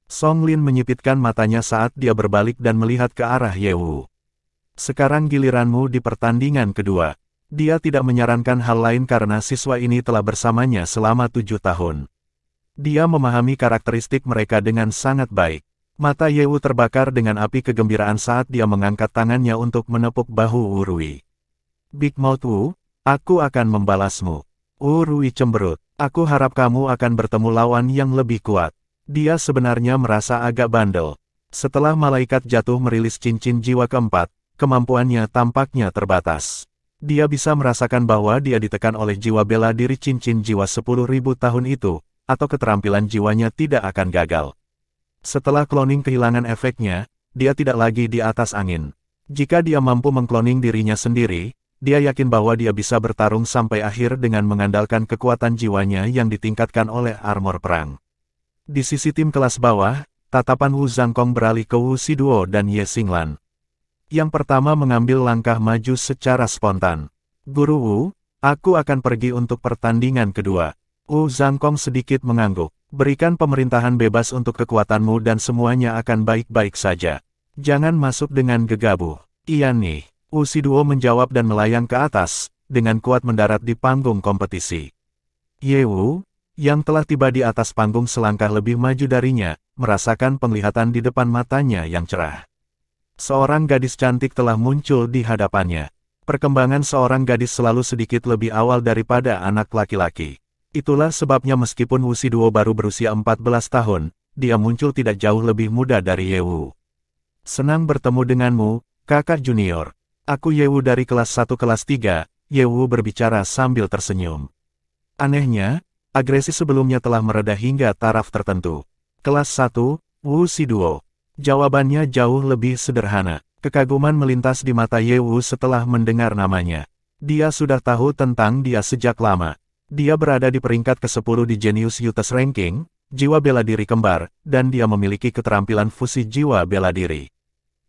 Song Lin menyipitkan matanya saat dia berbalik dan melihat ke arah Ye Wu. Sekarang giliranmu di pertandingan kedua. Dia tidak menyarankan hal lain karena siswa ini telah bersamanya selama 7 tahun. Dia memahami karakteristik mereka dengan sangat baik. Mata Ye Wu terbakar dengan api kegembiraan saat dia mengangkat tangannya untuk menepuk bahu Wu Rui. Big Mouth Wu, aku akan membalasmu. Wu Rui cemberut. Aku harap kamu akan bertemu lawan yang lebih kuat. Dia sebenarnya merasa agak bandel. Setelah malaikat jatuh merilis cincin jiwa keempat, kemampuannya tampaknya terbatas. Dia bisa merasakan bahwa dia ditekan oleh jiwa bela diri cincin jiwa 10.000 tahun itu, atau keterampilan jiwanya tidak akan gagal. Setelah cloning kehilangan efeknya, dia tidak lagi di atas angin. Jika dia mampu mengkloning dirinya sendiri, dia yakin bahwa dia bisa bertarung sampai akhir dengan mengandalkan kekuatan jiwanya yang ditingkatkan oleh armor perang. Di sisi tim kelas bawah, tatapan Wu Zhangkong beralih ke Wu Shiduo dan Ye Xinglan. Yang pertama mengambil langkah maju secara spontan. Guru Wu, aku akan pergi untuk pertandingan kedua. Wu Zhangkong sedikit mengangguk. Berikan pemerintahan bebas untuk kekuatanmu dan semuanya akan baik-baik saja. Jangan masuk dengan gegabah. Iya nih. Wu Shiduo menjawab dan melayang ke atas, dengan kuat mendarat di panggung kompetisi. Ye Wu, yang telah tiba di atas panggung selangkah lebih maju darinya, merasakan penglihatan di depan matanya yang cerah. Seorang gadis cantik telah muncul di hadapannya. Perkembangan seorang gadis selalu sedikit lebih awal daripada anak laki-laki. Itulah sebabnya meskipun Wu Shiduo baru berusia 14 tahun, dia muncul tidak jauh lebih muda dari Ye Wu. Senang bertemu denganmu, kakak junior. Aku Ye Wu dari kelas 1 kelas 3, Ye Wu berbicara sambil tersenyum. Anehnya, agresi sebelumnya telah mereda hingga taraf tertentu. Kelas 1, Wu Shiduo. Jawabannya jauh lebih sederhana. Kekaguman melintas di mata Ye Wu setelah mendengar namanya. Dia sudah tahu tentang dia sejak lama. Dia berada di peringkat ke-10 di Genius Youth Ranking, jiwa bela diri kembar, dan dia memiliki keterampilan fusi jiwa bela diri.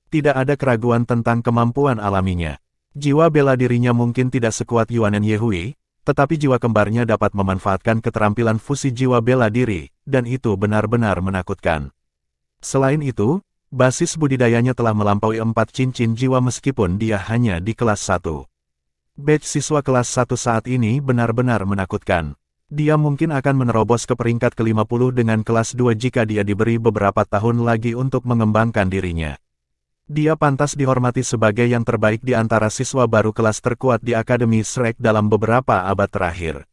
Tidak ada keraguan tentang kemampuan alaminya. Jiwa bela dirinya mungkin tidak sekuat Yuanen Yehui, tetapi jiwa kembarnya dapat memanfaatkan keterampilan fusi jiwa bela diri, dan itu benar-benar menakutkan. Selain itu, basis budidayanya telah melampaui 4 cincin jiwa meskipun dia hanya di kelas 1. Batch siswa kelas 1 saat ini benar-benar menakutkan. Dia mungkin akan menerobos ke peringkat ke-50 dengan kelas 2 jika dia diberi beberapa tahun lagi untuk mengembangkan dirinya. Dia pantas dihormati sebagai yang terbaik di antara siswa baru kelas terkuat di Akademi Shrek dalam beberapa abad terakhir.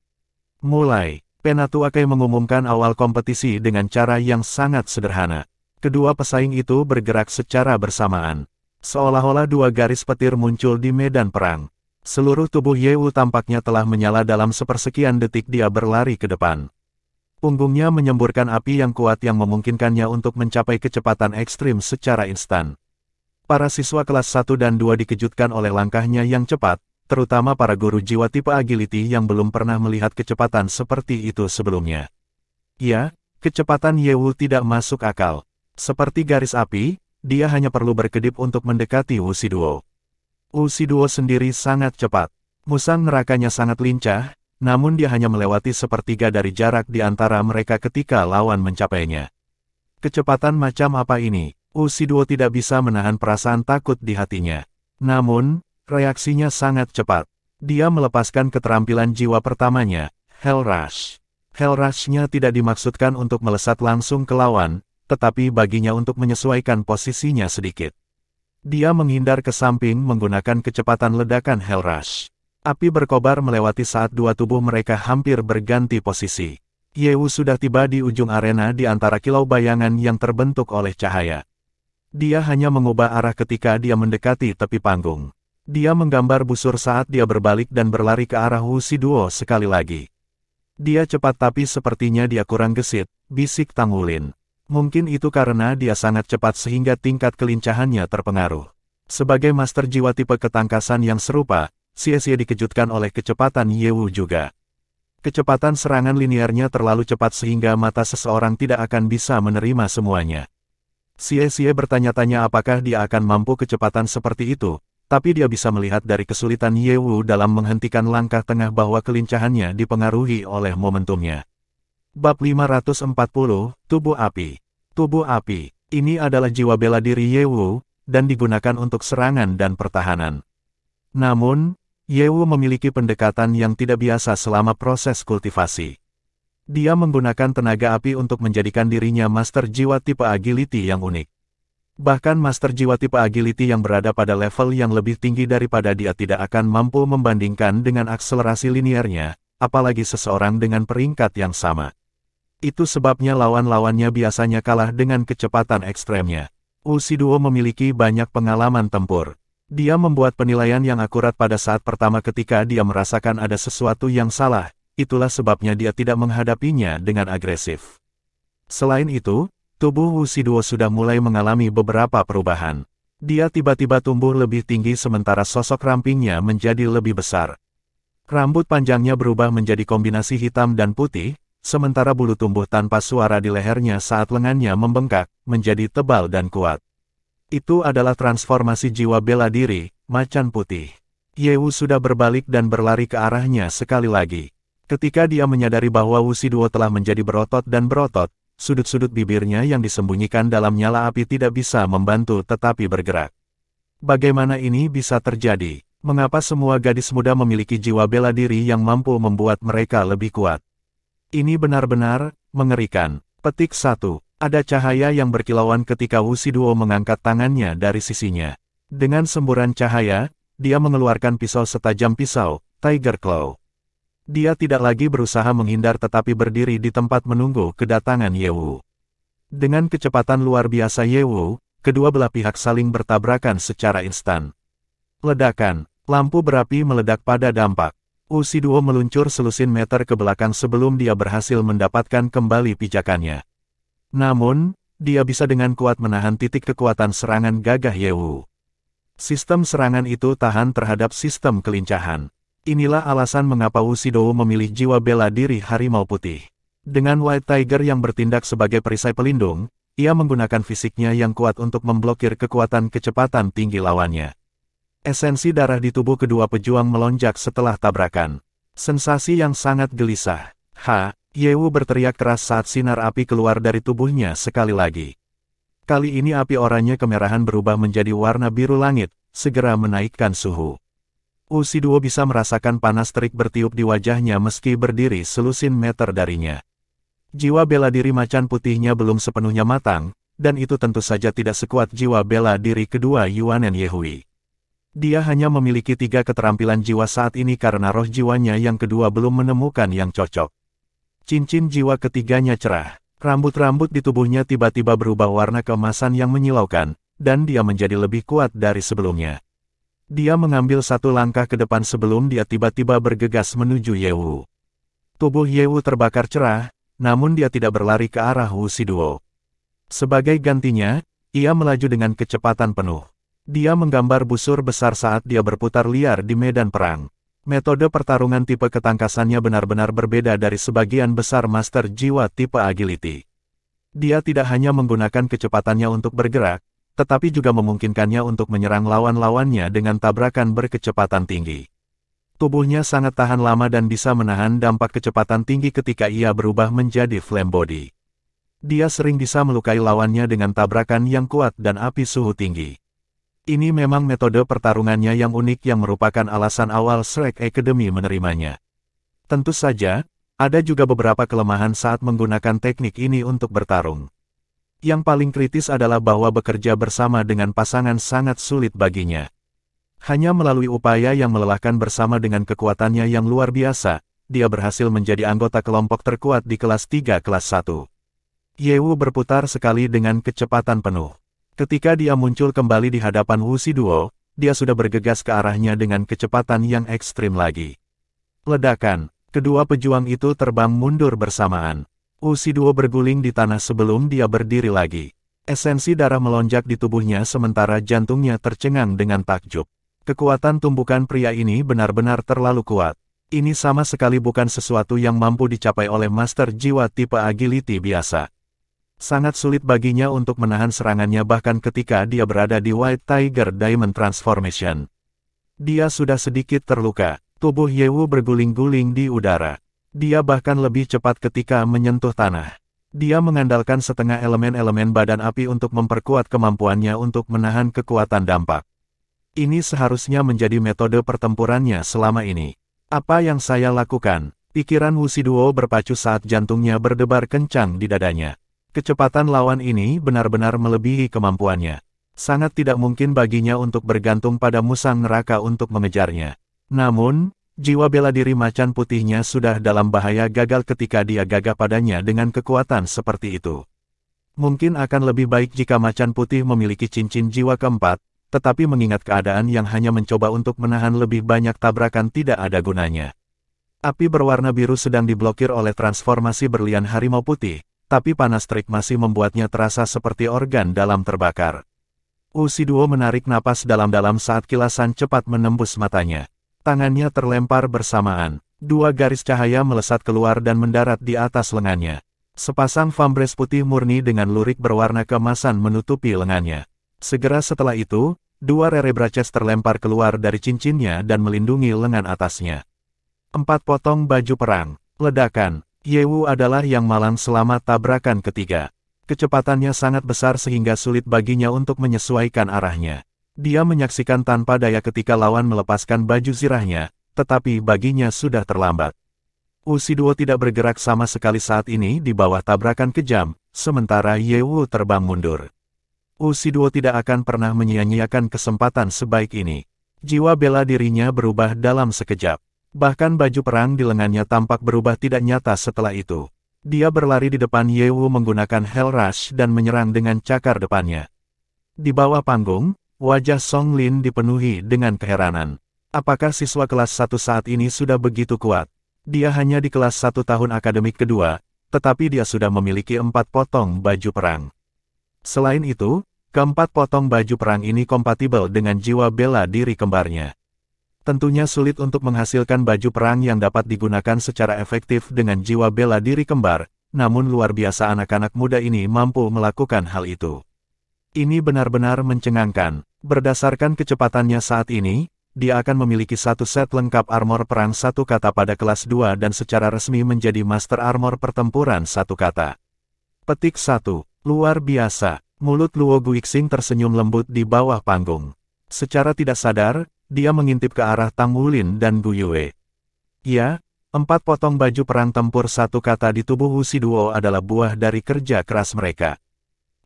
Mulai, Penatu Akai mengumumkan awal kompetisi dengan cara yang sangat sederhana. Kedua pesaing itu bergerak secara bersamaan. Seolah-olah dua garis petir muncul di medan perang. Seluruh tubuh Yewu tampaknya telah menyala dalam sepersekian detik dia berlari ke depan. Punggungnya menyemburkan api yang kuat yang memungkinkannya untuk mencapai kecepatan ekstrim secara instan. Para siswa kelas 1 dan 2 dikejutkan oleh langkahnya yang cepat, terutama para guru jiwa tipe agility yang belum pernah melihat kecepatan seperti itu sebelumnya. Ya, kecepatan Yewu tidak masuk akal. Seperti garis api, dia hanya perlu berkedip untuk mendekati Wuxiduo. Wuxiduo sendiri sangat cepat. Musang nerakanya sangat lincah, namun dia hanya melewati sepertiga dari jarak di antara mereka ketika lawan mencapainya. Kecepatan macam apa ini? Wuxiduo tidak bisa menahan perasaan takut di hatinya. Namun, reaksinya sangat cepat. Dia melepaskan keterampilan jiwa pertamanya, Hell Rush. Hell Rush-nya tidak dimaksudkan untuk melesat langsung ke lawan, tetapi baginya untuk menyesuaikan posisinya sedikit. Dia menghindar ke samping menggunakan kecepatan ledakan Hell Rush. Api berkobar melewati saat dua tubuh mereka hampir berganti posisi. Yewu sudah tiba di ujung arena di antara kilau bayangan yang terbentuk oleh cahaya. Dia hanya mengubah arah ketika dia mendekati tepi panggung. Dia menggambar busur saat dia berbalik dan berlari ke arah Wuxiduo sekali lagi. Dia cepat tapi sepertinya dia kurang gesit, bisik Tang Wulin. Mungkin itu karena dia sangat cepat sehingga tingkat kelincahannya terpengaruh. Sebagai master jiwa tipe ketangkasan yang serupa, Xie dikejutkan oleh kecepatan Yewu juga. Kecepatan serangan linearnya terlalu cepat sehingga mata seseorang tidak akan bisa menerima semuanya. Xie bertanya-tanya apakah dia akan mampu kecepatan seperti itu, tapi dia bisa melihat dari kesulitan Yewu dalam menghentikan langkah tengah bahwa kelincahannya dipengaruhi oleh momentumnya. Bab 540, Tubuh Api. Tubuh Api, ini adalah jiwa bela diri Yewu, dan digunakan untuk serangan dan pertahanan. Namun, Yewu memiliki pendekatan yang tidak biasa selama proses kultivasi. Dia menggunakan tenaga api untuk menjadikan dirinya master jiwa tipe agility yang unik. Bahkan master jiwa tipe agility yang berada pada level yang lebih tinggi daripada dia tidak akan mampu membandingkan dengan akselerasi linearnya, apalagi seseorang dengan peringkat yang sama. Itu sebabnya lawan-lawannya biasanya kalah dengan kecepatan ekstremnya. Wuxiduo memiliki banyak pengalaman tempur. Dia membuat penilaian yang akurat pada saat pertama ketika dia merasakan ada sesuatu yang salah. Itulah sebabnya dia tidak menghadapinya dengan agresif. Selain itu, tubuh Wuxiduo sudah mulai mengalami beberapa perubahan. Dia tiba-tiba tumbuh lebih tinggi sementara sosok rampingnya menjadi lebih besar. Rambut panjangnya berubah menjadi kombinasi hitam dan putih, sementara bulu tumbuh tanpa suara di lehernya saat lengannya membengkak, menjadi tebal dan kuat. Itu adalah transformasi jiwa bela diri, macan putih. Yewu sudah berbalik dan berlari ke arahnya sekali lagi. Ketika dia menyadari bahwa Wuxiduo telah menjadi berotot dan berotot, sudut-sudut bibirnya yang disembunyikan dalam nyala api tidak bisa membantu tetapi bergerak. Bagaimana ini bisa terjadi? Mengapa semua gadis muda memiliki jiwa bela diri yang mampu membuat mereka lebih kuat? Ini benar-benar mengerikan. Petik 1. Ada cahaya yang berkilauan ketika Wuxiduo mengangkat tangannya dari sisinya. Dengan semburan cahaya, dia mengeluarkan pisau setajam pisau, Tiger Claw. Dia tidak lagi berusaha menghindar tetapi berdiri di tempat menunggu kedatangan Yewu. Dengan kecepatan luar biasa Yewu, kedua belah pihak saling bertabrakan secara instan. Ledakan, lampu berapi meledak pada dampak. Wuxiduo meluncur selusin meter ke belakang sebelum dia berhasil mendapatkan kembali pijakannya. Namun, dia bisa dengan kuat menahan titik kekuatan serangan gagah Yewu. Sistem serangan itu tahan terhadap sistem kelincahan. Inilah alasan mengapa Wusidou memilih jiwa bela diri harimau putih. Dengan White Tiger yang bertindak sebagai perisai pelindung, ia menggunakan fisiknya yang kuat untuk memblokir kekuatan kecepatan tinggi lawannya. Esensi darah di tubuh kedua pejuang melonjak setelah tabrakan. Sensasi yang sangat gelisah. Yewu berteriak keras saat sinar api keluar dari tubuhnya sekali lagi. Kali ini api oranye kemerahan berubah menjadi warna biru langit, segera menaikkan suhu. Wusidou bisa merasakan panas terik bertiup di wajahnya meski berdiri selusin meter darinya. Jiwa bela diri macan putihnya belum sepenuhnya matang, dan itu tentu saja tidak sekuat jiwa bela diri kedua Yuanen Yehui. Dia hanya memiliki 3 keterampilan jiwa saat ini karena roh jiwanya yang kedua belum menemukan yang cocok. Cincin jiwa ketiganya cerah. Rambut-rambut di tubuhnya tiba-tiba berubah warna keemasan yang menyilaukan, dan dia menjadi lebih kuat dari sebelumnya. Dia mengambil 1 langkah ke depan sebelum dia tiba-tiba bergegas menuju Yewu. Tubuh Yewu terbakar cerah, namun dia tidak berlari ke arah Wusidou. Sebagai gantinya, ia melaju dengan kecepatan penuh. Dia menggambar busur besar saat dia berputar liar di medan perang. Metode pertarungan tipe ketangkasannya benar-benar berbeda dari sebagian besar master jiwa tipe agility. Dia tidak hanya menggunakan kecepatannya untuk bergerak, tetapi juga memungkinkannya untuk menyerang lawan-lawannya dengan tabrakan berkecepatan tinggi. Tubuhnya sangat tahan lama dan bisa menahan dampak kecepatan tinggi ketika ia berubah menjadi flame body. Dia sering bisa melukai lawannya dengan tabrakan yang kuat dan api suhu tinggi. Ini memang metode pertarungannya yang unik yang merupakan alasan awal Shrek Academy menerimanya. Tentu saja, ada juga beberapa kelemahan saat menggunakan teknik ini untuk bertarung. Yang paling kritis adalah bahwa bekerja bersama dengan pasangan sangat sulit baginya. Hanya melalui upaya yang melelahkan bersama dengan kekuatannya yang luar biasa, dia berhasil menjadi anggota kelompok terkuat di kelas 3 kelas 1. Yewu berputar sekali dengan kecepatan penuh. Ketika dia muncul kembali di hadapan Wusidou, dia sudah bergegas ke arahnya dengan kecepatan yang ekstrim lagi. Ledakan, kedua pejuang itu terbang mundur bersamaan. Wusidou berguling di tanah sebelum dia berdiri lagi. Esensi darah melonjak di tubuhnya sementara jantungnya tercengang dengan takjub. Kekuatan tumbukan pria ini benar-benar terlalu kuat. Ini sama sekali bukan sesuatu yang mampu dicapai oleh master jiwa tipe agility biasa. Sangat sulit baginya untuk menahan serangannya bahkan ketika dia berada di White Tiger Diamond Transformation. Dia sudah sedikit terluka. Tubuh Yewu berguling-guling di udara. Dia bahkan lebih cepat ketika menyentuh tanah. Dia mengandalkan setengah elemen-elemen badan api untuk memperkuat kemampuannya untuk menahan kekuatan dampak. Ini seharusnya menjadi metode pertempurannya selama ini. Apa yang saya lakukan? Pikiran Wusidou berpacu saat jantungnya berdebar kencang di dadanya. Kecepatan lawan ini benar-benar melebihi kemampuannya. Sangat tidak mungkin baginya untuk bergantung pada musang neraka untuk mengejarnya. Namun, jiwa bela diri macan putihnya sudah dalam bahaya gagal ketika dia gagah padanya dengan kekuatan seperti itu. Mungkin akan lebih baik jika macan putih memiliki cincin jiwa keempat, tetapi mengingat keadaan yang hanya mencoba untuk menahan lebih banyak tabrakan tidak ada gunanya. Api berwarna biru sedang diblokir oleh transformasi berlian harimau putih, tapi panas terik masih membuatnya terasa seperti organ dalam terbakar. Wusidou menarik napas dalam-dalam saat kilasan cepat menembus matanya. Tangannya terlempar bersamaan. 2 garis cahaya melesat keluar dan mendarat di atas lengannya. Sepasang vambres putih murni dengan lurik berwarna keemasan menutupi lengannya. Segera setelah itu, 2 rere braces terlempar keluar dari cincinnya dan melindungi lengan atasnya. 4 potong baju perang. Ledakan. Yewu adalah yang malang selama tabrakan ketiga. Kecepatannya sangat besar sehingga sulit baginya untuk menyesuaikan arahnya. Dia menyaksikan tanpa daya ketika lawan melepaskan baju zirahnya, tetapi baginya sudah terlambat. Wusidou tidak bergerak sama sekali saat ini di bawah tabrakan kejam, sementara Yewu terbang mundur. Wusidou tidak akan pernah menyia-nyiakan kesempatan sebaik ini. Jiwa bela dirinya berubah dalam sekejap. Bahkan baju perang di lengannya tampak berubah tidak nyata setelah itu. Dia berlari di depan Yewu menggunakan Hell Rush dan menyerang dengan cakar depannya. Di bawah panggung, wajah Song Lin dipenuhi dengan keheranan. Apakah siswa kelas 1 saat ini sudah begitu kuat? Dia hanya di kelas 1 tahun akademik kedua, tetapi dia sudah memiliki 4 potong baju perang. Selain itu, keempat potong baju perang ini kompatibel dengan jiwa bela diri kembarnya. Tentunya sulit untuk menghasilkan baju perang yang dapat digunakan secara efektif dengan jiwa bela diri kembar, namun luar biasa anak-anak muda ini mampu melakukan hal itu. Ini benar-benar mencengangkan. Berdasarkan kecepatannya saat ini, dia akan memiliki satu set lengkap armor perang satu kata pada kelas 2 dan secara resmi menjadi Master Armor Pertempuran satu kata. Petik 1. Luar biasa. Mulut Luo Guixing tersenyum lembut di bawah panggung. Secara tidak sadar, dia mengintip ke arah Tang Wulin dan Gu Yue. Ya, 4 potong baju perang tempur satu kata di tubuh Wu Shiduo adalah buah dari kerja keras mereka.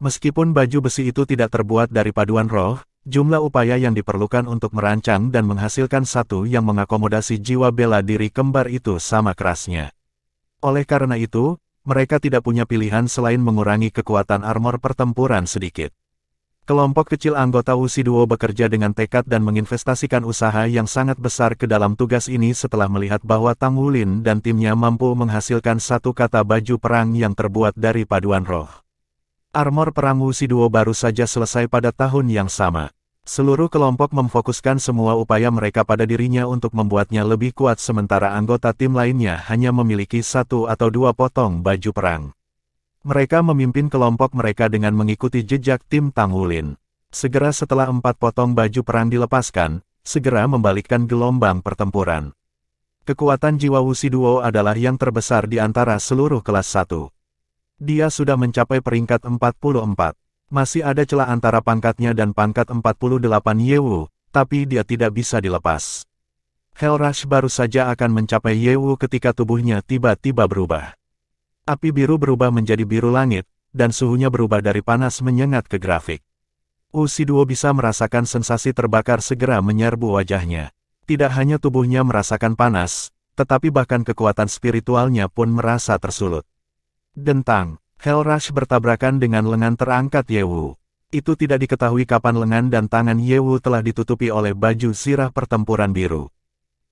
Meskipun baju besi itu tidak terbuat dari paduan roh, jumlah upaya yang diperlukan untuk merancang dan menghasilkan satu yang mengakomodasi jiwa bela diri kembar itu sama kerasnya. Oleh karena itu, mereka tidak punya pilihan selain mengurangi kekuatan armor pertempuran sedikit. Kelompok kecil anggota Wu Shiduo bekerja dengan tekad dan menginvestasikan usaha yang sangat besar ke dalam tugas ini setelah melihat bahwa Tang Wulin dan timnya mampu menghasilkan satu kata baju perang yang terbuat dari paduan roh. Armor perang Wu Shiduo baru saja selesai pada tahun yang sama. Seluruh kelompok memfokuskan semua upaya mereka pada dirinya untuk membuatnya lebih kuat sementara anggota tim lainnya hanya memiliki 1 atau 2 potong baju perang. Mereka memimpin kelompok mereka dengan mengikuti jejak tim Tang Wulin. Segera setelah 4 potong baju perang dilepaskan, segera membalikkan gelombang pertempuran. Kekuatan jiwa Wu Shiduo adalah yang terbesar di antara seluruh kelas 1. Dia sudah mencapai peringkat 44. Masih ada celah antara pangkatnya dan pangkat 48 Yewu, tapi dia tidak bisa dilepas. Hell Rush baru saja akan mencapai Yewu ketika tubuhnya tiba-tiba berubah. Api biru berubah menjadi biru langit, dan suhunya berubah dari panas menyengat ke grafik. Wu Shiduo bisa merasakan sensasi terbakar segera menyerbu wajahnya. Tidak hanya tubuhnya merasakan panas, tetapi bahkan kekuatan spiritualnya pun merasa tersulut. Dentang, Hell Rush bertabrakan dengan lengan terangkat Yewu. Itu tidak diketahui kapan lengan dan tangan Yewu telah ditutupi oleh baju sirah pertempuran biru.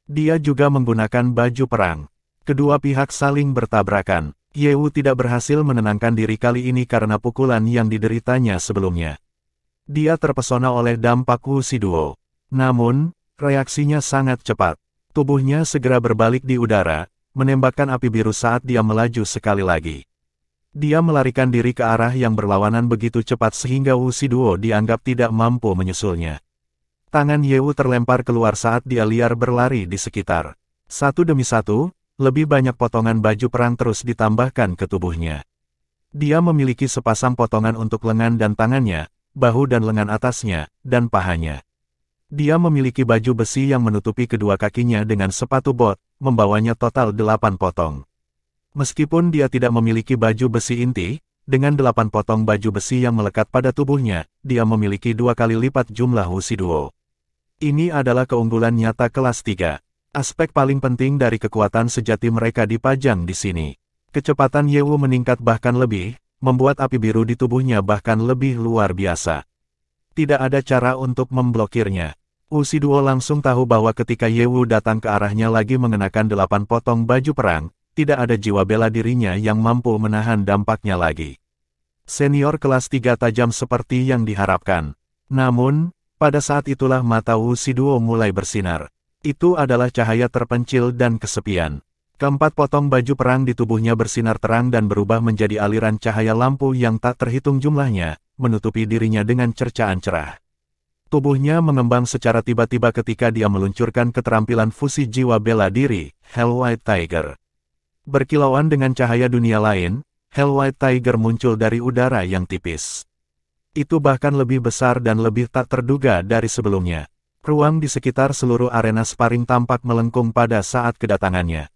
Dia juga menggunakan baju perang. Kedua pihak saling bertabrakan. Yewu tidak berhasil menenangkan diri kali ini karena pukulan yang dideritanya sebelumnya. Dia terpesona oleh dampak Wu Shiduo. Namun, reaksinya sangat cepat. Tubuhnya segera berbalik di udara, menembakkan api biru saat dia melaju sekali lagi. Dia melarikan diri ke arah yang berlawanan begitu cepat sehingga Wu Shiduo dianggap tidak mampu menyusulnya. Tangan Yewu terlempar keluar saat dia liar berlari di sekitar. Satu demi satu, lebih banyak potongan baju perang terus ditambahkan ke tubuhnya. Dia memiliki sepasang potongan untuk lengan dan tangannya, bahu dan lengan atasnya, dan pahanya. Dia memiliki baju besi yang menutupi kedua kakinya dengan sepatu bot, membawanya total 8 potong. Meskipun dia tidak memiliki baju besi inti, dengan 8 potong baju besi yang melekat pada tubuhnya, dia memiliki 2 kali lipat jumlah Wu Shiduo. Ini adalah keunggulan nyata kelas 3. Aspek paling penting dari kekuatan sejati mereka dipajang di sini. Kecepatan Yewu meningkat bahkan lebih, membuat api biru di tubuhnya bahkan lebih luar biasa. Tidak ada cara untuk memblokirnya. Wu Shiduo langsung tahu bahwa ketika Yewu datang ke arahnya lagi mengenakan 8 potong baju perang, tidak ada jiwa bela dirinya yang mampu menahan dampaknya lagi. Senior kelas 3 tajam seperti yang diharapkan. Namun, pada saat itulah mata Wu Shiduo mulai bersinar. Itu adalah cahaya terpencil dan kesepian. Keempat potong baju perang di tubuhnya bersinar terang dan berubah menjadi aliran cahaya lampu yang tak terhitung jumlahnya, menutupi dirinya dengan cercaan cerah. Tubuhnya mengembang secara tiba-tiba ketika dia meluncurkan keterampilan fusi jiwa bela diri, Hell White Tiger. Berkilauan dengan cahaya dunia lain, Hell White Tiger muncul dari udara yang tipis. Itu bahkan lebih besar dan lebih tak terduga dari sebelumnya. Ruang di sekitar seluruh arena sparring tampak melengkung pada saat kedatangannya.